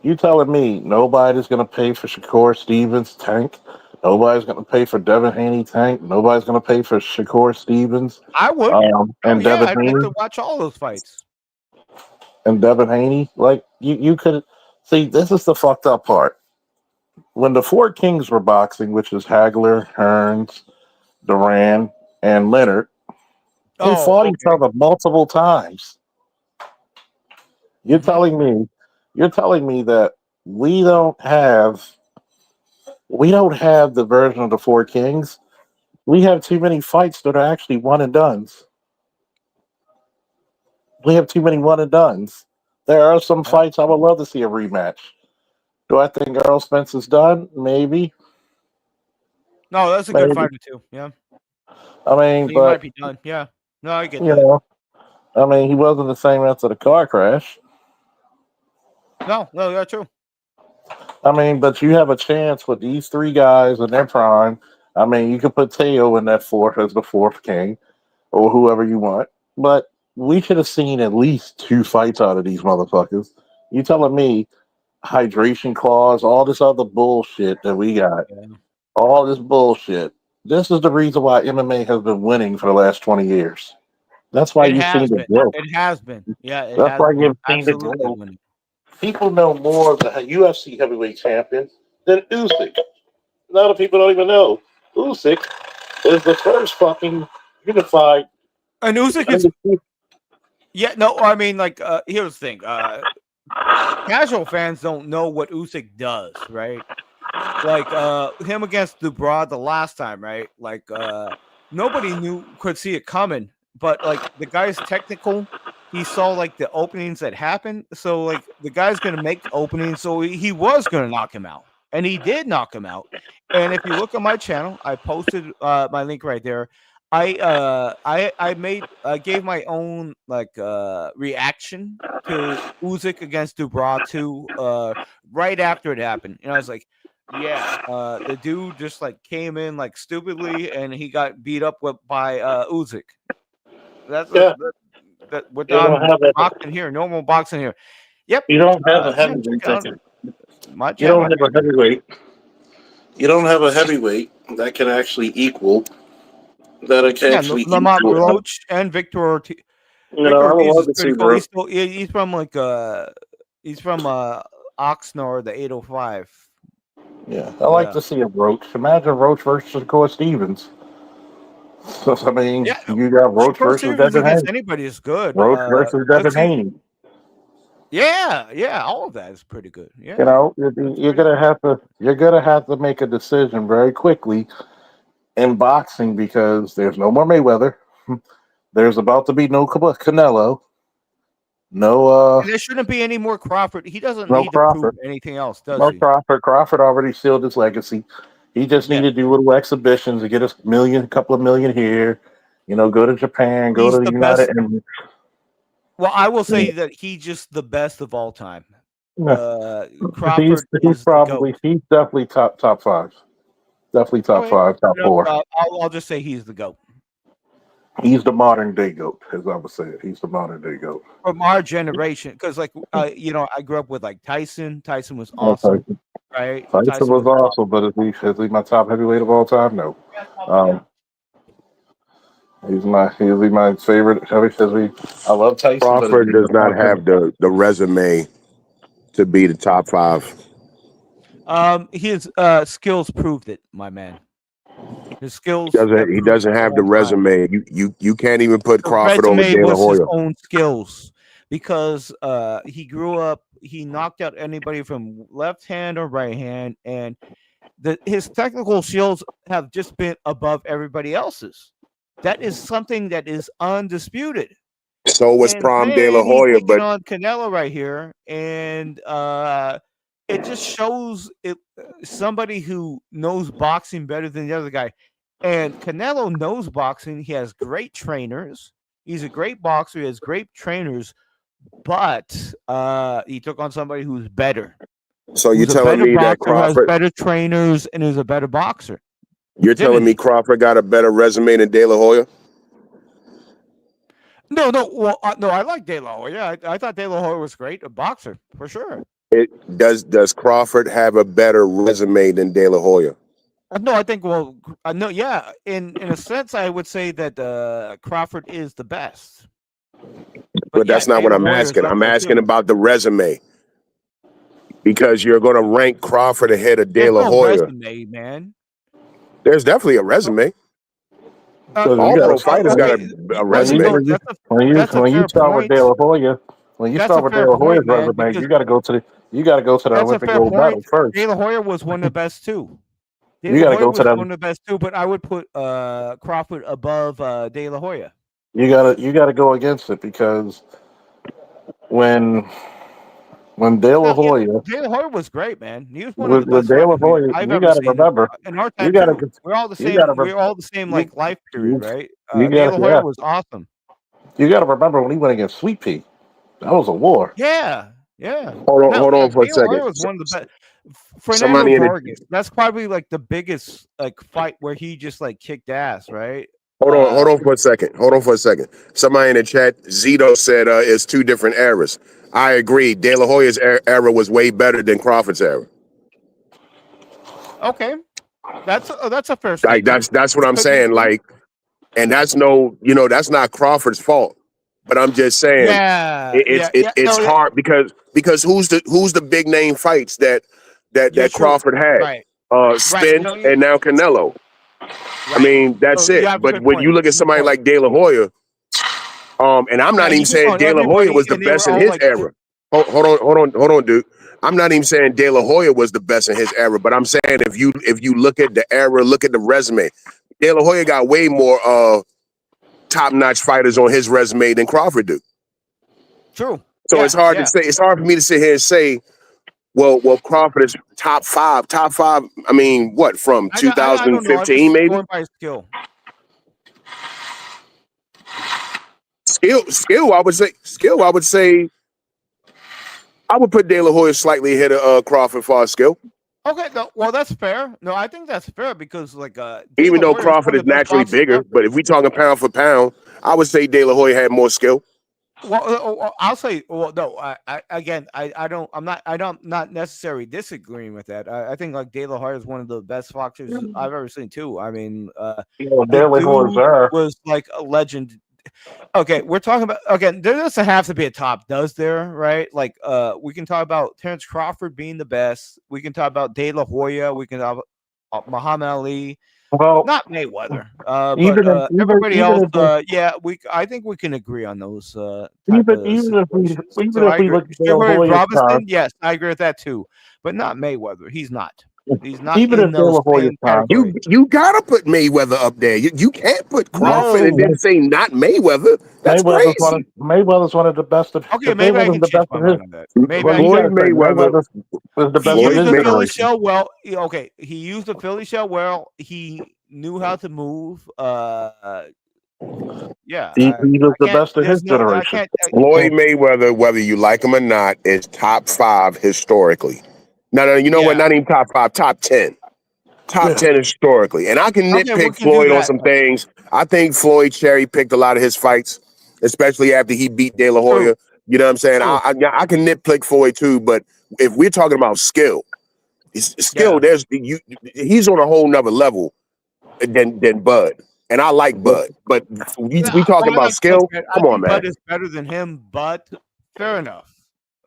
You telling me nobody's gonna pay for Shakur Stevens tank? Nobody's gonna pay for Devin Haney tank. Nobody's gonna pay for Shakur Stevens. I would. And Yeah, Devin I'd Haney like to watch all those fights. and Devin Haney. Like you could see. This is the fucked up part. When the four kings were boxing, which is Hagler, Hearns, Duran, and Leonard, they fought each other multiple times. You're telling me that we don't have the version of the Four Kings. We have too many fights that are actually one and dones. We have too many one and dones. There are some fights I would love to see a rematch. Do I think Earl Spence is done? Maybe. No, that's a good fighter too. Yeah. I mean, he might be done. Yeah. No, I get that. Know, I mean, he wasn't the same after the car crash. No, that's true. I mean, but you have a chance with these three guys in their prime. I mean, you could put Teo in that fourth as the fourth king, or whoever you want. But we should have seen at least two fights out of these motherfuckers. You telling me hydration clause, all this other bullshit that we got, all this bullshit. This is the reason why MMA has been winning for the last 20 years. That's why you've seen the growth. It has been. Yeah, that's why you've seen the growth. People know more of the UFC heavyweight champion than Usyk. A lot of people don't even know Usyk is the first fucking unified. And Usyk is. Yeah, no, I mean, like, here's the thing. Casual fans don't know what Usyk does, right? Like, him against Dubois the last time, right? Like, nobody could see it coming, but like the guy's technical. He saw like the openings that happened, so like the guy's gonna make openings, so he was gonna knock him out, and he did knock him out. And if you look at my channel, I posted my link right there. I gave my own like reaction to Usyk against Dubois 2 right after it happened, and I was like, yeah, the dude just like came in like stupidly, and he got beat up by Usyk. That's boxing here, normal boxing here. Yep. You don't have a heavyweight. You don't have a heavyweight. You don't have a heavyweight that can actually equal. That can actually Lamont Roach and Victor Ortiz. Victor Ortiz is pretty cool. He's from like he's from Oxnard, the 805. Yeah, I like to see a Roach. Imagine Roach versus Shakur Stevens. So, I mean, you got Roach versus Devin Haney. Anybody is good. Roach versus Devin Haney. Yeah, all of that is pretty good. Yeah, you know, you're gonna have to make a decision very quickly in boxing because there's no more Mayweather. There's about to be no Canelo. No, there shouldn't be any more Crawford. He doesn't need to prove anything else, does he? Crawford already sealed his legacy. He just needed to do little exhibitions to get a couple of million here. You know, go to Japan, go to the United Emirates. Well, I will say that he's just the best of all time. Crawford he's definitely top five. Definitely top five, top four. I'll just say he's the GOAT. He's the modern day GOAT, as I would say it. He's the modern day GOAT. From our generation, because like you know, I grew up with like Tyson. Tyson was Oh, awesome, Tyson. right? Tyson was awesome, but is he my top heavyweight of all time? No. He's my favorite heavyweight. I love Tyson. Crawford does not have the resume to be the top 5. His skills proved it, my man. His skills. He proved doesn't it have the the whole time. resume. You can't even put The Crawford over resume De La was his Hoya. own skills because he grew up. He knocked out anybody from left hand or right hand, and his technical skills have just been above everybody else's. That is something that is undisputed. So was And Prom De La then he's Hoya, taking but on Canelo right here, and it just shows it somebody who knows boxing better than the other guy. And Canelo knows boxing. He has great trainers. He's a great boxer. He has great trainers, but he took on somebody who's better. so you're Who's a telling better me that boxer, has Crawford? better trainers, and is a better boxer. You're telling me Crawford got a better resume than De La Hoya? No. Well, no, I like De La Hoya. I thought De La Hoya was great, a boxer for sure. Does Crawford have a better resume than De La Hoya? No, I think no, yeah. In a sense, I would say that Crawford is the best. But that's yeah, not De what La I'm Hoya is asking. up I'm there, asking too. about the resume. Because you're going to rank Crawford ahead of De There's La no Hoya. resume, man. There's definitely a resume. All pro fighters got a resume. No, that's a when you fair start with point. De La Hoya, when you That's start a with De fair La Hoya's point, man, resume, because you got to go to the that's a Olympic fair gold medal point. first. De La Hoya was one of the best too. De You La got to Hoya go to was that. one of the best too, but I would put Crawford above De La Hoya. You got to go against it because when De La Hoya De La Hoya was great, man. He was one of the with best De La fighters Hoya, I've you ever got to seen remember. in our You time got to. too. We're all the You same. got to. We're all the same like life period, right? You De La got Hoya was awesome. You got to remember when he went against Sweet Pea. That was a war. Yeah. Hold on for a De La Hoya second. was one of the best. Somebody Fernando in the Vargas. That's probably like the biggest like fight where he just like kicked ass, right? Hold on for a second. Somebody in the chat, Zito said it's 2 different eras. I agree. De La Hoya's era was way better than Crawford's era. Okay, that's a fair Like statement. that's what I'm saying. Like, and that's that's not Crawford's fault. But I'm just saying it's hard because who's the big name fights that Crawford had? Right. Spence and now Canelo. Right. I mean, that's So you it. have a But good when point. you look at somebody like De La Hoya, and I'm not even saying De La Hoya was the best in his era. Hold on, dude. I'm not even saying De La Hoya was the best in his era, but I'm saying if you look at the era, look at the resume, De La Hoya got way more top-notch fighters on his resume than Crawford do. True. So it's hard to say. It's hard for me to sit here and say, well, Crawford is top five. Top 5. I mean, what from 2015 maybe? Going by skill. Skill. I would say. I would put De La Hoya slightly ahead of Crawford for skill. Okay, well that's fair. No, I think that's fair because like even though Crawford is naturally bigger, but if we talking pound for pound, I would say De La Hoya had more skill. Well, I'll say. Well, no. I'm not necessarily disagreeing with that. I think like De La Hoya is one of the best boxers I've ever seen too. I mean, De La Hoya was like a legend. Okay, we're talking about again. There doesn't have to be a top, does there? Right? Like, we can talk about Terrence Crawford being the best. We can talk about De La Hoya. We can talk about Muhammad Ali. Well, not Mayweather. But everybody else, I think we can agree on those. Even if we look at De La Hoya's Robinson, yes, I agree with that too. But not Mayweather. He's not. He's not even in if those same categories. You gotta put Mayweather up there. You can't put Crawford and then say not Mayweather. That's crazy. Mayweather's one of the best of. Okay, maybe I can change my mind on that. Maybe Floyd Mayweather was the best he of used his the Philly generation. shell well. Okay, he used the Philly shell well. He knew how to move. Yeah, he was the best of his generation. Floyd Mayweather, whether you like him or not, is top 5 historically. No, you know what? Not even top 5, top 10. Top Yeah. 10 historically. And I can Okay, we nitpick can do Floyd on that. some things. I think Floyd cherry picked a lot of his fights, especially after he beat De La Hoya. True. You know what I'm saying? True. I can nitpick Floyd too, but if we're talking about skill, skill, Yeah. he's on a whole nother level than Bud. And I like Bud, but we Yeah, talking I about like Bud skill. better. I Come on, think man. Bud is better than him, but fair enough.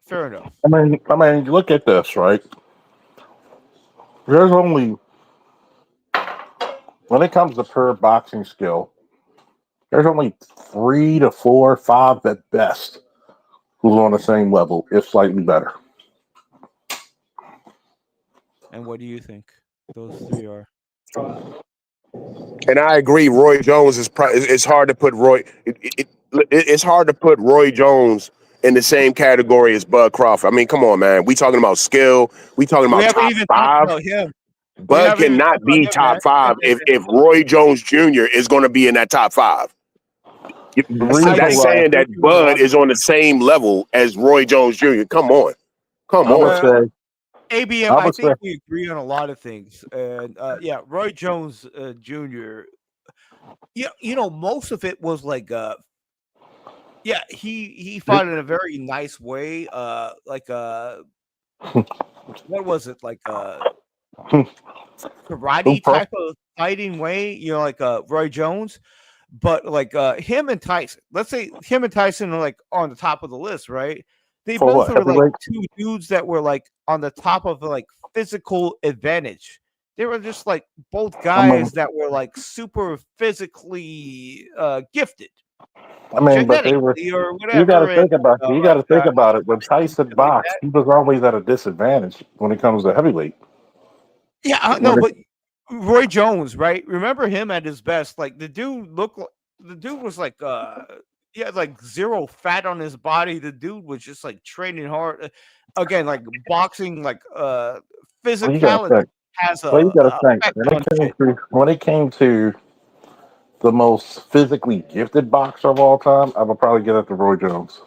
Fair enough. I mean, look at this, right? There's only, when it comes to pure boxing skill, there's only 3 to 4, 5 at best who's on the same level, if slightly better. And what do you think those three are? And I agree. Roy Jones is. It's hard to put Roy. It's hard to put Roy Jones in the same category as Bud Crawford. I mean, come on, man. We talking about skill. We talking We about haven't top even talked 5. about him. We Bud haven't even cannot talked about be him top yet. 5 if Roy Jones Jr. is going to be in that top 5. The I reason That's disagree why, saying that with you Bud is 100%. on the same level as Roy Jones Jr. Come on, come I would on. say, ABM, I I would say, think we agree on a lot of things. And yeah, Roy Jones Jr. Yeah, most of it was like yeah, he fought in a very nice way. Like what was it? Like karate type of fighting way, like Roy Jones. But like him and Tyson, let's say him and Tyson are like on the top of the list, right? They For both what, were like heavyweight? two dudes that were like on the top of like physical advantage. They were just like both guys that were like super physically gifted, I mean, but they were. genetically or You got to whatever. And think about. You got to like think about it. When Tyson like boxed, that. he was always at a disadvantage when it comes to heavyweight. Yeah, no, but Roy Jones, right? Remember him at his best? Like the dude was like he had like zero fat on his body. The dude was just like training hard. Again, like boxing, like Well, you got to physicality think. has Well, you got to a think. effect on shit. When it came to the most physically gifted boxer of all time, I would probably get it to Roy Jones.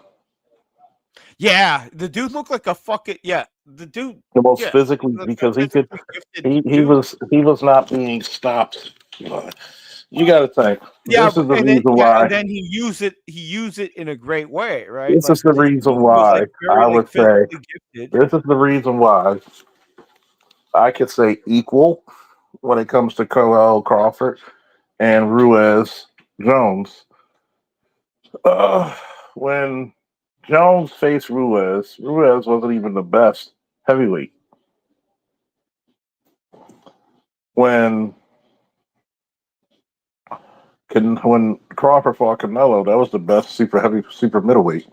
Yeah, the dude looked like a fucking The dude, The most yeah, physically, like a because physically gifted he dude. was not being stopped. You got to think. Yeah, This is the and then reason why. he used it. He used it in a great way, right? This is Like the the reason dude was why like very I like would say. physically gifted. This is the reason why I could say equal when it comes to Coel Crawford and Ruiz Jones. When Jones faced Ruiz wasn't even the best heavyweight. When Crawford fought Canelo, that was the best super middleweight.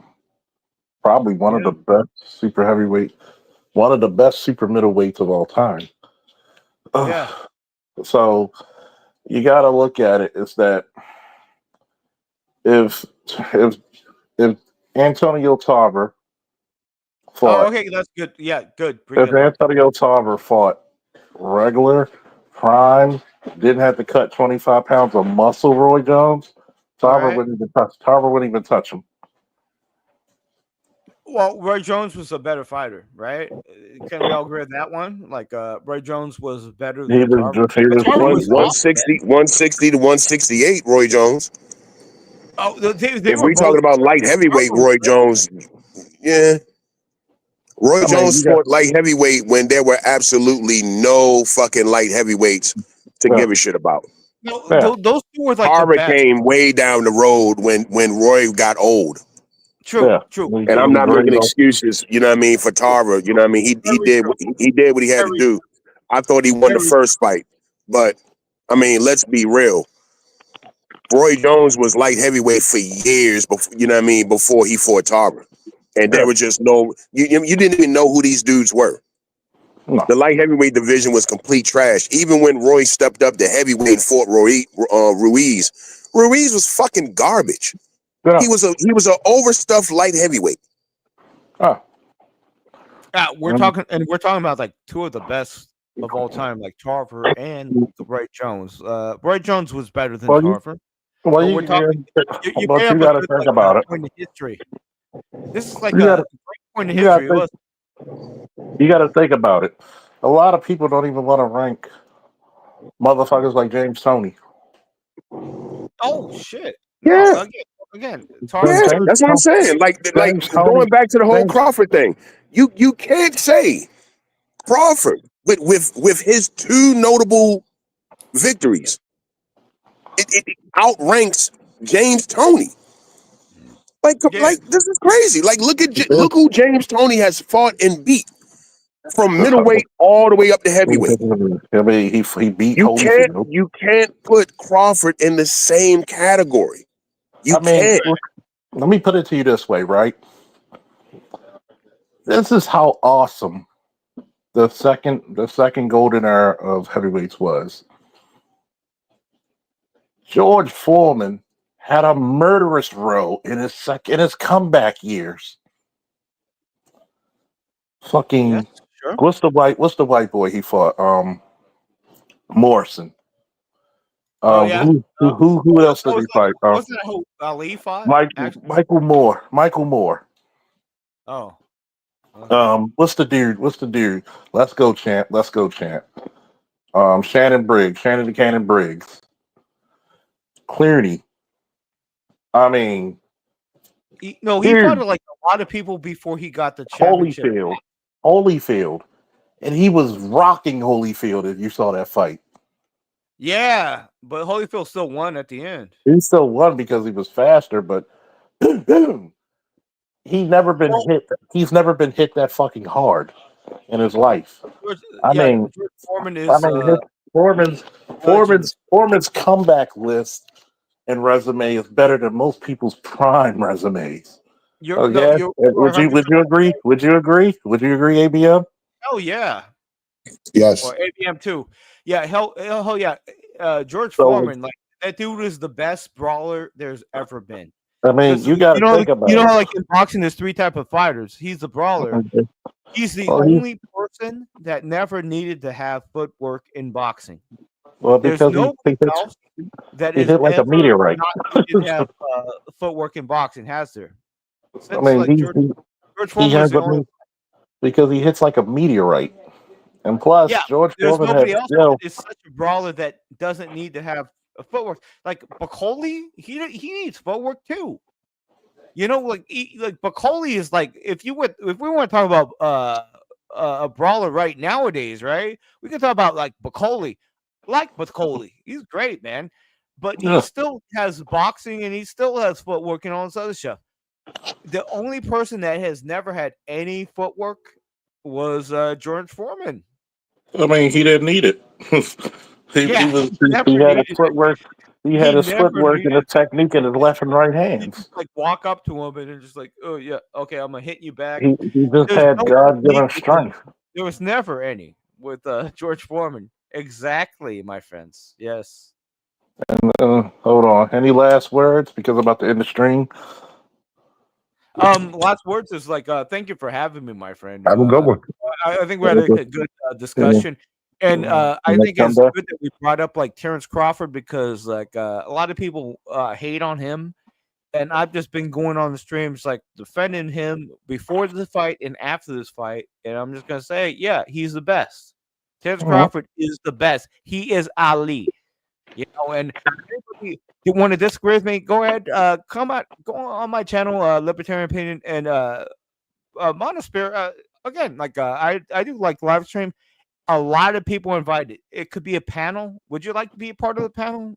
Probably one of the best super heavyweight, one of the best super middleweights of all time. Yeah. So you got to look at it is that if Antonio Tarver fought, okay, that's good. Yeah, good. Bring if it up. Antonio Tarver fought regular prime, didn't have to cut 25 pounds of muscle, Roy Jones, Tarver wouldn't even touch him. Well, Roy Jones was a better fighter, right? Can we all agree on that one? Like, Roy Jones was better He than Tarver. But Tarver was awesome, 160 to 168, Roy Jones. Oh, they If were we both. talking about light heavyweight, Tarver was Roy great. Jones, yeah. Roy Jones you got, fought light heavyweight when there were absolutely no fucking light heavyweights to give a shit about. No, those two were like the Tarver best. came way down the road when Roy got old. True. And I'm not making excuses, you know what I mean, for Tarver. You know what I mean? He did what he had to do. I thought he won the first fight. But I mean, let's be real. Roy Jones was light heavyweight for years before, you know what I mean, before he fought Tarver. And there was just you didn't even know who these dudes were. No. The light heavyweight division was complete trash. Even when Roy stepped up to heavyweight and fought Ruiz was fucking garbage. Yeah. He was an overstuffed light heavyweight. Oh. We're talking about like two of the best of all time, like Tarver and Roy Jones. Roy Jones was better than Tarver. Well, we're talking. You got to think about it. Point of history. This is like a great point of history. You got to think about it. A lot of people don't even want to rank Motherfuckers like James Toney. Oh shit! Yeah. No, again, Then Tarzan. James That's what I'm Toney- saying. Like James Toney- going back to the whole James- Crawford thing. You can't say Crawford with his two notable victories. It outranks James Toney. Yeah. Like this is crazy. Like look who James Toney has fought and beat from middleweight all the way up to heavyweight. I mean, he beat You Holyfield. can't put Crawford in the same category. You I mean, can't. look, let me put it to you this way, right? This is how awesome the second golden era of heavyweights was. George Foreman had a murderous row in his comeback years. Fucking Yes, sure. what's the white boy he fought? Morrison. Oh, yeah. Who else did he fight? Wasn't that who Ali fought? Michael Moore. Oh. Okay. What's the dude? Let's go, champ. Shannon the Cannon Briggs. Clearly. I mean, He fought like a lot of people before he got the championship. Holyfield. And he was rocking Holyfield if you saw that fight. Yeah, but Holyfield still won at the end. He still won because he was faster, but he's never been hit that fucking hard in his life. George Foreman is Foreman's comeback list and resume is better than most people's prime resumes. Would you agree? Would you agree, ABM? Oh yeah. Yes. Or ABM too. Yeah, hell yeah. George Foreman, like that dude is the best brawler there's ever been. I mean, you got to think about it. You know how like in boxing there's three type of fighters. He's the brawler. He's the only person that never needed to have footwork in boxing. Well, There's because nobody else that he is hit like a ever meteorite. not needed to have footwork in boxing, has there? I mean, George Foreman was the only because he hits like a meteorite. And plus, George there's Foreman nobody has else that is such a brawler that doesn't need to have a footwork. Like Bacoli, he needs footwork too. You know, like Bacoli is like if we want to talk about a brawler right nowadays, right? We can talk about like Bacoli. Like Bacoli, he's great, man. But he still has boxing and he still has footwork and all this other stuff. The only person that has never had any footwork was George Foreman. I mean, he didn't need it. he had his footwork. He had his footwork and his technique in his left and right hands. Just, like walk up to him and just like, oh yeah, okay, I'm gonna hit you back. He just had God-given strength. There was never any with George Foreman. Exactly, my friends. Yes. And hold on. Any last words? Because I'm about to end the stream. Last words is like, thank you for having me, my friend. Have a good one. I think we had a good discussion, and I think it's good that we brought up like Terrence Crawford because like a lot of people hate on him, and I've just been going on the streams like defending him before the fight and after this fight, and I'm just gonna say, yeah, he's the best. Terrence Crawford is the best. He is Ali. You know, and if you want to disagree with me, go ahead, go on my channel, Libertarian Opinion, and Monosphere. Again, like I do like live stream. A lot of people invited. It could be a panel. Would you like to be a part of the panel?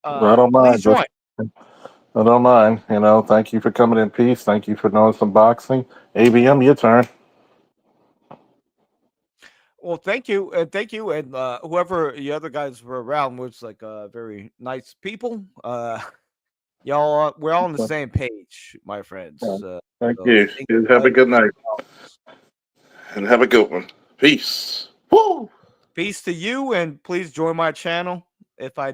I don't mind. Join. I don't mind. You know, thank you for coming in peace. Thank you for knowing some boxing. ABM, your turn. Well, thank you, and whoever the other guys were around was like very nice people. Y'all, we're all on the same page, my friends. Thank you. Have a good night, and have a good one. Peace. Woo! Peace to you, and please join my channel if I do.